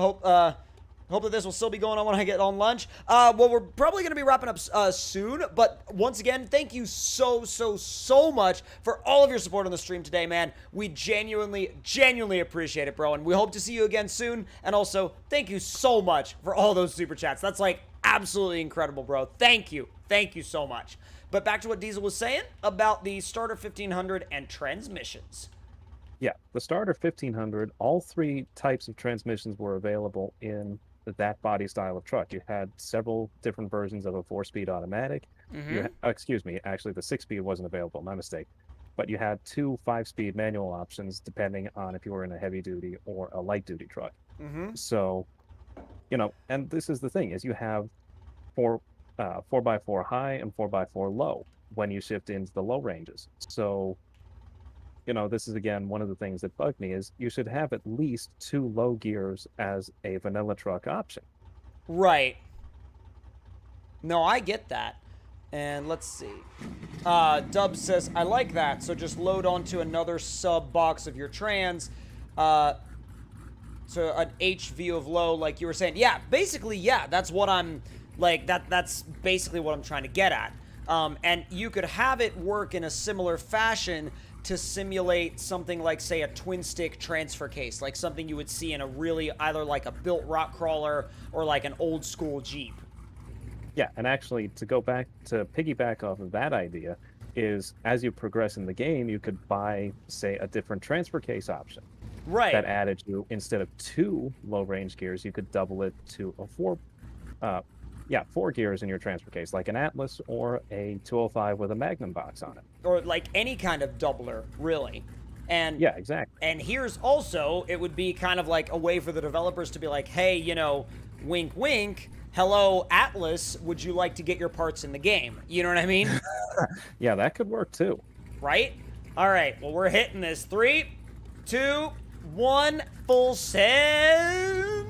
S1: hope that this will still be going on when I get on lunch. Well, we're probably going to be wrapping up soon. But once again, thank you so much for all of your support on the stream today, man. We genuinely appreciate it, bro. And we hope to see you again soon. And also, thank you so much for all those super chats. That's like absolutely incredible, bro. Thank you. Thank you so much. But back to what Diesel was saying about the starter 1500 and transmissions.
S2: Yeah, the starter 1500, all 3 types of transmissions were available in that body style of truck. You had several different versions of a 4-speed automatic. Excuse me, actually the 6-speed wasn't available, my mistake. but you had two 5-speed manual options depending on if you were in a heavy duty or a light duty truck. So, and this is the thing is you have 4x4 high and 4x4 low when you shift into the low ranges. So, this is again one of the things that bugged me is you should have at least two low gears as a vanilla truck option.
S1: Right. No, I get that. And let's see. Dub says, I like that. So just load onto another sub box of your trans. So an H view of low, like you were saying. Yeah, basically, yeah. That's what I'm, like, that's basically what I'm trying to get at. And you could have it work in a similar fashion to simulate something like, say, a twin stick transfer case, like something you would see in a really either like a built rock crawler or like an old school Jeep.
S2: Yeah, and actually to go back to piggyback off of that idea is as you progress in the game, you could buy, say, a different transfer case option.
S1: Right.
S2: That added you, instead of two low range gears, you could double it to a four gears in your transfer case, like an Atlas or a 205 with a Magnum box on it.
S1: Or like any kind of doubler, really. And
S2: yeah, exactly.
S1: And here's also, it would be kind of like a way for the developers to be like, hey, wink, wink, hello, Atlas, would you like to get your parts in the game? You know what I mean?
S2: Yeah, that could work too.
S1: Right? All right, well, we're hitting this. 3, 2, 1, full send.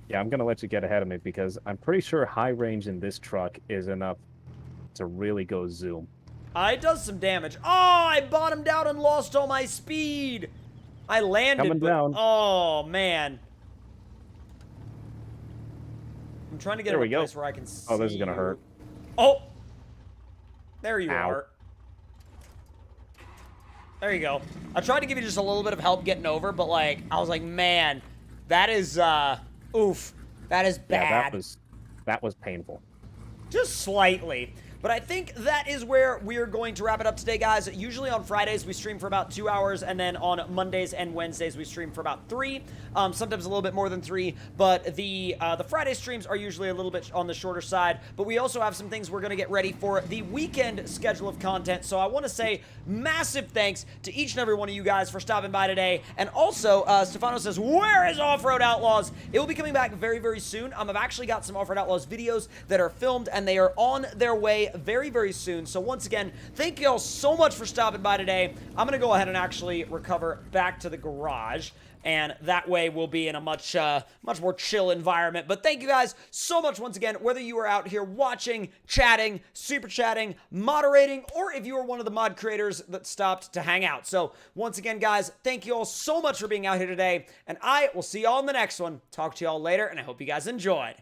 S2: Yeah, I'm going to let you get ahead of me because I'm pretty sure high range in this truck is enough to really go zoom.
S1: It does some damage. Oh, I bottomed out and lost all my speed. I landed,
S2: Coming down.
S1: Oh, man. I'm trying to get
S2: there
S1: a
S2: we go.
S1: place where I can see.
S2: Oh, this is going to hurt.
S1: Oh. There you
S2: Ow.
S1: are. There you go. I tried to give you just a little bit of help getting over, but, like, I was like, man, that is, oof. That is bad.
S2: Yeah, that was painful.
S1: Just slightly. But I think that is where we're going to wrap it up today, guys. Usually on Fridays, we stream for about 2 hours, and then on Mondays and Wednesdays, we stream for about 3, sometimes a little bit more than 3, but the Friday streams are usually a little bit on the shorter side, but we also have some things we're going to get ready for the weekend schedule of content, so I want to say massive thanks to each and every one of you guys for stopping by today, and also, Stefano says, where is Off-Road Outlaws? It will be coming back very, very soon. I've actually got some Off-Road Outlaws videos that are filmed, and they are on their way very, very soon. So once again, thank you all so much for stopping by today. I'm going to go ahead and actually recover back to the garage, and that way we'll be in a much more chill environment. But thank you guys so much once again, whether you are out here watching, chatting, super chatting, moderating, or if you are one of the mod creators that stopped to hang out. So once again, guys, thank you all so much for being out here today, and I will see y'all in the next one. Talk to y'all later, and I hope you guys enjoyed.